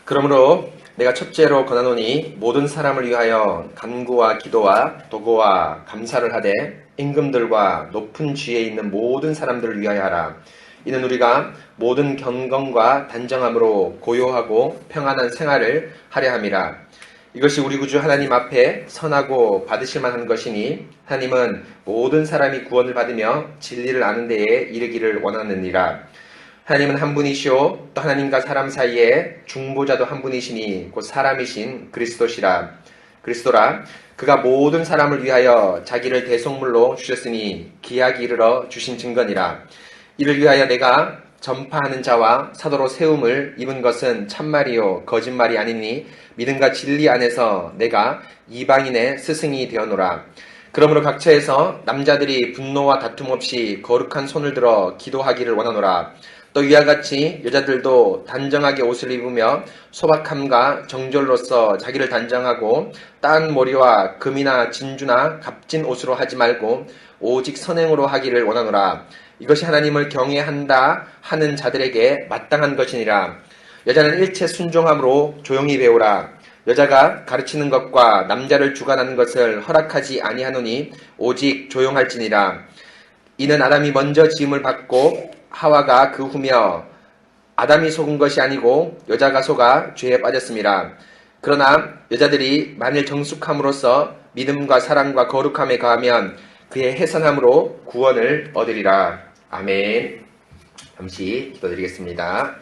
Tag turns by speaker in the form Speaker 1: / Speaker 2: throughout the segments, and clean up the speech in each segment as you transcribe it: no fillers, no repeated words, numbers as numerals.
Speaker 1: 그러므로 내가 첫째로 권하노니 모든 사람을 위하여 간구와 기도와 도구와 감사를 하되 임금들과 높은 지위에 있는 모든 사람들을 위하여 하라. 이는 우리가 모든 경건과 단정함으로 고요하고 평안한 생활을 하려 함이라. 이것이 우리 구주 하나님 앞에 선하고 받으실 만한 것이니 하나님은 모든 사람이 구원을 받으며 진리를 아는 데에 이르기를 원하느니라. 하나님은 한 분이시오 또 하나님과 사람 사이에 중보자도 한 분이시니 곧 사람이신 그리스도라. 그가 모든 사람을 위하여 자기를 대속물로 주셨으니 기약이 이르러 주신 증거니라. 이를 위하여 내가 전파하는 자와 사도로 세움을 입은 것은 참말이요 거짓말이 아니니 믿음과 진리 안에서 내가 이방인의 스승이 되어노라. 그러므로 각처에서 남자들이 분노와 다툼 없이 거룩한 손을 들어 기도하기를 원하노라. 또 이와 같이 여자들도 단정하게 옷을 입으며 소박함과 정절로서 자기를 단정하고 딴 머리와 금이나 진주나 값진 옷으로 하지 말고 오직 선행으로 하기를 원하노라. 이것이 하나님을 경외한다 하는 자들에게 마땅한 것이니라. 여자는 일체 순종함으로 조용히 배우라. 여자가 가르치는 것과 남자를 주관하는 것을 허락하지 아니하노니 오직 조용할지니라. 이는 아담이 먼저 지음을 받고 하와가 그 후며 아담이 속은 것이 아니고 여자가 속아 죄에 빠졌음이라. 그러나 여자들이 만일 정숙함으로써 믿음과 사랑과 거룩함에 가하면 그의 해선함으로 구원을 얻으리라. 아멘. 잠시 기도드리겠습니다.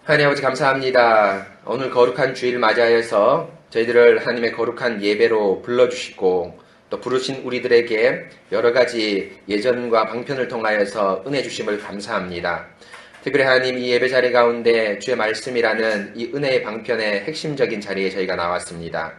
Speaker 1: 하나님 아버지 감사합니다. 오늘 거룩한 주일 맞이하여서 저희들을 하나님의 거룩한 예배로 불러주시고 또 부르신 우리들에게 여러 가지 예전과 방편을 통하여서 은혜 주심을 감사합니다. 특별히 하나님 이 예배 자리 가운데 주의 말씀이라는 이 은혜의 방편의 핵심적인 자리에 저희가 나왔습니다.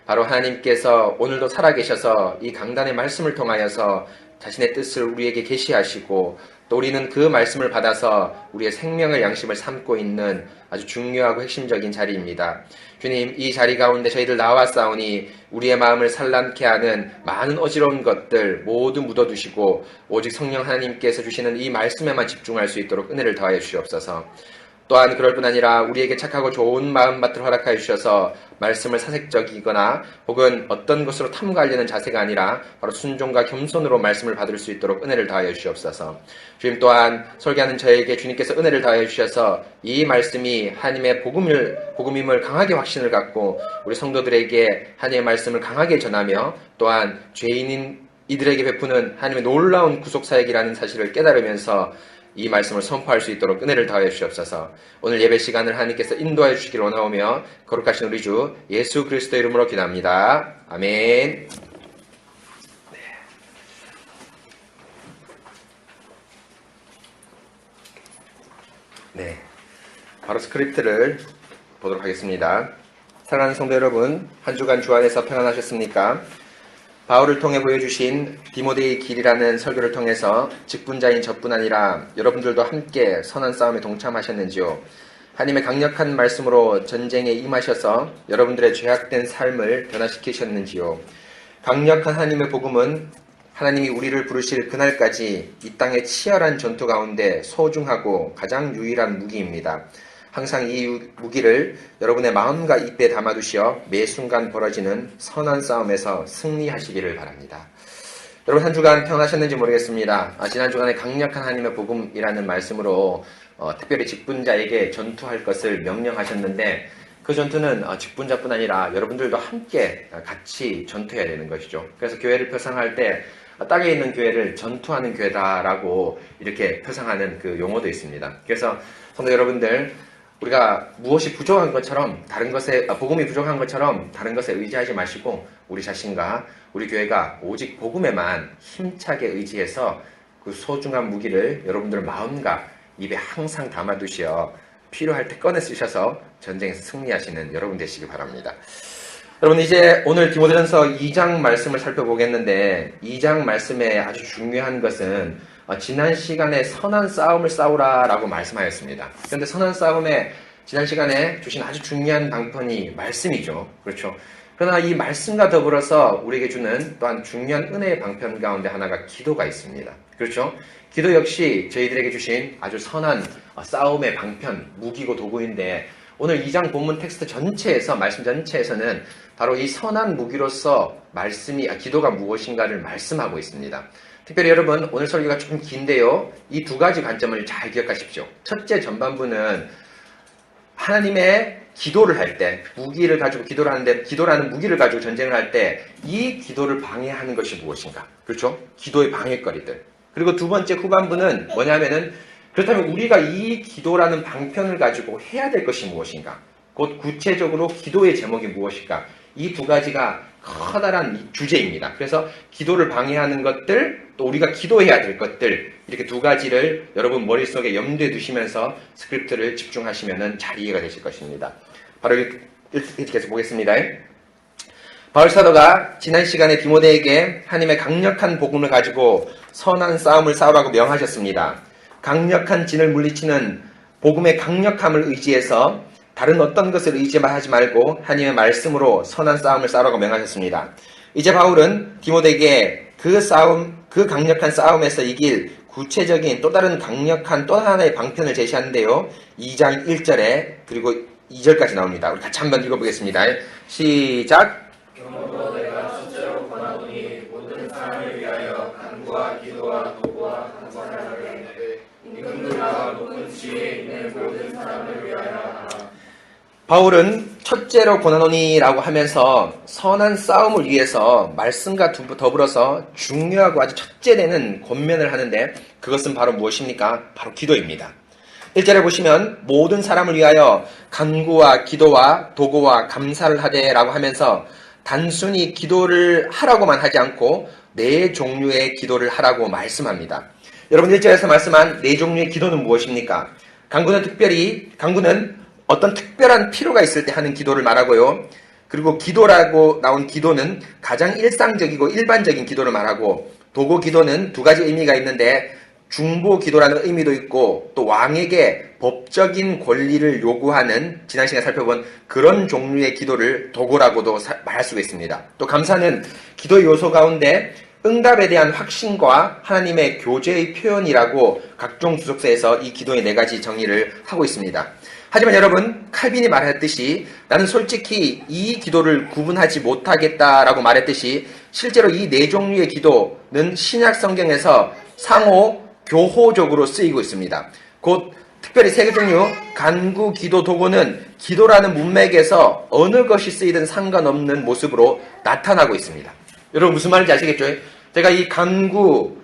Speaker 1: 바로 하나님께서 오늘도 살아계셔서 이 강단의 말씀을 통하여서 자신의 뜻을 우리에게 계시하시고 또 우리는 그 말씀을 받아서 우리의 생명을 양심을 삼고 있는 아주 중요하고 핵심적인 자리입니다. 주님, 이 자리 가운데 저희들 나왔사오니 우리의 마음을 산란케 하는 많은 어지러운 것들 모두 묻어두시고 오직 성령 하나님께서 주시는 이 말씀에만 집중할 수 있도록 은혜를 더하여 주시옵소서. 또한 그럴 뿐 아니라 우리에게 착하고 좋은 마음밭을 허락하여 주셔서 말씀을 사색적이거나 혹은 어떤 것으로 탐구하려는 자세가 아니라 바로 순종과 겸손으로 말씀을 받을 수 있도록 은혜를 더하여 주시옵소서. 주님 또한 설교하는 저에게 주님께서 은혜를 더하여 주셔서 이 말씀이 하나님의 복음임을 강하게 확신을 갖고 우리 성도들에게 하나님의 말씀을 강하게 전하며 또한 죄인인 이들에게 베푸는 하나님의 놀라운 구속사역이라는 사실을 깨달으면서 이 말씀을 선포할 수 있도록 은혜를 더하여 주시옵소서. 오늘 예배 시간을 하나님께서 인도하여 주시기를 원하오며 거룩하신 우리 주 예수 그리스도 이름으로 기도합니다. 아멘. 네, 바로 스크립트를 보도록 하겠습니다. 사랑하는 성도 여러분, 한 주간 주 안에서 평안하셨습니까? 바울을 통해 보여주신 디모데의 길이라는 설교를 통해서 직분자인 저뿐 아니라 여러분들도 함께 선한 싸움에 동참하셨는지요? 하나님의 강력한 말씀으로 전쟁에 임하셔서 여러분들의 죄악된 삶을 변화시키셨는지요? 강력한 하나님의 복음은 하나님이 우리를 부르실 그날까지 이 땅의 치열한 전투 가운데 소중하고 가장 유일한 무기입니다. 항상 이 무기를 여러분의 마음과 입에 담아두시어 매 순간 벌어지는 선한 싸움에서 승리하시기를 바랍니다. 여러분 한 주간 평안하셨는지 모르겠습니다. 지난 주간에 강력한 하나님의 복음이라는 말씀으로 특별히 직분자에게 전투할 것을 명령하셨는데 그 전투는 직분자뿐 아니라 여러분들도 함께 같이 전투해야 되는 것이죠. 그래서 교회를 표상할 때 땅에 있는 교회를 전투하는 교회다라고 이렇게 표상하는 그 용어도 있습니다. 그래서 성도 여러분들, 우리가 무엇이 부족한 것처럼 복음이 부족한 것처럼 다른 것에 의지하지 마시고 우리 자신과 우리 교회가 오직 복음에만 힘차게 의지해서 그 소중한 무기를 여러분들 마음과 입에 항상 담아두시어 필요할 때 꺼내 쓰셔서 전쟁에서 승리하시는 여러분 되시기 바랍니다. 여러분 이제 오늘 디모데전서 2장 말씀을 살펴보겠는데 2장 말씀에 아주 중요한 것은 지난 시간에 선한 싸움을 싸우라 라고 말씀하였습니다. 그런데 선한 싸움에 지난 시간에 주신 아주 중요한 방편이 말씀이죠. 그렇죠. 그러나 이 말씀과 더불어서 우리에게 주는 또한 중요한 은혜의 방편 가운데 하나가 기도가 있습니다. 그렇죠. 기도 역시 저희들에게 주신 아주 선한 싸움의 방편, 무기고 도구인데 오늘 2장 본문 텍스트 전체에서, 말씀 전체에서는 바로 이 선한 무기로서 기도가 무엇인가를 말씀하고 있습니다. 특별히 여러분, 오늘 설교가 좀 긴데요. 이 두 가지 관점을 잘 기억하십시오. 첫째 전반부는 하나님의 기도를 할 때, 무기를 가지고 기도를 하는데, 기도라는 무기를 가지고 전쟁을 할 때, 이 기도를 방해하는 것이 무엇인가? 그렇죠? 기도의 방해거리들. 그리고 두 번째 후반부는 뭐냐면은, 그렇다면 우리가 이 기도라는 방편을 가지고 해야 될 것이 무엇인가? 곧 구체적으로 기도의 제목이 무엇일까? 이 두 가지가 커다란 주제입니다. 그래서 기도를 방해하는 것들, 또 우리가 기도해야 될 것들, 이렇게 두 가지를 여러분 머릿속에 염두에 두시면서 스크립트를 집중하시면 잘 이해가 되실 것입니다. 바로 이렇게 계속 보겠습니다. 바울 사도가 지난 시간에 디모데에게 하나님의 강력한 복음을 가지고 선한 싸움을 싸우라고 명하셨습니다. 강력한 진을 물리치는 복음의 강력함을 의지해서 다른 어떤 것을 의지하지 말고 하나님의 말씀으로 선한 싸움을 싸우라고 명하셨습니다. 이제 바울은 디모데에게 그 강력한 싸움에서 이길 구체적인 또 다른 강력한 또 하나의 방편을 제시하는데요. 2장 1절에 그리고 2절까지 나옵니다. 우리 같이 한번 읽어보겠습니다. 시작!
Speaker 2: 그러므로 내가 첫째로 권하노니 모든 사람을 위하여 간구와 기도와 도구와 감사를 하되 임금들과 높은 지위에 있는 모든 사람을 위하여 하라.
Speaker 1: 바울은 첫째로 권하노니라고 하면서 선한 싸움을 위해서 말씀과 더불어서 중요하고 아주 첫째 되는 권면을 하는데, 그것은 바로 무엇입니까? 바로 기도입니다. 1절에 보시면 모든 사람을 위하여 간구와 기도와 도구와 감사를 하되라고 하면서 단순히 기도를 하라고만 하지 않고 네 종류의 기도를 하라고 말씀합니다. 여러분, 1절에서 말씀한 네 종류의 기도는 무엇입니까? 간구는 어떤 특별한 필요가 있을 때 하는 기도를 말하고요. 그리고 기도라고 나온 기도는 가장 일상적이고 일반적인 기도를 말하고, 도구 기도는 두 가지 의미가 있는데 중보 기도라는 의미도 있고, 또 왕에게 법적인 권리를 요구하는, 지난 시간에 살펴본 그런 종류의 기도를 도구라고도 말할 수가 있습니다. 또 감사는 기도의 요소 가운데 응답에 대한 확신과 하나님의 교제의 표현이라고 각종 주석서에서 이 기도의 네 가지 정의를 하고 있습니다. 하지만 여러분, 칼빈이 말했듯이 나는 솔직히 이 기도를 구분하지 못하겠다라고 말했듯이 실제로 이 네 종류의 기도는 신약 성경에서 상호 교호적으로 쓰이고 있습니다. 곧 특별히 세 종류, 간구, 기도, 도구는 기도라는 문맥에서 어느 것이 쓰이든 상관없는 모습으로 나타나고 있습니다. 여러분 무슨 말인지 아시겠죠? 제가 이 간구,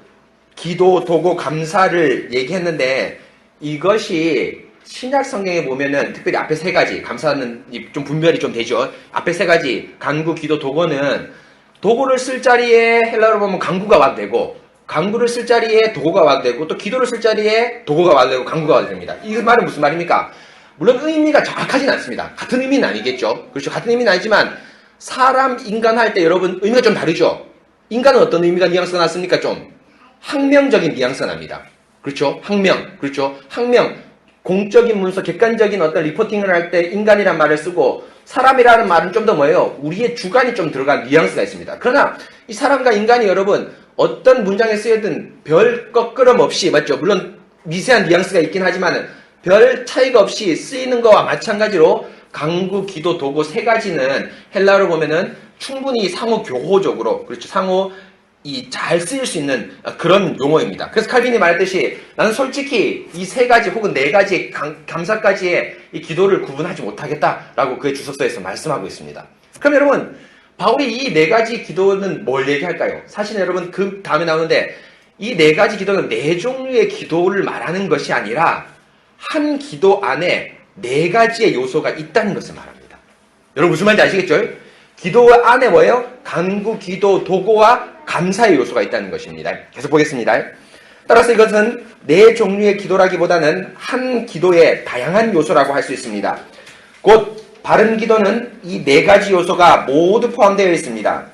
Speaker 1: 기도, 도구, 감사를 얘기했는데, 이것이 신약 성경에 보면은 특별히 앞에 세 가지, 감사는 좀 분별이 좀 되죠. 앞에 세 가지, 간구, 기도, 도구는 도구를 쓸 자리에 헬라어로 보면 간구가 와되고, 간구를 쓸 자리에 도구가 와되고, 또 기도를 쓸 자리에 도구가 와되고 간구가 와됩니다. 이 말은 무슨 말입니까? 물론 의미가 정확하진 않습니다. 같은 의미는 아니겠죠. 그렇죠. 같은 의미는 아니지만 사람, 인간 할 때 여러분 의미가 좀 다르죠. 인간은 어떤 의미가 뉘앙스가 났습니까? 좀 학명적인 뉘앙스가 납니다. 그렇죠. 학명. 그렇죠. 학명. 공적인 문서, 객관적인 어떤 리포팅을 할 때 인간이란 말을 쓰고, 사람이라는 말은 좀 더 뭐예요? 우리의 주관이 좀 들어간 뉘앙스가 있습니다. 그러나 이 사람과 인간이 여러분 어떤 문장에 쓰여든 별 꺾으름 없이, 맞죠? 물론 미세한 뉘앙스가 있긴 하지만 별 차이가 없이 쓰이는 거와 마찬가지로 간구, 기도, 도구 세 가지는 헬라어로 보면은 충분히 상호 교호적으로, 그렇죠, 상호 잘 쓰일 수 있는 그런 용어입니다. 그래서 칼빈이 말했듯이 나는 솔직히 이 세 가지 혹은 네 가지 감사까지의 이 기도를 구분하지 못하겠다라고 그의 주석서에서 말씀하고 있습니다. 그럼 여러분, 바울이 이 네 가지 기도는 뭘 얘기할까요? 사실 여러분 그 다음에 나오는데, 이 네 가지 기도는 네 종류의 기도를 말하는 것이 아니라 한 기도 안에 네 가지의 요소가 있다는 것을 말합니다. 여러분 무슨 말인지 아시겠죠? 기도 안에 뭐예요? 간구, 기도, 도구와 감사의 요소가 있다는 것입니다. 계속 보겠습니다. 따라서 이것은 네 종류의 기도라기보다는 한 기도의 다양한 요소라고 할 수 있습니다. 곧 바른 기도는 이 네 가지 요소가 모두 포함되어 있습니다.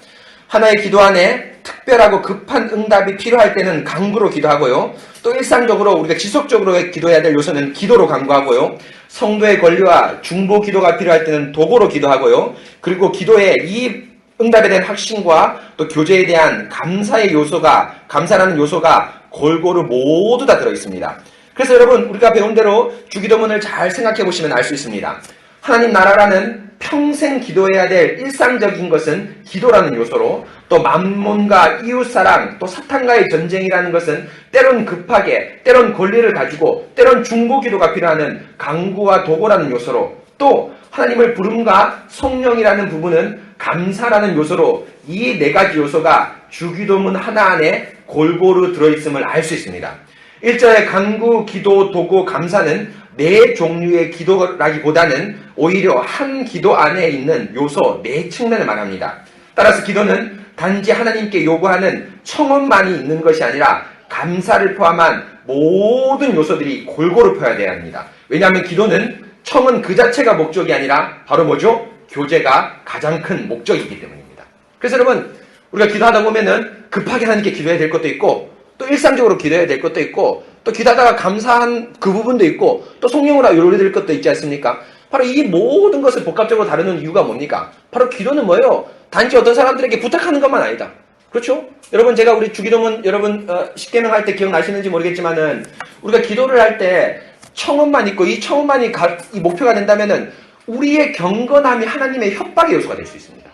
Speaker 1: 하나의 기도 안에 특별하고 급한 응답이 필요할 때는 간구로 기도하고요. 또 일상적으로 우리가 지속적으로 기도해야 될 요소는 기도로 간구하고요. 성도의 권리와 중보 기도가 필요할 때는 도구로 기도하고요. 그리고 기도에 이 응답에 대한 확신과 또 교제에 대한 감사라는 요소가 골고루 모두 다 들어있습니다. 그래서 여러분, 우리가 배운 대로 주기도문을 잘 생각해 보시면 알 수 있습니다. 하나님 나라라는 평생 기도해야 될 일상적인 것은 기도라는 요소로, 또 만몬과 이웃사랑, 또 사탄과의 전쟁이라는 것은 때론 급하게, 때론 권리를 가지고, 때론 중보기도가 필요하는 간구와 도구라는 요소로, 또 하나님을 부름과 성령이라는 부분은 감사라는 요소로, 이 네 가지 요소가 주기도문 하나 안에 골고루 들어있음을 알 수 있습니다. 1절의 간구, 기도, 도구, 감사는 네 종류의 기도라기보다는 오히려 한 기도 안에 있는 요소, 네 측면을 말합니다. 따라서 기도는 단지 하나님께 요구하는 청원만이 있는 것이 아니라 감사를 포함한 모든 요소들이 골고루 포함되어야 합니다. 왜냐하면 기도는 청은 그 자체가 목적이 아니라 바로 뭐죠? 교제가 가장 큰 목적이기 때문입니다. 그래서 여러분, 우리가 기도하다 보면은 급하게 하나님께 기도해야 될 것도 있고, 또 일상적으로 기도해야 될 것도 있고, 또 기도하다가 감사한 그 부분도 있고, 또 성령으로 요리될 것도 있지 않습니까? 바로 이 모든 것을 복합적으로 다루는 이유가 뭡니까? 바로 기도는 뭐예요? 단지 어떤 사람들에게 부탁하는 것만 아니다. 그렇죠? 여러분, 제가 우리 주기도문 여러분 10계명 할 때 기억나시는지 모르겠지만은, 우리가 기도를 할 때 청원만 있고, 이 청원만이 이 목표가 된다면은 우리의 경건함이 하나님의 협박의 요소가 될 수 있습니다.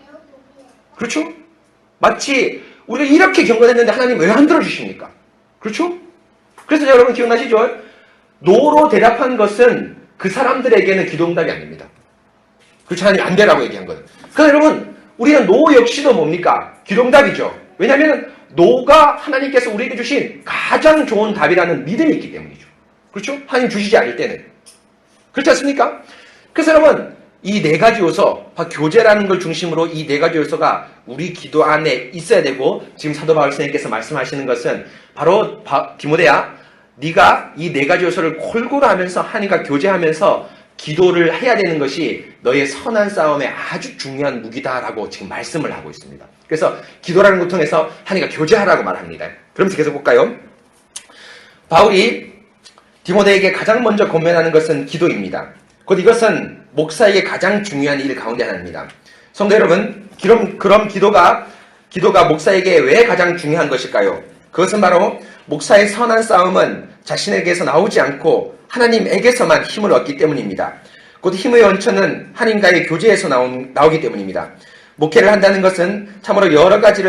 Speaker 1: 그렇죠? 마치 우리가 이렇게 경건했는데 하나님 왜 안 들어주십니까? 그렇죠? 그래서 여러분 기억나시죠? 노로 대답한 것은 그 사람들에게는 기도응답이 아닙니다. 그렇죠? 하나님 안 되라고 얘기한 거는. 그래서 여러분, 우리는 노 역시도 뭡니까? 기도응답이죠. 왜냐하면 노가 하나님께서 우리에게 주신 가장 좋은 답이라는 믿음이 있기 때문이죠. 그렇죠? 하나님 주시지 않을 때는. 그렇지 않습니까? 그래서 여러분, 이 네 가지 요소, 교제라는 걸 중심으로 이 네 가지 요소가 우리 기도 안에 있어야 되고, 지금 사도 바울 선생님께서 말씀하시는 것은 바로 디모데야, 네가 이 네 가지 요소를 골고루 하면서 하나님과 교제하면서 기도를 해야 되는 것이 너의 선한 싸움에 아주 중요한 무기다라고 지금 말씀을 하고 있습니다. 그래서 기도라는 것 통해서 하나님과 교제하라고 말합니다. 그러면서 계속 볼까요? 바울이 디모데에게 가장 먼저 권면하는 것은 기도입니다. 곧 이것은 목사에게 가장 중요한 일 가운데 하나입니다. 성도 여러분, 그럼 기도가 목사에게 왜 가장 중요한 것일까요? 그것은 바로 목사의 선한 싸움은 자신에게서 나오지 않고 하나님에게서만 힘을 얻기 때문입니다. 곧 힘의 원천은 하나님과의 교제에서 나오기 때문입니다. 목회를 한다는 것은 참으로 여러 가지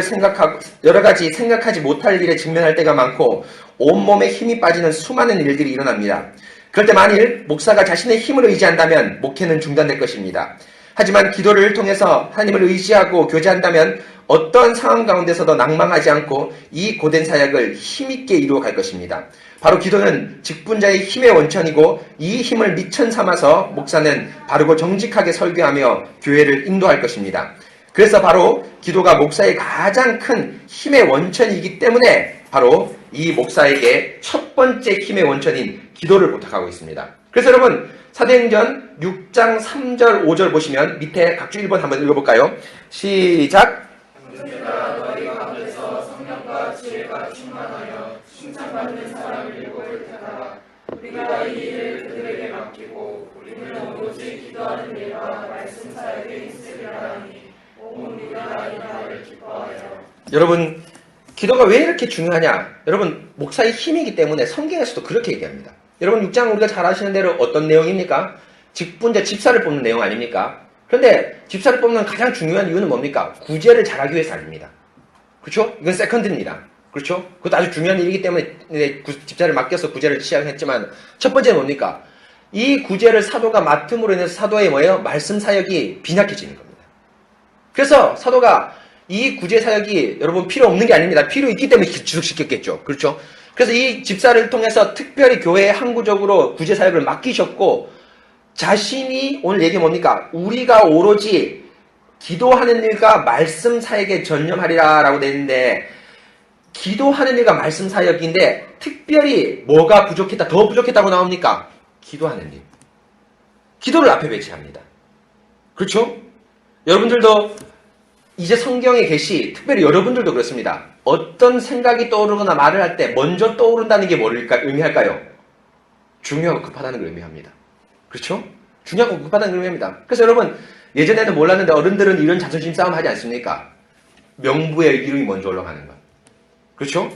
Speaker 1: 생각하지 못할 일에 직면할 때가 많고 온몸에 힘이 빠지는 수많은 일들이 일어납니다. 그럴 때 만일 목사가 자신의 힘을 의지한다면 목회는 중단될 것입니다. 하지만 기도를 통해서 하나님을 의지하고 교제한다면 어떤 상황 가운데서도 낭망하지 않고 이 고된 사역을 힘있게 이루어갈 것입니다. 바로 기도는 직분자의 힘의 원천이고, 이 힘을 미천 삼아서 목사는 바르고 정직하게 설교하며 교회를 인도할 것입니다. 그래서 바로 기도가 목사의 가장 큰 힘의 원천이기 때문에 바로 이 목사에게 첫 번째 힘의 원천인 기도를 부탁하고 있습니다. 그래서 여러분, 사도행전 6장 3절 5절 보시면 밑에 각주 1번 한번 읽어볼까요? 시작!
Speaker 2: 언제나 너희 가운데서 성령과 지혜가 충만하여 칭찬받는 사람을 일곱을 택하라. 우리가 이 일을 그들에게 맡기고 우리는 오직 기도하는 일과 말씀 사역에 있으리라 하니 온 우리가 이 날을 기뻐하여.
Speaker 1: 여러분, 기도가 왜 이렇게 중요하냐? 여러분, 목사의 힘이기 때문에 성경에서도 그렇게 얘기합니다. 여러분, 6장 우리가 잘 아시는 대로 어떤 내용입니까? 직분자 집사를 뽑는 내용 아닙니까? 그런데 집사를 뽑는 가장 중요한 이유는 뭡니까? 구제를 잘하기 위해서 아닙니다. 그렇죠? 이건 세컨드입니다. 그렇죠? 그것도 아주 중요한 일이기 때문에 집사를 맡겨서 구제를 시작했지만, 첫 번째는 뭡니까? 이 구제를 사도가 맡음으로 인해서 사도의 뭐예요? 말씀 사역이 빈약해지는 겁니다. 그래서 사도가 이 구제 사역이 여러분 필요 없는 게 아닙니다. 필요 있기 때문에 지속시켰겠죠. 그렇죠? 그래서 이 집사를 통해서 특별히 교회에 항구적으로 구제 사역을 맡기셨고, 자신이 오늘 얘기 뭡니까? 우리가 오로지 기도하는 일과 말씀 사역에 전념하리라 라고 되어 있는데, 기도하는 일과 말씀 사역인데 특별히 뭐가 부족했다, 더 부족했다고 나옵니까? 기도하는 일. 기도를 앞에 배치합니다. 그렇죠? 여러분들도 이제 성경에 계시, 특별히 여러분들도 그렇습니다. 어떤 생각이 떠오르거나 말을 할 때 먼저 떠오른다는 게 뭘 의미할까요? 중요하고 급하다는 걸 의미합니다. 그렇죠? 중요하고 급하다는 걸 의미합니다. 그래서 여러분, 예전에는 몰랐는데 어른들은 이런 자존심 싸움 하지 않습니까? 명부의 이름이 먼저 올라가는 것. 그렇죠?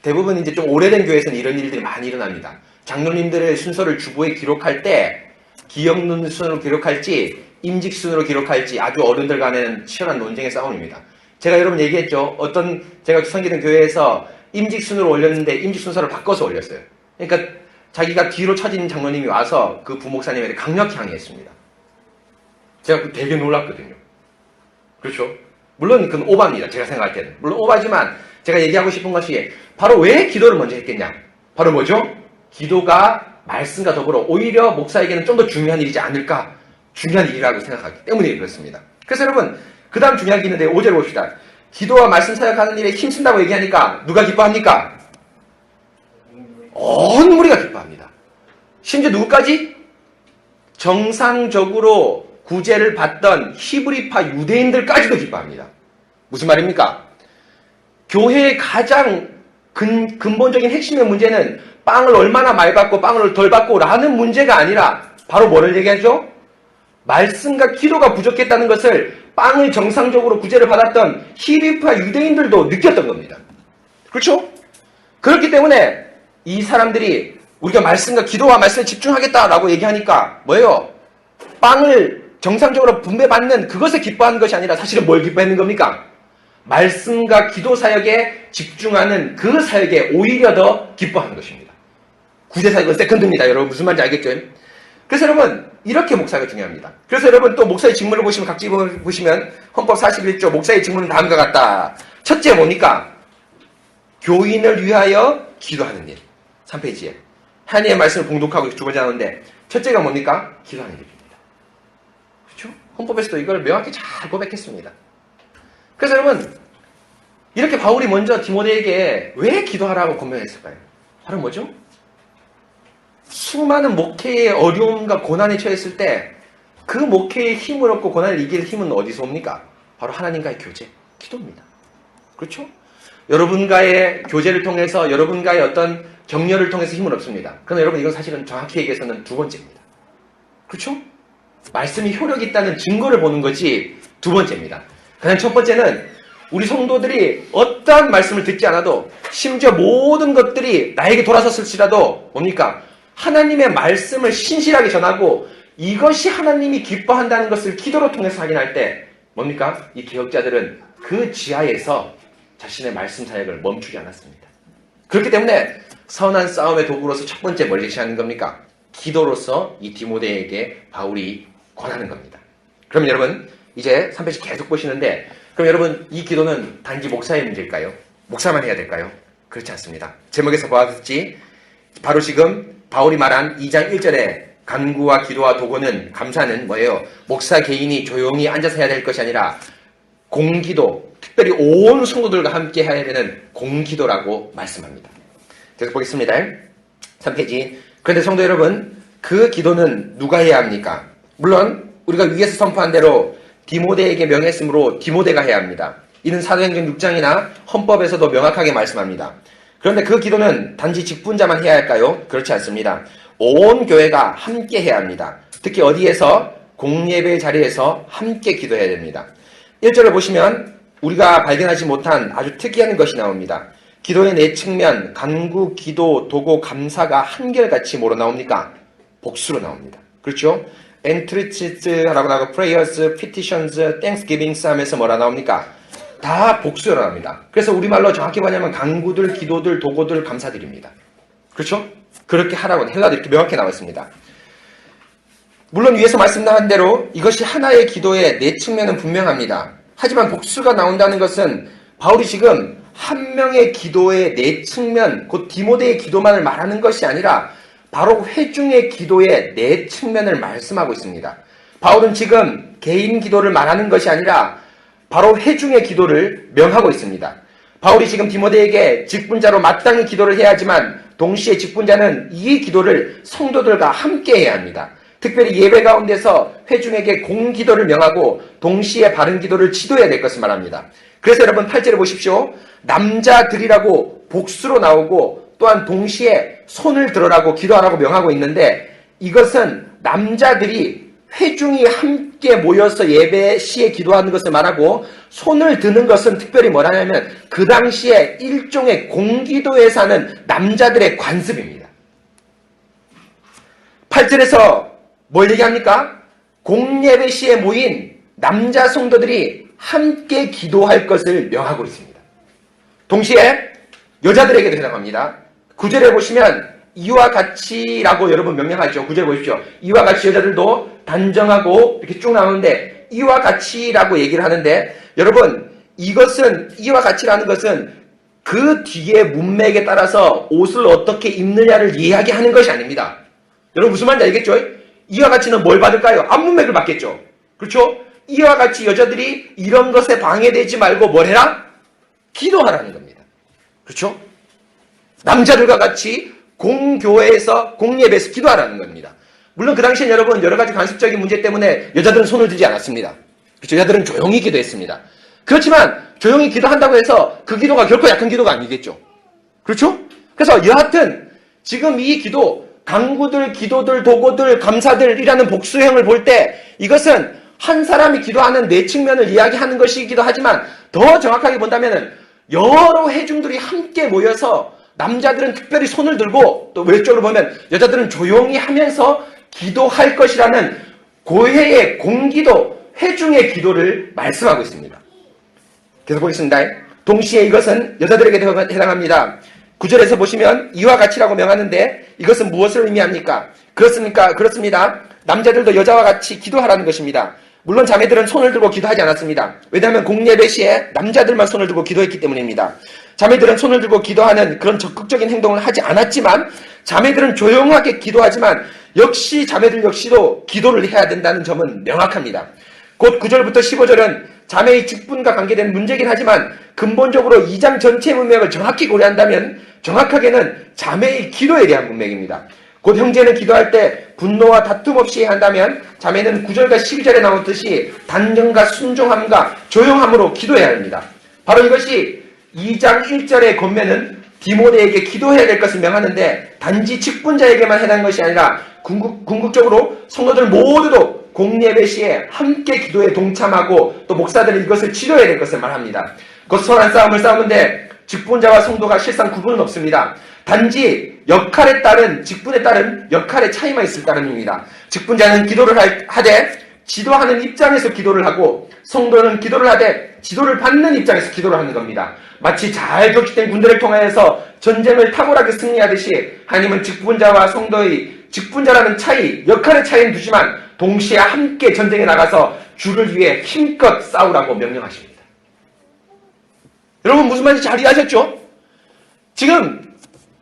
Speaker 1: 대부분 이제 좀 오래된 교회에서는 이런 일들이 많이 일어납니다. 장로님들의 순서를 주보에 기록할 때 기억눈 순으로 기록할지 임직순으로 기록할지 아주 어른들 간에는 치열한 논쟁의 싸움입니다. 제가 여러분 얘기했죠. 제가 섬기던 교회에서 임직순으로 올렸는데 임직순서를 바꿔서 올렸어요. 그러니까 자기가 뒤로 처진 장로님이 와서 그 부목사님에게 강력히 항의했습니다. 제가 되게 놀랐거든요. 그렇죠? 물론 그건 오바입니다. 제가 생각할 때는. 물론 오바지만 제가 얘기하고 싶은 것이 바로 왜 기도를 먼저 했겠냐? 바로 뭐죠? 기도가 말씀과 더불어 오히려 목사에게는 좀 더 중요한 일이지 않을까? 중요한 일이라고 생각하기 때문에 그렇습니다. 그래서 여러분 그 다음 중요한 게 있는데 5절 봅시다. 기도와 말씀 사역하는 일에 힘쓴다고 얘기하니까 누가 기뻐합니까? 온 무리가 기뻐합니다. 심지어 누구까지? 정상적으로 구제를 받던 히브리파 유대인들까지도 기뻐합니다. 무슨 말입니까? 교회의 가장 근본적인 핵심의 문제는 빵을 얼마나 많이 받고 빵을 덜 받고 라는 문제가 아니라 바로 뭐를 얘기하죠? 말씀과 기도가 부족했다는 것을 빵을 정상적으로 구제를 받았던 히브리파 유대인들도 느꼈던 겁니다. 그렇죠? 그렇기 때문에 이 사람들이 우리가 말씀과 기도와 말씀에 집중하겠다라고 얘기하니까 뭐예요? 빵을 정상적으로 분배받는 그것에 기뻐하는 것이 아니라 사실은 뭘 기뻐하는 겁니까? 말씀과 기도 사역에 집중하는 그 사역에 오히려 더 기뻐하는 것입니다. 구제 사역은 세컨드입니다. 여러분 무슨 말인지 알겠죠? 그래서 여러분 이렇게 목사가 중요합니다. 그래서 여러분 또 목사의 직무를 보시면 각 직무를 보시면 헌법 41조 목사의 직무는 다음과 같다. 첫째 뭡니까? 교인을 위하여 기도하는 일. 3페이지에 하나님의 말씀을 봉독하고 두 번째 나오는데 첫째가 뭡니까? 기도하는 일입니다. 그렇죠? 헌법에서도 이걸 명확히 잘 고백했습니다. 그래서 여러분 이렇게 바울이 먼저 디모데에게 왜 기도하라고 권면했을까요? 바로 뭐죠? 수많은 목회의 어려움과 고난에 처했을 때 그 목회의 힘을 얻고 고난을 이길 힘은 어디서 옵니까? 바로 하나님과의 교제, 기도입니다. 그렇죠? 여러분과의 교제를 통해서 여러분과의 어떤 격려를 통해서 힘을 얻습니다. 그러나 여러분 이건 사실은 정확히 얘기해서는 두 번째입니다. 그렇죠? 말씀이 효력이 있다는 증거를 보는 것이 두 번째입니다. 그다음 첫 번째는 우리 성도들이 어떠한 말씀을 듣지 않아도 심지어 모든 것들이 나에게 돌아섰을지라도 뭡니까? 하나님의 말씀을 신실하게 전하고 이것이 하나님이 기뻐한다는 것을 기도로 통해서 확인할 때 뭡니까? 이 개혁자들은 그 지하에서 자신의 말씀 사역을 멈추지 않았습니다. 그렇기 때문에 선한 싸움의 도구로서 첫 번째 뭘 제시하는 겁니까? 기도로서 이 디모데에게 바울이 권하는 겁니다. 그러면 여러분 이제 3페이지 계속 보시는데 그럼 여러분 이 기도는 단지 목사의 문제일까요? 목사만 해야 될까요? 그렇지 않습니다. 제목에서 보았듯이 바로 지금 바울이 말한 2장 1절에 간구와 기도와 도구는 감사는 뭐예요? 목사 개인이 조용히 앉아서 해야 될 것이 아니라 공기도, 특별히 온 성도들과 함께 해야 되는 공기도라고 말씀합니다. 계속 보겠습니다. 3페이지. 그런데 성도 여러분, 그 기도는 누가 해야 합니까? 물론 우리가 위에서 선포한 대로 디모데에게 명했으므로 디모데가 해야 합니다. 이는 사도행전 6장이나 헌법에서도 명확하게 말씀합니다. 그런데 그 기도는 단지 직분자만 해야 할까요? 그렇지 않습니다. 온 교회가 함께 해야 합니다. 특히 어디에서? 공예배 자리에서 함께 기도해야 됩니다. 1절을 보시면 우리가 발견하지 못한 아주 특이한 것이 나옵니다. 기도의 네 측면, 간구, 기도, 도고, 감사가 한결같이 뭐로 나옵니까? 복수로 나옵니다. 그렇죠? entreats라고 나오고 prayers, petitions, thanksgivings 하면서 뭐라 나옵니까? 다 복수로 나옵니다. 그래서 우리말로 정확히 뭐냐면 간구들, 기도들, 도고들, 감사드립니다. 그렇죠? 그렇게 하라고 헬라도 이렇게 명확히 나와 있습니다. 물론 위에서 말씀드린 대로 이것이 하나의 기도의 네 측면은 분명합니다. 하지만 복수가 나온다는 것은 바울이 지금 한 명의 기도의 네 측면, 곧 디모데의 기도만을 말하는 것이 아니라 바로 회중의 기도의 네 측면을 말씀하고 있습니다. 바울은 지금 개인 기도를 말하는 것이 아니라 바로 회중의 기도를 명하고 있습니다. 바울이 지금 디모데에게 직분자로 마땅히 기도를 해야 하지만 동시에 직분자는 이 기도를 성도들과 함께 해야 합니다. 특별히 예배 가운데서 회중에게 공기도를 명하고 동시에 바른 기도를 지도해야 될 것을 말합니다. 그래서 여러분 8절을 보십시오. 남자들이라고 복수로 나오고 또한 동시에 손을 들어라고 기도하라고 명하고 있는데 이것은 남자들이 회중이 함께 모여서 예배 시에 기도하는 것을 말하고 손을 드는 것은 특별히 뭐라냐면 그 당시에 일종의 공기도에서 하는 남자들의 관습입니다. 8절에서 뭘 얘기합니까? 공예배 시에 모인 남자 성도들이 함께 기도할 것을 명하고 있습니다. 동시에 여자들에게도 해당합니다. 9절에 보시면 이와 같이라고 여러분 명령하죠. 9절 보십시오. 이와 같이 여자들도 단정하고 이렇게 쭉 나오는데 이와 같이라고 얘기를 하는데 여러분 이것은 이와 같이라는 것은 그 뒤에 문맥에 따라서 옷을 어떻게 입느냐를 이야기하는 것이 아닙니다. 여러분 무슨 말인지 알겠죠? 이와 같이는 뭘 받을까요? 앞문맥을 받겠죠. 그렇죠? 이와 같이 여자들이 이런 것에 방해되지 말고 뭘 해라? 기도하라는 겁니다. 그렇죠? 남자들과 같이 공교회에서 공예배에서 기도하라는 겁니다. 물론 그 당시엔 여러분 여러 가지 관습적인 문제 때문에 여자들은 손을 들지 않았습니다. 그렇죠? 여자들은 조용히 기도했습니다. 그렇지만 조용히 기도한다고 해서 그 기도가 결코 약한 기도가 아니겠죠. 그렇죠? 그래서 여하튼 지금 이 기도 강구들, 기도들, 도고들, 감사들이라는 복수형을 볼 때 이것은 한 사람이 기도하는 네 측면을 이야기하는 것이기도 하지만 더 정확하게 본다면 여러 회중들이 함께 모여서 남자들은 특별히 손을 들고 또 외적으로 보면 여자들은 조용히 하면서 기도할 것이라는 고회의 공기도 회중의 기도를 말씀하고 있습니다. 계속 보겠습니다. 동시에 이것은 여자들에게도 해당합니다. 9절에서 보시면 이와 같이라고 명하는데 이것은 무엇을 의미합니까? 그렇습니다. 남자들도 여자와 같이 기도하라는 것입니다. 물론 자매들은 손을 들고 기도하지 않았습니다. 왜냐하면 공예배 시에 남자들만 손을 들고 기도했기 때문입니다. 자매들은 손을 들고 기도하는 그런 적극적인 행동을 하지 않았지만 자매들은 조용하게 기도하지만 역시 자매들 역시도 기도를 해야 된다는 점은 명확합니다. 곧 9절부터 15절은 자매의 직분과 관계된 문제긴 하지만 근본적으로 2장 전체 문맥을 정확히 고려한다면 정확하게는 자매의 기도에 대한 문맥입니다. 곧 형제는 기도할 때 분노와 다툼 없이 해야 한다면 자매는 9절과 12절에 나오듯이 단정과 순종함과 조용함으로 기도해야 합니다. 바로 이것이 2장 1절의 권면은 디모데에게 기도해야 될 것을 명하는데 단지 직분자에게만 해당하는 것이 아니라 궁극적으로 성도들 모두도 공예배 시에 함께 기도에 동참하고 또 목사들은 이것을 치료해야 될 것을 말합니다. 곧 선한 싸움을 싸우는데 직분자와 성도가 실상 구분은 없습니다. 단지 역할에 따른 직분에 따른 역할의 차이만 있을 따름입니다. 직분자는 기도를 하되 지도하는 입장에서 기도를 하고 성도는 기도를 하되 지도를 받는 입장에서 기도를 하는 겁니다. 마치 잘 격식된 군대를 통하여서 전쟁을 탁월하게 승리하듯이 하나님은 직분자와 성도의 직분자라는 차이, 역할의 차이는 두지만 동시에 함께 전쟁에 나가서 주를 위해 힘껏 싸우라고 명령하십니다. 여러분 무슨 말인지 잘 이해하셨죠? 지금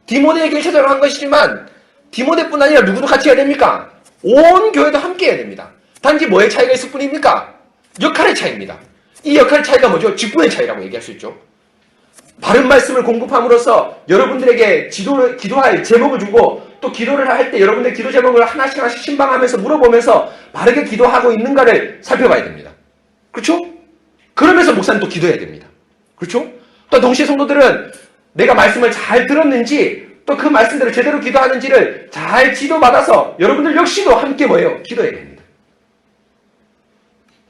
Speaker 1: 디모데에게 일차적으로 한 것이지만 디모데뿐 아니라 누구도 같이 해야 됩니까? 온 교회도 함께 해야 됩니다. 단지 뭐의 차이가 있을 뿐입니까? 역할의 차이입니다. 이 역할의 차이가 뭐죠? 직분의 차이라고 얘기할 수 있죠. 바른 말씀을 공급함으로써 여러분들에게 기도할 제목을 주고 또 기도를 할 때 여러분들 기도 제목을 하나씩 신방하면서 물어보면서 바르게 기도하고 있는가를 살펴봐야 됩니다. 그렇죠? 그러면서 목사는 또 기도해야 됩니다. 그렇죠? 또 동시에 성도들은 내가 말씀을 잘 들었는지 또 그 말씀대로 제대로 기도하는지를 잘 지도받아서 여러분들 역시도 함께 뭐예요? 기도해야 됩니다.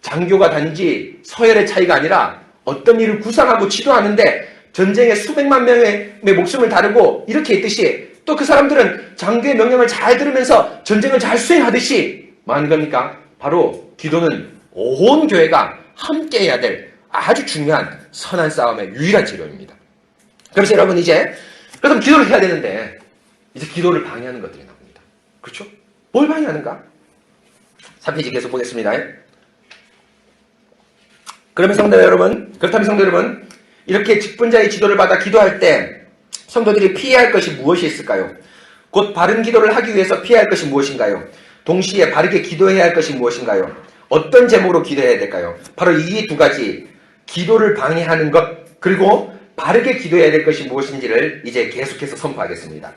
Speaker 1: 장교가 단지 서열의 차이가 아니라 어떤 일을 구상하고 지도하는데 전쟁에 수백만 명의 목숨을 다루고 이렇게 했듯이 또 그 사람들은 장교의 명령을 잘 들으면서 전쟁을 잘 수행하듯이 뭐 하는 겁니까? 바로 기도는 온 교회가 함께 해야 될 아주 중요한 선한 싸움의 유일한 재료입니다. 그래서 여러분 그래서 기도를 해야 되는데 이제 기도를 방해하는 것들이 나옵니다. 그렇죠? 뭘 방해하는가? 3페이지 계속 보겠습니다. 그렇다면 성도 여러분 이렇게 직분자의 지도를 받아 기도할 때 성도들이 피해야 할 것이 무엇이 있을까요? 곧 바른 기도를 하기 위해서 피해야 할 것이 무엇인가요? 동시에 바르게 기도해야 할 것이 무엇인가요? 어떤 제목으로 기도해야 될까요? 바로 이 두 가지, 기도를 방해하는 것 그리고 바르게 기도해야 될 것이 무엇인지를 이제 계속해서 선포하겠습니다.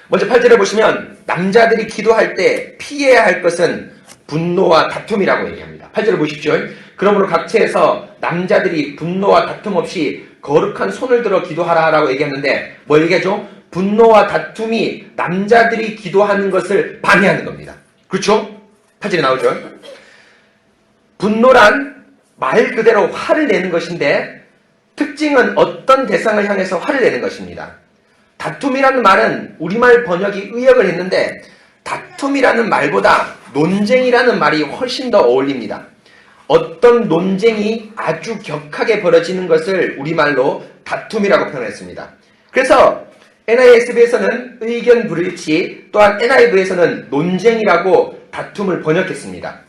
Speaker 1: 먼저 8절에 보시면 남자들이 기도할 때 피해야 할 것은 분노와 다툼이라고 얘기합니다. 8절을 보십시오. 그러므로 각처에서 남자들이 분노와 다툼 없이 거룩한 손을 들어 기도하라라고 얘기했는데 뭐 얘기하죠? 분노와 다툼이 남자들이 기도하는 것을 방해하는 겁니다. 그렇죠? 8절에 나오죠. 분노란 말 그대로 화를 내는 것인데 특징은 어떤 대상을 향해서 화를 내는 것입니다. 다툼이라는 말은 우리말 번역이 의역을 했는데 다툼이라는 말보다 논쟁이라는 말이 훨씬 더 어울립니다. 어떤 논쟁이 아주 격하게 벌어지는 것을 우리말로 다툼이라고 표현했습니다. 그래서 NISB에서는 의견 불일치, 또한 NIV에서는 논쟁이라고 다툼을 번역했습니다.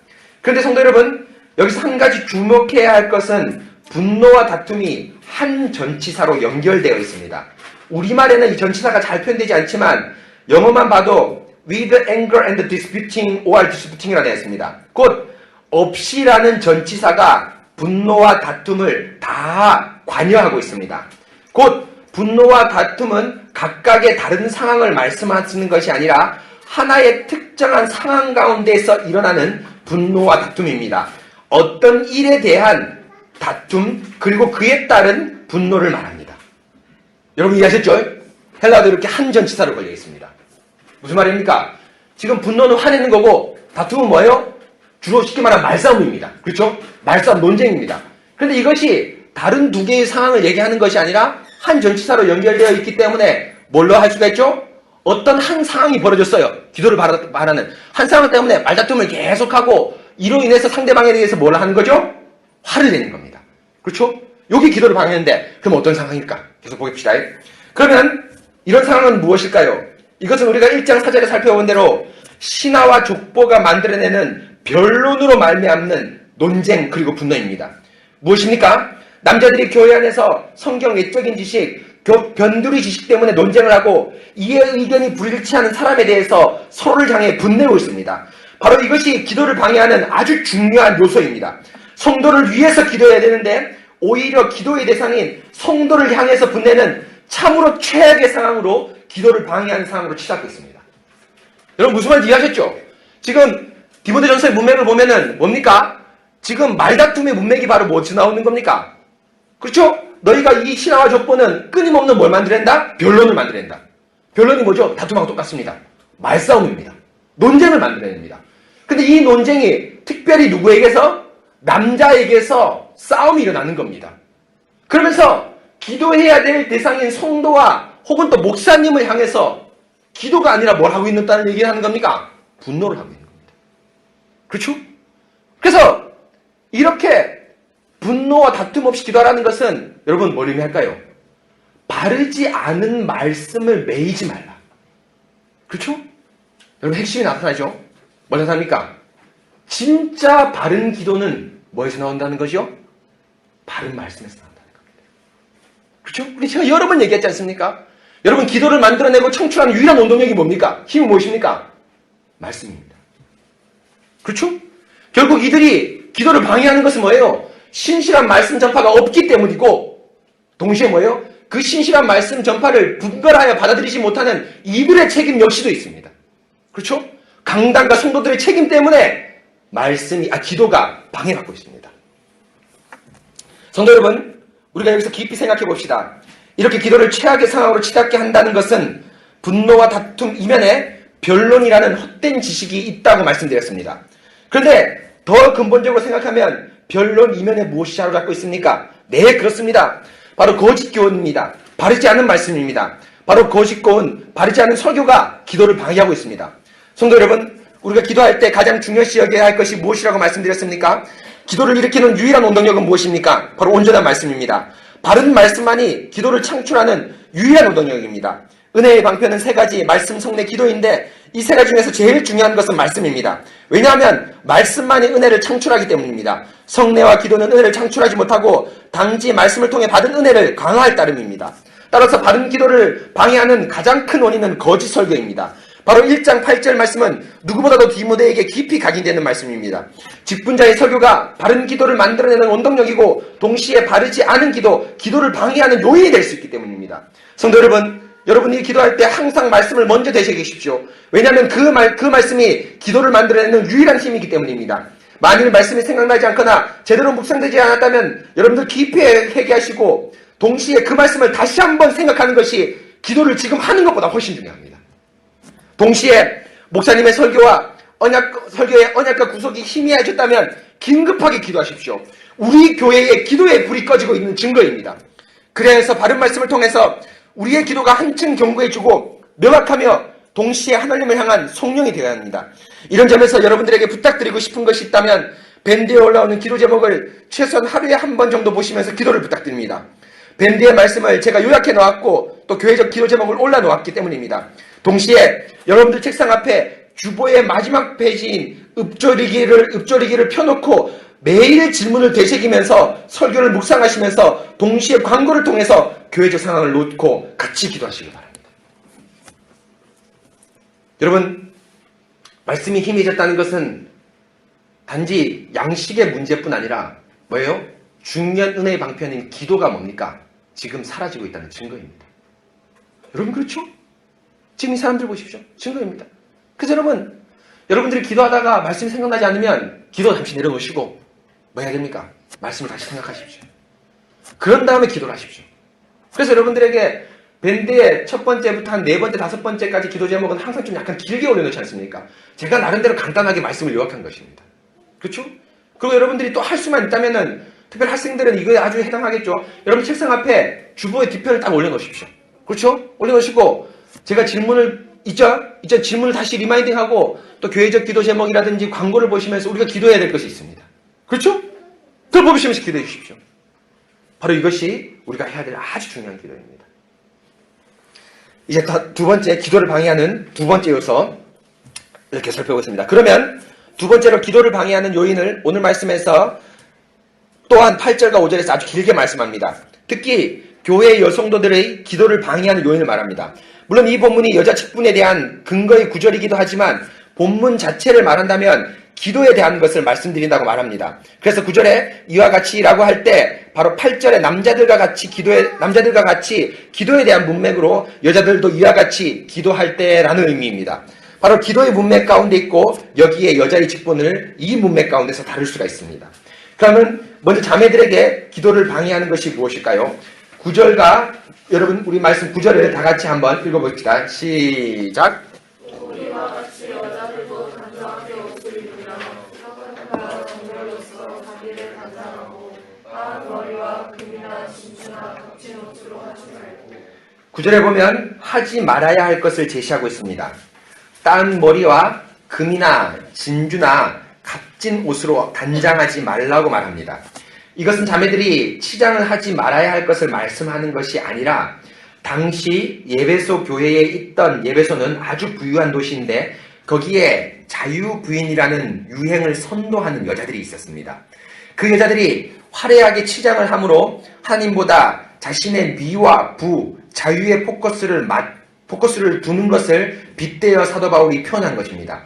Speaker 1: 그런데 성도 여러분, 여기서 한 가지 주목해야 할 것은 분노와 다툼이 한 전치사로 연결되어 있습니다. 우리말에는 이 전치사가 잘 표현되지 않지만 영어만 봐도 with anger and disputing or disputing이라 되어 있습니다. 곧 없이라는 전치사가 분노와 다툼을 다 관여하고 있습니다. 곧 분노와 다툼은 각각의 다른 상황을 말씀하시는 것이 아니라 하나의 특정한 상황 가운데에서 일어나는 분노와 다툼입니다. 어떤 일에 대한 다툼 그리고 그에 따른 분노를 말합니다. 여러분 이해하셨죠? 헬라어도 이렇게 한 전치사로 걸려 있습니다. 무슨 말입니까? 지금 분노는 화내는 거고 다툼은 뭐예요? 주로 쉽게 말하면 말싸움입니다. 그렇죠? 말싸움, 논쟁입니다. 그런데 이것이 다른 두 개의 상황을 얘기하는 것이 아니라 한 전치사로 연결되어 있기 때문에 뭘로 할 수가 있죠? 어떤 한 상황이 벌어졌어요. 기도를 바라는 한 상황 때문에 말다툼을 계속하고 이로 인해서 상대방에 대해서 뭘 하는 거죠? 화를 내는 겁니다. 그렇죠? 여기 기도를 방해했는데 그럼 어떤 상황일까? 계속 보겠습니다. 그러면 이런 상황은 무엇일까요? 이것은 우리가 1장 4절에 살펴본 대로 신하와 족보가 만들어내는 변론으로 말미암는 논쟁 그리고 분노입니다. 무엇입니까? 남자들이 교회 안에서 성경 외적인 지식, 변두리 지식 때문에 논쟁을 하고 이에 의견이 불일치하는 사람에 대해서 서로를 향해 분내고 있습니다. 바로 이것이 기도를 방해하는 아주 중요한 요소입니다. 성도를 위해서 기도해야 되는데 오히려 기도의 대상인 성도를 향해서 분내는 참으로 최악의 상황으로 기도를 방해하는 상황으로 치닫고 있습니다. 여러분 무슨 말인지 이해하셨죠? 지금 디모데전서의 문맥을 보면은 뭡니까? 지금 말다툼의 문맥이 바로 무엇이 나오는 겁니까? 그렇죠? 너희가 이 신하와 족보는 끊임없는 뭘 만들어낸다? 변론을 만들어낸다. 변론이 뭐죠? 다툼하고 똑같습니다. 말싸움입니다. 논쟁을 만들어냅니다. 근데 이 논쟁이 특별히 누구에게서? 남자에게서 싸움이 일어나는 겁니다. 그러면서 기도해야 될 대상인 성도와 혹은 또 목사님을 향해서 기도가 아니라 뭘 하고 있다는 얘기를 하는 겁니까? 분노를 하고 있는 겁니다. 그렇죠? 그래서 이렇게 분노와 다툼 없이 기도하라는 것은 여러분 뭘 의미할까요? 바르지 않은 말씀을 매이지 말라. 그렇죠? 여러분 핵심이 나타나죠? 뭘 나타납니까? 진짜 바른 기도는 뭐에서 나온다는 것이요? 바른 말씀에서 나온다는 겁니다. 그렇죠? 우리 제가 여러 번 얘기했지 않습니까? 여러분 기도를 만들어내고 청출하는 유일한 운동력이 뭡니까? 힘이 무엇입니까? 말씀입니다. 그렇죠? 결국 이들이 기도를 방해하는 것은 뭐예요? 신실한 말씀 전파가 없기 때문이고 동시에 뭐예요? 그 신실한 말씀 전파를 분별하여 받아들이지 못하는 이들의 책임 역시도 있습니다. 그렇죠? 강단과 성도들의 책임 때문에 기도가 방해받고 있습니다. 성도 여러분, 우리가 여기서 깊이 생각해 봅시다. 이렇게 기도를 최악의 상황으로 치닫게 한다는 것은 분노와 다툼 이면에 변론이라는 헛된 지식이 있다고 말씀드렸습니다. 그런데 더 근본적으로 생각하면 변론 이면에 무엇이 자로잡고 있습니까? 네, 그렇습니다. 바로 거짓 교훈입니다. 바르지 않은 말씀입니다. 바로 거짓 교훈, 바르지 않은 설교가 기도를 방해하고 있습니다. 성도 여러분, 우리가 기도할 때 가장 중요시 여겨야 할 것이 무엇이라고 말씀드렸습니까? 기도를 일으키는 유일한 원동력은 무엇입니까? 바로 온전한 말씀입니다. 바른 말씀만이 기도를 창출하는 유일한 원동력입니다. 은혜의 방편은 세 가지 말씀, 성례, 기도인데 이 세 가지 중에서 제일 중요한 것은 말씀입니다. 왜냐하면 말씀만이 은혜를 창출하기 때문입니다. 성례와 기도는 은혜를 창출하지 못하고 단지 말씀을 통해 받은 은혜를 강화할 따름입니다. 따라서 바른 기도를 방해하는 가장 큰 원인은 거짓 설교입니다. 바로 1장 8절 말씀은 누구보다도 디모데에게 깊이 각인되는 말씀입니다. 직분자의 설교가 바른 기도를 만들어내는 원동력이고 동시에 바르지 않은 기도를 방해하는 요인이 될 수 있기 때문입니다. 성도 여러분, 여러분이 기도할 때 항상 말씀을 먼저 되새기십시오. 왜냐하면 그 말씀이 기도를 만들어내는 유일한 힘이기 때문입니다. 만일 말씀이 생각나지 않거나 제대로 묵상되지 않았다면 여러분들 깊이 회개하시고 동시에 그 말씀을 다시 한번 생각하는 것이 기도를 지금 하는 것보다 훨씬 중요합니다. 동시에 목사님의 설교의 언약과 구속이 희미해졌다면 긴급하게 기도하십시오. 우리 교회의 기도의 불이 꺼지고 있는 증거입니다. 그래서 바른 말씀을 통해서 우리의 기도가 한층 견고해지고 명확하며 동시에 하나님을 향한 성령이 되어야 합니다. 이런 점에서 여러분들에게 부탁드리고 싶은 것이 있다면 밴드에 올라오는 기도 제목을 최소한 하루에 한 번 정도 보시면서 기도를 부탁드립니다. 밴드의 말씀을 제가 요약해 놓았고 또 교회적 기도 제목을 올려 놓았기 때문입니다. 동시에 여러분들 책상 앞에 주보의 마지막 페이지인 읍조리기를 펴놓고 매일 질문을 되새기면서 설교를 묵상하시면서 동시에 광고를 통해서 교회적 상황을 놓고 같이 기도하시기 바랍니다. 여러분, 말씀이 희미해졌다는 것은 단지 양식의 문제뿐 아니라 뭐예요? 중요한 은혜의 방편인 기도가 뭡니까? 지금 사라지고 있다는 증거입니다. 여러분 그렇죠? 지금 이 사람들 보십시오. 증거입니다. 그래서 여러분들이 기도하다가 말씀이 생각나지 않으면 기도 잠시 내려놓으시고 뭐 해야 됩니까? 말씀을 다시 생각하십시오. 그런 다음에 기도를 하십시오. 그래서 여러분들에게 밴드의 첫 번째부터 한 네 번째, 다섯 번째까지 기도 제목은 항상 좀 약간 길게 올려놓지 않습니까? 제가 나름대로 간단하게 말씀을 요약한 것입니다. 그렇죠? 그리고 여러분들이 또 할 수만 있다면은 특별히 학생들은 이거에 아주 해당하겠죠. 여러분 책상 앞에 주보의 뒤편을 딱 올려놓으십시오. 그렇죠? 올려놓으시고 제가 질문을 질문을 다시 리마인딩하고 또 교회적 기도 제목이라든지 광고를 보시면서 우리가 기도해야 될 것이 있습니다. 그렇죠? 그걸 보시면서 기도해 주십시오. 바로 이것이 우리가 해야 될 아주 중요한 기도입니다. 이제 두 번째, 기도를 방해하는 두 번째 요소 이렇게 살펴보겠습니다. 그러면 두 번째로 기도를 방해하는 요인을 오늘 말씀에서 또한 8절과 5절에서 아주 길게 말씀합니다. 특히 교회의 여성도들의 기도를 방해하는 요인을 말합니다. 물론 이 본문이 여자 직분에 대한 근거의 구절이기도 하지만 본문 자체를 말한다면 기도에 대한 것을 말씀드린다고 말합니다. 그래서 9절에 이와 같이라고 할 때 바로 8절에 남자들과 같이 기도에 대한 문맥으로 여자들도 이와 같이 기도할 때라는 의미입니다. 바로 기도의 문맥 가운데 있고 여기에 여자의 직분을 이 문맥 가운데서 다룰 수가 있습니다. 그러면 먼저 자매들에게 기도를 방해하는 것이 무엇일까요? 9절과 여러분 우리 말씀 9절을 다 같이 한번 읽어봅시다. 시작.
Speaker 2: 우리와 같이 여자들도 단정하게 옷을 입으며 사관과 정결로서 자기를 단장하고 빠른 머리와 금이나 진주나 겹친 옷으로 하지 말고
Speaker 1: 9절에 보면 하지 말아야 할 것을 제시하고 있습니다. 딴 머리와 금이나 진주나 값진 옷으로 단장하지 말라고 말합니다. 이것은 자매들이 치장을 하지 말아야 할 것을 말씀하는 것이 아니라 당시 예배소 교회에 있던 예배소는 아주 부유한 도시인데 거기에 자유부인이라는 유행을 선도하는 여자들이 있었습니다. 그 여자들이 화려하게 치장을 함으로 하나님보다 자신의 미와 부, 자유의 포커스를 두는 것을 빗대어 사도 바울이 표현한 것입니다.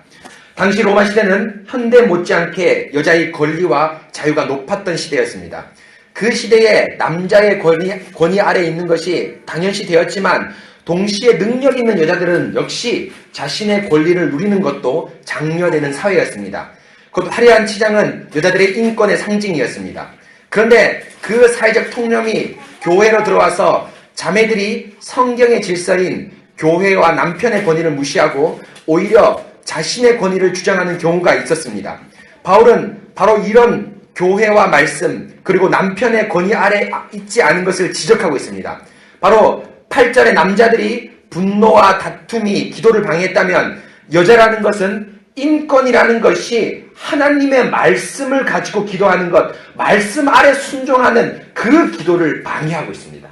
Speaker 1: 당시 로마 시대는 현대 못지않게 여자의 권리와 자유가 높았던 시대였습니다. 그 시대에 남자의 권위 아래 있는 것이 당연시 되었지만 동시에 능력 있는 여자들은 역시 자신의 권리를 누리는 것도 장려되는 사회였습니다. 곧 화려한 치장은 여자들의 인권의 상징이었습니다. 그런데 그 사회적 통념이 교회로 들어와서 자매들이 성경의 질서인 교회와 남편의 권위를 무시하고 오히려 자신의 권위를 주장하는 경우가 있었습니다. 바울은 바로 이런 교회와 말씀 그리고 남편의 권위 아래 있지 않은 것을 지적하고 있습니다. 바로 8절에 남자들이 분노와 다툼이 기도를 방해했다면 여자라는 것은 인권이라는 것이 하나님의 말씀을 가지고 기도하는 것, 말씀 아래 순종하는 그 기도를 방해하고 있습니다.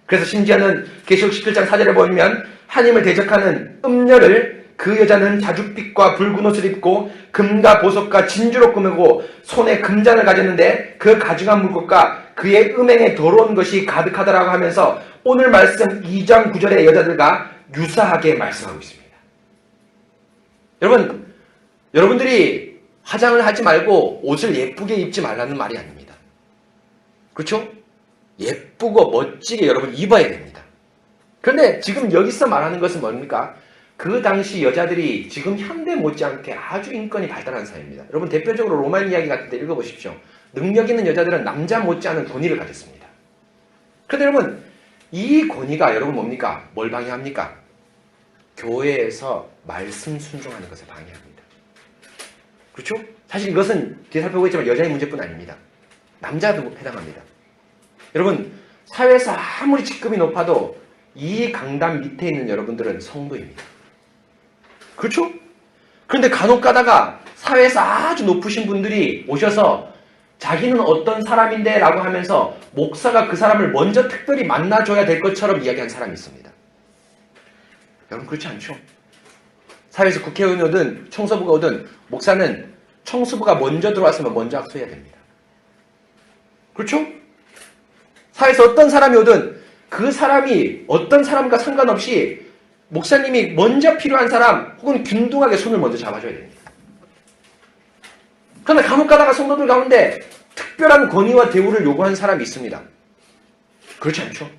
Speaker 1: 그래서 심지어는 계시록 17장 4절에 보면 하나님을 대적하는 음녀를 그 여자는 자줏빛과 붉은 옷을 입고 금과 보석과 진주로 꾸미고 손에 금잔을 가졌는데 그 가증한 물것과 그의 음행에 더러운 것이 가득하다라고 하면서 오늘 말씀 2장 9절의 여자들과 유사하게 말씀하고 있습니다. 여러분들이 화장을 하지 말고 옷을 예쁘게 입지 말라는 말이 아닙니다. 그렇죠? 예쁘고 멋지게 여러분 입어야 됩니다. 그런데 지금 여기서 말하는 것은 뭡니까? 그 당시 여자들이 지금 현대 못지않게 아주 인권이 발달한 사회입니다. 여러분 대표적으로 로마인 이야기 같은 데 읽어보십시오. 능력 있는 여자들은 남자 못지않은 권위를 가졌습니다. 그런데 여러분 이 권위가 여러분 뭡니까? 뭘 방해합니까? 교회에서 말씀 순종하는 것을 방해합니다. 그렇죠? 사실 이것은 뒤에 살펴보겠지만 여자의 문제뿐 아닙니다. 남자도 해당합니다. 여러분 사회에서 아무리 직급이 높아도 이 강단 밑에 있는 여러분들은 성도입니다. 그렇죠? 그런데 간혹 가다가 사회에서 아주 높으신 분들이 오셔서 자기는 어떤 사람인데 라고 하면서 목사가 그 사람을 먼저 특별히 만나줘야 될 것처럼 이야기한 사람이 있습니다. 여러분 그렇지 않죠? 사회에서 국회의원이 오든 청소부가 오든 목사는 청소부가 먼저 들어왔으면 먼저 악수해야 됩니다. 그렇죠? 사회에서 어떤 사람이 오든 그 사람이 어떤 사람과 상관없이 목사님이 먼저 필요한 사람 혹은 균등하게 손을 먼저 잡아줘야 됩니다. 그러나 간혹 가다가 성도들 가운데 특별한 권위와 대우를 요구하는 사람이 있습니다. 그렇지 않죠?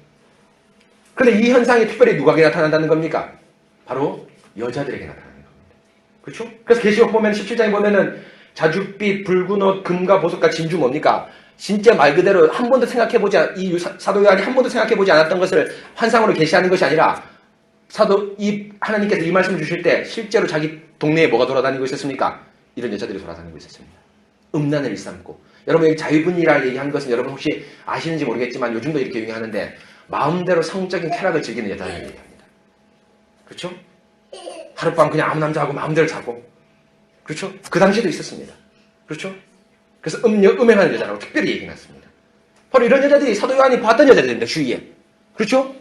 Speaker 1: 그런데 이 현상이 특별히 누구에게 나타난다는 겁니까? 바로 여자들에게 나타나는 겁니다. 그렇죠? 그래서 계시록 보면 17장에 보면은 자줏빛, 붉은 옷, 금과 보석과 진주 뭡니까? 진짜 말 그대로 한 번도 이 사도 요한이 한 번도 생각해보지 않았던 것을 환상으로 계시하는 것이 아니라 하나님께서 이 말씀을 주실 때 실제로 자기 동네에 뭐가 돌아다니고 있었습니까? 이런 여자들이 돌아다니고 있었습니다. 음란을 일삼고. 여러분 여기 자유분이라 얘기한 것은 여러분 혹시 아시는지 모르겠지만 요즘도 이렇게 유행하는데 마음대로 성적인 쾌락을 즐기는 여자를 얘기합니다. 그렇죠? 하룻밤 그냥 아무 남자하고 마음대로 자고. 그렇죠? 그 당시에도 있었습니다. 그렇죠? 그래서 음행하는 여자라고 특별히 얘기해놨습니다. 바로 이런 여자들이 사도 요한이 봤던 여자들입니다. 주위에. 그렇죠?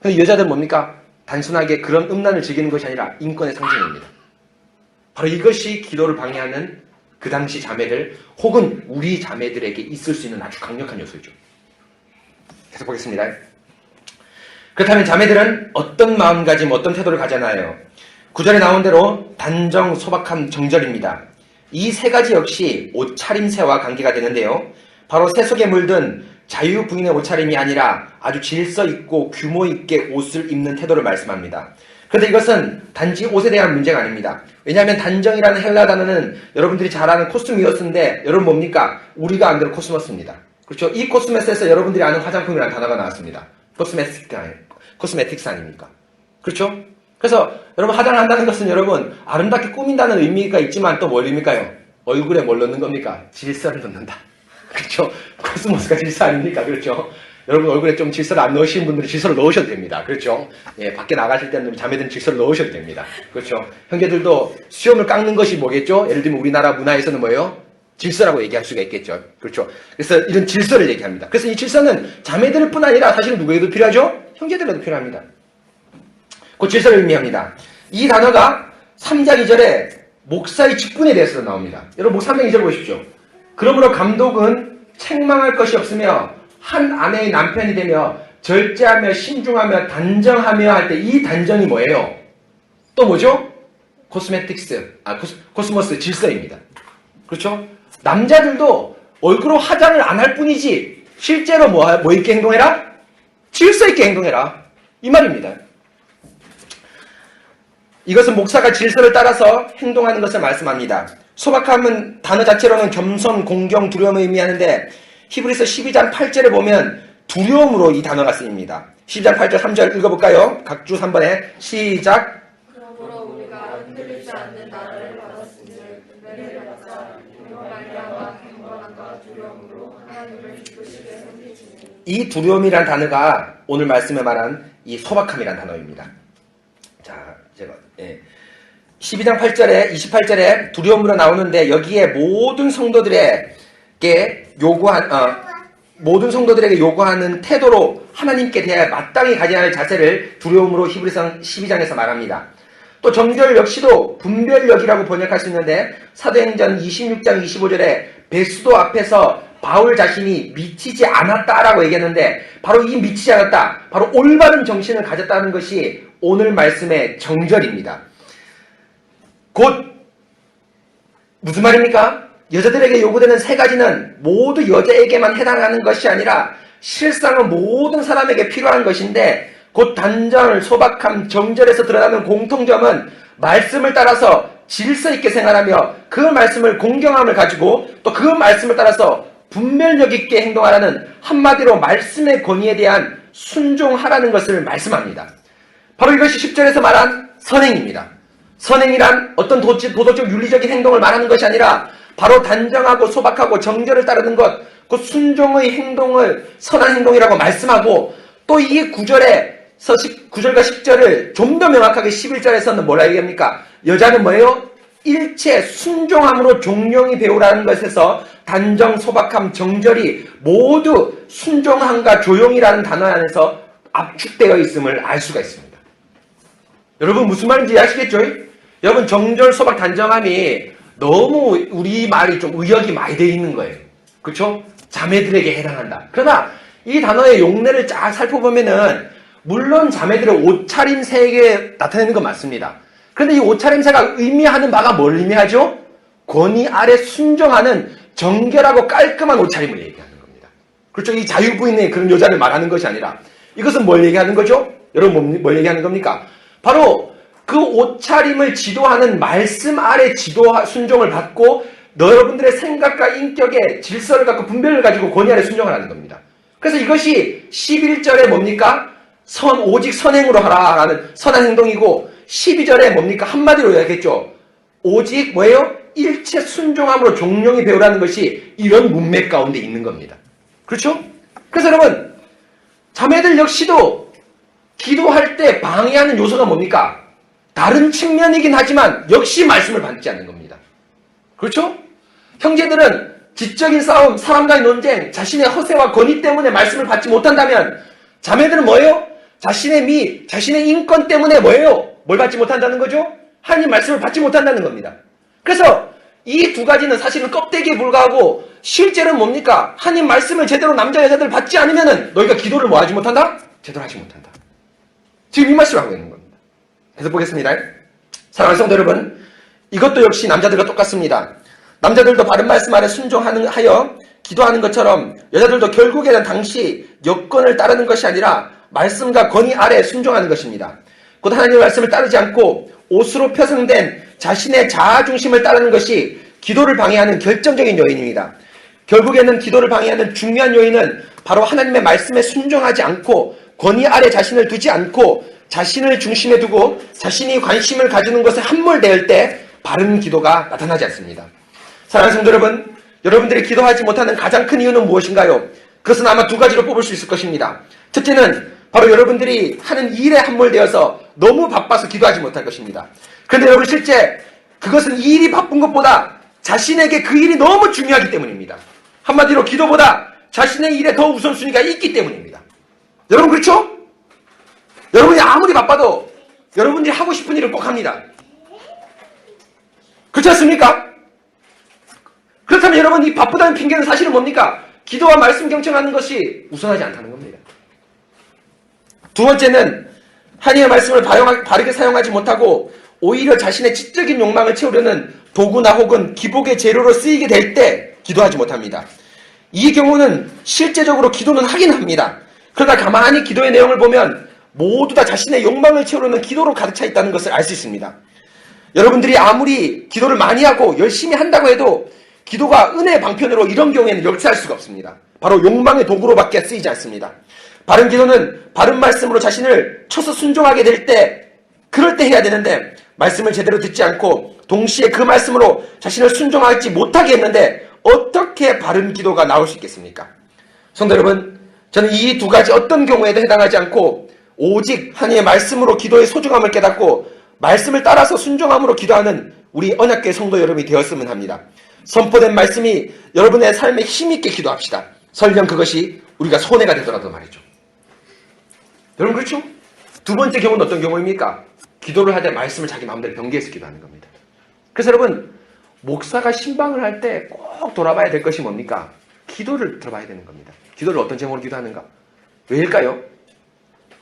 Speaker 1: 이 여자들은 뭡니까? 단순하게 그런 음란을 즐기는 것이 아니라 인권의 상징입니다. 바로 이것이 기도를 방해하는 그 당시 자매들 혹은 우리 자매들에게 있을 수 있는 아주 강력한 요소이죠. 계속 보겠습니다. 그렇다면 자매들은 어떤 마음가짐, 어떤 태도를 가져나요? 9절에 나온 대로 단정, 소박함, 정절입니다. 이 세 가지 역시 옷차림새와 관계가 되는데요. 바로 새 속에 물든 자유부인의 옷차림이 아니라 아주 질서 있고 규모 있게 옷을 입는 태도를 말씀합니다. 그런데 이것은 단지 옷에 대한 문제가 아닙니다. 왜냐하면 단정이라는 헬라 단어는 여러분들이 잘 아는 코스미어스인데 여러분 뭡니까? 우리가 안 되는 코스모스입니다. 그렇죠? 이 코스메스에서 여러분들이 아는 화장품이라는 단어가 나왔습니다. 코스메틱스 아닙니까? 그렇죠? 그래서 여러분 화장을 한다는 것은 여러분 아름답게 꾸민다는 의미가 있지만 또 뭘 의미일까요? 얼굴에 뭘 넣는 겁니까? 질서를 넣는다. 그렇죠? 코스모스가 질서 아닙니까? 그렇죠? 여러분 얼굴에 좀 질서를 안 넣으신 분들은 질서를 넣으셔도 됩니다. 그렇죠? 예, 밖에 나가실 때는 자매들은 질서를 넣으셔도 됩니다. 그렇죠? 형제들도 수염을 깎는 것이 뭐겠죠? 예를 들면 우리나라 문화에서는 뭐예요? 질서라고 얘기할 수가 있겠죠. 그렇죠? 그래서 이런 질서를 얘기합니다. 그래서 이 질서는 자매들 뿐 아니라 사실은 누구에게도 필요하죠? 형제들에도 필요합니다. 그 질서를 의미합니다. 이 단어가 3장 2절에 목사의 직분에 대해서 나옵니다. 여러분 3장 2절 보십시오. 그러므로 감독은 책망할 것이 없으며 한 아내의 남편이 되며 절제하며 신중하며 단정하며 할 때 이 단정이 뭐예요? 또 뭐죠? 코스모스 질서입니다. 그렇죠? 남자들도 얼굴로 화장을 안 할 뿐이지 실제로 뭐 있게 행동해라? 질서 있게 행동해라. 이 말입니다. 이것은 목사가 질서를 따라서 행동하는 것을 말씀합니다. 소박함은 단어 자체로는 겸손, 공경, 두려움을 의미하는데 히브리서 12장 8절에 보면 두려움으로 이 단어가 쓰입니다. 12장 8절 3절 읽어볼까요? 각주 3번에 시작.
Speaker 2: 그러므로 우리가 흔들리지 않는 나라를 받았으니 은혜를 받자 이로 말미암아 경건함과 두려움으로 하나님을 기쁘시게 섬기시니.
Speaker 1: 이 두려움이란 단어가 오늘 말씀에 말한 이 소박함이란 단어입니다. 자, 제가 12장 8절에 28절에 두려움으로 나오는데 여기에 모든 성도들에게 요구하는 태도로 하나님께 대해 마땅히 가져야 할 자세를 두려움으로 히브리서 12장에서 말합니다. 또 정결 역시도 분별력이라고 번역할 수 있는데 사도행전 26장 25절에 베스도 앞에서 바울 자신이 미치지 않았다라고 얘기했는데 바로 이 미치지 않았다, 바로 올바른 정신을 가졌다는 것이 오늘 말씀의 정절입니다. 곧 무슨 말입니까? 여자들에게 요구되는 세 가지는 모두 여자에게만 해당하는 것이 아니라 실상은 모든 사람에게 필요한 것인데 곧 단정, 소박함, 정절에서 드러나는 공통점은 말씀을 따라서 질서 있게 생활하며 그 말씀을 공경함을 가지고 또 그 말씀을 따라서 분별력 있게 행동하라는 한마디로 말씀의 권위에 대한 순종하라는 것을 말씀합니다. 바로 이것이 10절에서 말한 선행입니다. 선행이란 어떤 도덕적 윤리적인 행동을 말하는 것이 아니라 바로 단정하고 소박하고 정절을 따르는 것, 그 순종의 행동을 선한 행동이라고 말씀하고 또 이 9절과 10절을 좀 더 명확하게 11절에서는 뭐라 얘기합니까? 여자는 뭐예요? 일체 순종함으로 종용이 배우라는 것에서 단정, 소박함, 정절이 모두 순종함과 조용이라는 단어 안에서 압축되어 있음을 알 수가 있습니다. 여러분 무슨 말인지 아시겠죠? 여러분 정절, 소박, 단정함이 너무 우리 말이 좀 의역이 많이 되어 있는 거예요. 그렇죠? 자매들에게 해당한다. 그러나 이 단어의 용례를 쫙 살펴보면은 물론 자매들의 옷차림새에 나타내는 건 맞습니다. 그런데 이 옷차림새가 의미하는 바가 뭘 의미하죠? 권위 아래 순종하는 정결하고 깔끔한 옷차림을 얘기하는 겁니다. 그렇죠? 이 자유부인의 그런 여자를 말하는 것이 아니라 이것은 뭘 얘기하는 거죠? 여러분 뭘 얘기하는 겁니까? 바로 그 옷차림을 지도하는 말씀 아래 순종을 받고 여러분들의 생각과 인격의 질서를 갖고 분별을 가지고 권위 아래 순종하라는 겁니다. 그래서 이것이 11절에 뭡니까? 오직 선행으로 하라라는 선한 행동이고 12절에 뭡니까? 한마디로 이야기했죠. 오직 뭐예요? 일체 순종함으로 종용이 배우라는 것이 이런 문맥 가운데 있는 겁니다. 그렇죠? 그래서 여러분 자매들 역시도 기도할 때 방해하는 요소가 뭡니까? 다른 측면이긴 하지만 역시 말씀을 받지 않는 겁니다. 그렇죠? 형제들은 지적인 싸움, 사람과의 논쟁, 자신의 허세와 권위 때문에 말씀을 받지 못한다면 자매들은 뭐예요? 자신의 자신의 인권 때문에 뭐예요? 뭘 받지 못한다는 거죠? 하나님 말씀을 받지 못한다는 겁니다. 그래서 이 두 가지는 사실은 껍데기에 불과하고 실제로는 뭡니까? 하나님 말씀을 제대로 남자 여자들 받지 않으면은 너희가 기도를 뭐 하지 못한다? 제대로 하지 못한다. 지금 이 말씀을 하고 있는 겁니다. 계속 보겠습니다. 사랑하는 성도 여러분, 이것도 역시 남자들과 똑같습니다. 남자들도 바른 말씀 아래 순종하여 기도하는 것처럼 여자들도 결국에는 당시 여건을 따르는 것이 아니라 말씀과 권위 아래 순종하는 것입니다. 곧 하나님의 말씀을 따르지 않고 옷으로 표성된 자신의 자아중심을 따르는 것이 기도를 방해하는 결정적인 요인입니다. 결국에는 기도를 방해하는 중요한 요인은 바로 하나님의 말씀에 순종하지 않고 권위 아래 자신을 두지 않고 자신을 중심에 두고 자신이 관심을 가지는 것에 함몰될 때 바른 기도가 나타나지 않습니다. 사랑하는 성도 여러분, 여러분들이 기도하지 못하는 가장 큰 이유는 무엇인가요? 그것은 아마 두 가지로 뽑을 수 있을 것입니다. 첫째는 바로 여러분들이 하는 일에 함몰되어서 너무 바빠서 기도하지 못할 것입니다. 그런데 여러분 실제 그것은 이 일이 바쁜 것보다 자신에게 그 일이 너무 중요하기 때문입니다. 한마디로 기도보다 자신의 일에 더 우선순위가 있기 때문입니다. 여러분 그렇죠? 여러분이 아무리 바빠도 여러분들이 하고 싶은 일을 꼭 합니다. 그렇지 않습니까? 그렇다면 여러분 이 바쁘다는 핑계는 사실은 뭡니까? 기도와 말씀 경청하는 것이 우선하지 않다는 겁니다. 두 번째는 하나님의 말씀을 바르게 사용하지 못하고 오히려 자신의 지적인 욕망을 채우려는 도구나 혹은 기복의 재료로 쓰이게 될 때 기도하지 못합니다. 이 경우는 실제적으로 기도는 하긴 합니다. 그러나 가만히 기도의 내용을 보면 모두 다 자신의 욕망을 채우려는 기도로 가득 차 있다는 것을 알 수 있습니다. 여러분들이 아무리 기도를 많이 하고 열심히 한다고 해도 기도가 은혜의 방편으로 이런 경우에는 역사할 수가 없습니다. 바로 욕망의 도구로밖에 쓰이지 않습니다. 바른 기도는 바른 말씀으로 자신을 쳐서 순종하게 될 때 그럴 때 해야 되는데 말씀을 제대로 듣지 않고 동시에 그 말씀으로 자신을 순종하지 못하게 했는데 어떻게 바른 기도가 나올 수 있겠습니까? 성도 여러분, 저는 이 두 가지 어떤 경우에도 해당하지 않고 오직 하나님의 말씀으로 기도의 소중함을 깨닫고 말씀을 따라서 순종함으로 기도하는 우리 언약궤 성도 여러분이 되었으면 합니다. 선포된 말씀이 여러분의 삶에 힘있게 기도합시다. 설령 그것이 우리가 손해가 되더라도 말이죠. 여러분 그렇죠? 두 번째 경우는 어떤 경우입니까? 기도를 할 때 말씀을 자기 마음대로 변개해서 기도하는 겁니다. 그래서 여러분 목사가 신방을 할 때 꼭 돌아봐야 될 것이 뭡니까? 기도를 들어봐야 되는 겁니다. 기도를 어떤 제목으로 기도하는가? 왜일까요?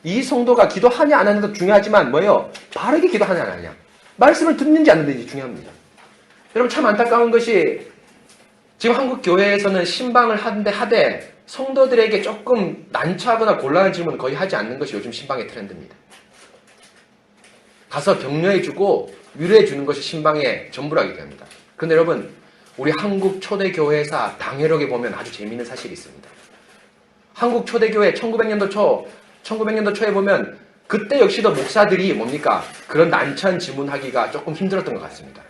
Speaker 1: 이 성도가 기도하냐 안 하냐도 중요하지만 뭐예요? 바르게 기도하냐 안 하냐. 말씀을 듣는지 안 듣는지 중요합니다. 여러분 참 안타까운 것이 지금 한국 교회에서는 신방을 하되 성도들에게 조금 난처하거나 곤란한 질문을 거의 하지 않는 것이 요즘 신방의 트렌드입니다. 가서 격려해주고 위로해주는 것이 신방의 전부라기 때문입니다. 그런데 여러분 우리 한국 초대교회사 당회록에 보면 아주 재미있는 사실이 있습니다. 한국 초대교회 1900년도 초에 보면 그때 역시도 목사들이 뭡니까? 그런 난처한 질문하기가 조금 힘들었던 것 같습니다.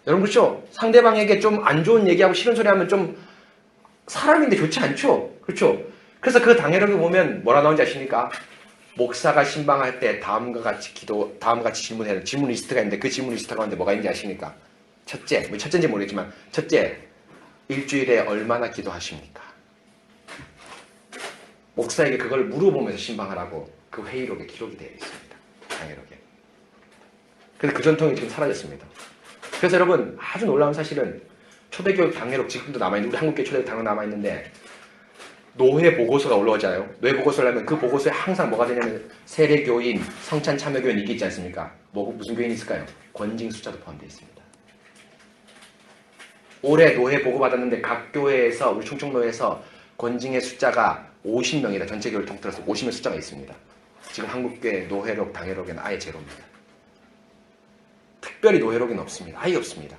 Speaker 1: 여러분 그렇죠? 상대방에게 좀 안 좋은 얘기하고 싫은 소리 하면 좀 사람인데 좋지 않죠? 그렇죠? 그래서 그 당회록에 보면 뭐라 나오는지 아십니까? 목사가 신방할 때 다음과 같이 질문해야 되는 질문 리스트가 있는데 그 질문 리스트 가운데 뭐가 있는지 아십니까? 첫째, 뭐 첫째인지 모르겠지만 첫째, 일주일에 얼마나 기도하십니까? 목사에게 그걸 물어보면서 신방하라고 그 회의록에 기록이 되어 있습니다. 강의록에. 근데 그 전통이 지금 사라졌습니다. 그래서 여러분 아주 놀라운 사실은 초대교육 강의록 지금도 남아있는데 우리 한국교회 초대교육 강의록 남아있는데 노회 보고서가 올라오잖아요. 노회 보고서를 하면 그 보고서에 항상 뭐가 되냐면 세례교인, 성찬참여교인 이게 있지 않습니까? 무슨 교인이 있을까요? 권징 숫자도 포함되어 있습니다. 올해 노회 보고받았는데 각 교회에서 우리 충청노회에서 권징의 숫자가 50명이다. 전체 교회를 통틀어서 50명 숫자가 있습니다. 지금 한국교회 노회록, 당회록에는 아예 제로입니다. 특별히 노회록에는 없습니다. 아예 없습니다.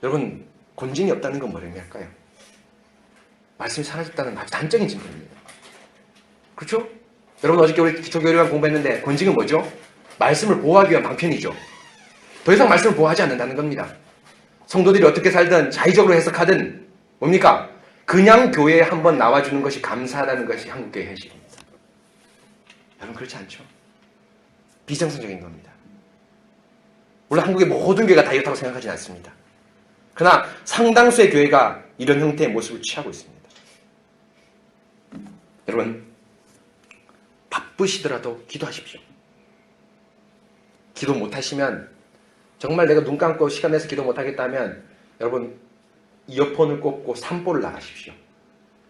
Speaker 1: 여러분 권징이 없다는 건 뭐를 의미할까요? 말씀이 사라졌다는 아주 단적인 증거입니다. 그렇죠? 여러분 어저께 우리 기초교리관 공부했는데 권징은 뭐죠? 말씀을 보호하기 위한 방편이죠. 더 이상 말씀을 보호하지 않는다는 겁니다. 성도들이 어떻게 살든 자의적으로 해석하든 뭡니까? 그냥 교회에 한번 나와주는 것이 감사하다는 것이 한국교회 현실입니다. 여러분 그렇지 않죠? 비정상적인 겁니다. 물론 한국의 모든 교회가 다 이렇다고 생각하지는 않습니다. 그러나 상당수의 교회가 이런 형태의 모습을 취하고 있습니다. 여러분 바쁘시더라도 기도하십시오. 기도 못하시면 정말 내가 눈 감고 시간 내서 기도 못하겠다면 여러분 이어폰을 꽂고 산보를 나가십시오.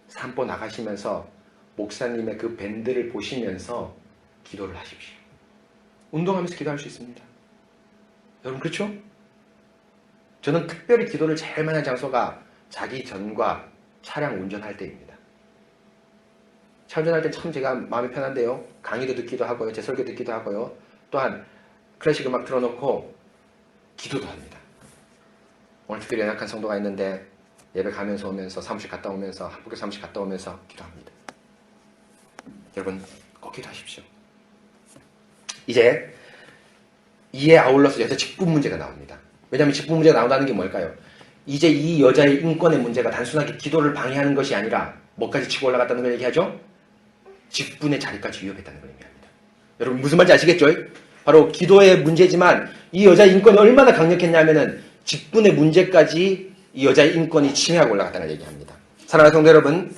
Speaker 1: 산보 나가시면서 목사님의 그 밴드를 보시면서 기도를 하십시오. 운동하면서 기도할 수 있습니다. 여러분 그렇죠? 저는 특별히 기도를 제일 많이 하는 장소가 자기 전과 차량 운전할 때입니다. 차 운전할 때 참 제가 마음이 편한데요. 강의도 듣기도 하고요. 제 설교 듣기도 하고요. 또한 클래식 음악 틀어놓고 기도도 합니다. 오늘 특별히 연약한 성도가 있는데 예배 가면서 오면서 사무실 갔다 오면서 학부교 사무실 갔다 오면서 기도합니다. 여러분 꼭 기도하십시오. 이제 이에 아울러서 여자 직분 문제가 나옵니다. 왜냐하면 직분 문제가 나온다는 게 뭘까요? 이제 이 여자의 인권의 문제가 단순하게 기도를 방해하는 것이 아니라 뭐까지 치고 올라갔다는 걸 얘기하죠? 직분의 자리까지 위협했다는 걸 의미합니다. 여러분 무슨 말인지 아시겠죠? 바로 기도의 문제지만 이 여자의 인권이 얼마나 강력했냐면은 직분의 문제까지 이 여자의 인권이 침해하고 올라갔다는 걸 얘기합니다. 사랑하는 성도 여러분,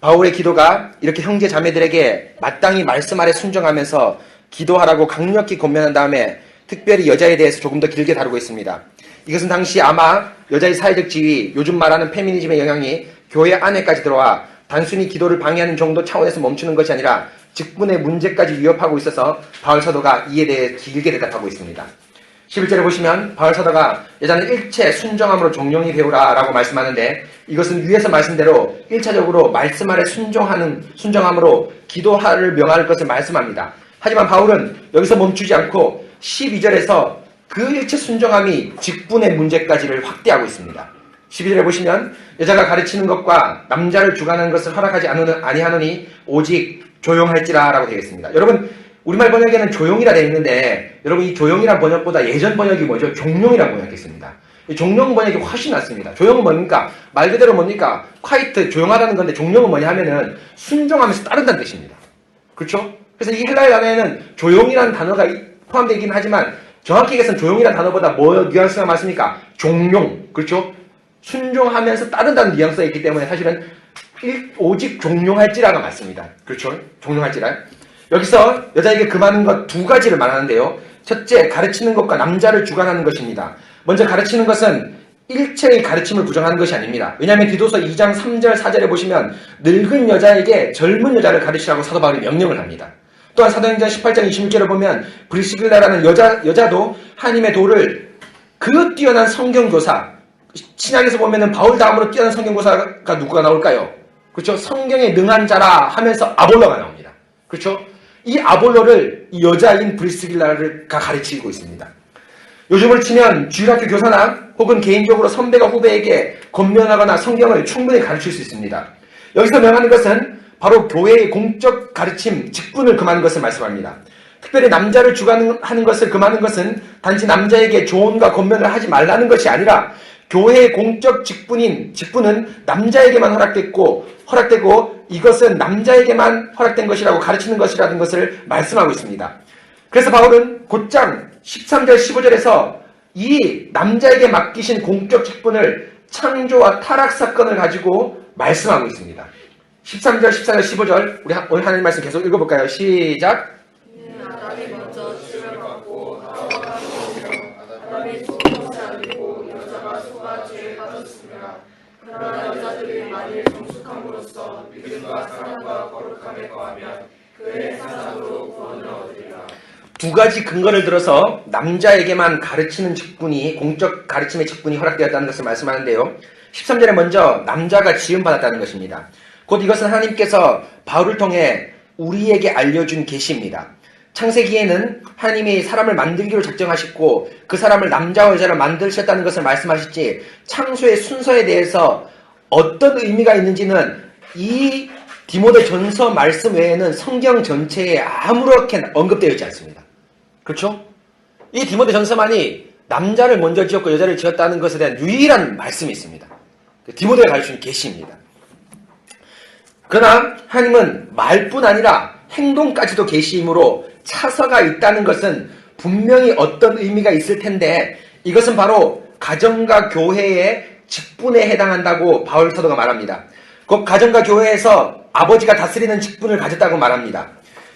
Speaker 1: 바울의 기도가 이렇게 형제 자매들에게 마땅히 말씀 아래 순종하면서 기도하라고 강력히 권면한 다음에 특별히 여자에 대해서 조금 더 길게 다루고 있습니다. 이것은 당시 아마 여자의 사회적 지위, 요즘 말하는 페미니즘의 영향이 교회 안에까지 들어와 단순히 기도를 방해하는 정도 차원에서 멈추는 것이 아니라 직분의 문제까지 위협하고 있어서 바울 사도가 이에 대해 길게 대답하고 있습니다. 11절에 보시면 바울 사도가 여자는 일체 순정함으로 종용히 배우라 라고 말씀하는데 이것은 위에서 말씀대로 1차적으로 말씀 아래 순정함으로 기도를 명할 것을 말씀합니다. 하지만 바울은 여기서 멈추지 않고 12절에서 그 일체 순정함이 직분의 문제까지를 확대하고 있습니다. 12절에 보시면 여자가 가르치는 것과 남자를 주관하는 것을 허락하지 아니하노니 오직 조용할지라 라고 되어 있습니다. 여러분 우리말 번역에는 조용이라 되어 있는데 여러분 이 조용이란 번역보다 예전 번역이 뭐죠? 종용이라고 번역했습니다. 이 종용 번역이 훨씬 낫습니다. 조용은 뭡니까? 말 그대로 뭡니까? quiet, 조용하다는 건데 종용은 뭐냐 하면은 순종하면서 따른다는 뜻입니다. 그렇죠? 그래서 이 헬라어 단어에는 조용이라는 단어가 포함되긴 하지만 정확히 얘기해서는 조용이라는 단어보다 뭐 뉘앙스가 맞습니까? 종용. 그렇죠? 순종하면서 따른다는 뉘앙스가 있기 때문에 사실은 오직 종용할지라가 맞습니다. 그렇죠? 종용할지라. 여기서 여자에게 금하는 것 두 가지를 말하는데요. 첫째, 가르치는 것과 남자를 주관하는 것입니다. 먼저 가르치는 것은 일체의 가르침을 부정하는 것이 아닙니다. 왜냐하면 디도서 2장 3절 4절에 보시면 늙은 여자에게 젊은 여자를 가르치라고 사도 바울이 명령을 합니다. 또한 사도행전 18장 26절을 보면 브리스길라라는 여자도 하나님의 도를 그 뛰어난 성경교사, 신약에서 보면은 바울 다음으로 뛰어난 성경교사가 누구가 나올까요? 그렇죠? 성경에 능한 자라 하면서 아볼로가 나옵니다. 그렇죠? 이 아볼로를 이 여자인 브리스길라가 가르치고 있습니다. 요즘을 치면 주일학교 교사나 혹은 개인적으로 선배가 후배에게 권면하거나 성경을 충분히 가르칠 수 있습니다. 여기서 명하는 것은 바로 교회의 공적 가르침, 직분을 금하는 것을 말씀합니다. 특별히 남자를 주관하는 것을 금하는 것은 단지 남자에게 조언과 권면을 하지 말라는 것이 아니라 교회의 공적 직분은 남자에게만 허락되고 이것은 남자에게만 허락된 것이라고 가르치는 것이라는 것을 말씀하고 있습니다. 그래서 바울은 곧장 13절 15절에서 이 남자에게 맡기신 공적 직분을 창조와 타락 사건을 가지고 말씀하고 있습니다. 13절, 14절, 15절 우리 오늘 하나님 말씀 계속 읽어볼까요? 시작!
Speaker 2: 아담이 먼저 죄를 받고 하와가 아담이 속은 것이 아니고 여자가 속아 죄에 빠졌습니다. 그러나 여자들이 만일 성숙함으로써 믿음과 사랑과 거룩함에 거하면 그의 사랑으로 구원을 얻으리라.
Speaker 1: 두 가지 근거를 들어서 남자에게만 가르치는 직분이 공적 가르침의 직분이 허락되었다는 것을 말씀하는데요. 13절에 먼저 남자가 지음받았다는 것입니다. 곧 이것은 하나님께서 바울을 통해 우리에게 알려준 계시입니다. 창세기에는 하나님이 사람을 만들기로 작정하셨고 그 사람을 남자와 여자로 만드셨다는 것을 말씀하셨지 창조의 순서에 대해서 어떤 의미가 있는지는 이 디모데전서 말씀 외에는 성경 전체에 아무렇게 언급되어 있지 않습니다. 그렇죠? 이 디모데전서만이 남자를 먼저 지었고 여자를 지었다는 것에 대한 유일한 말씀이 있습니다. 디모데가 가르치는 계시입니다. 그러나 하나님은 말뿐 아니라 행동까지도 계시이므로 차서가 있다는 것은 분명히 어떤 의미가 있을 텐데 이것은 바로 가정과 교회의 직분에 해당한다고 바울 사도가 말합니다. 곧 가정과 교회에서 아버지가 다스리는 직분을 가졌다고 말합니다.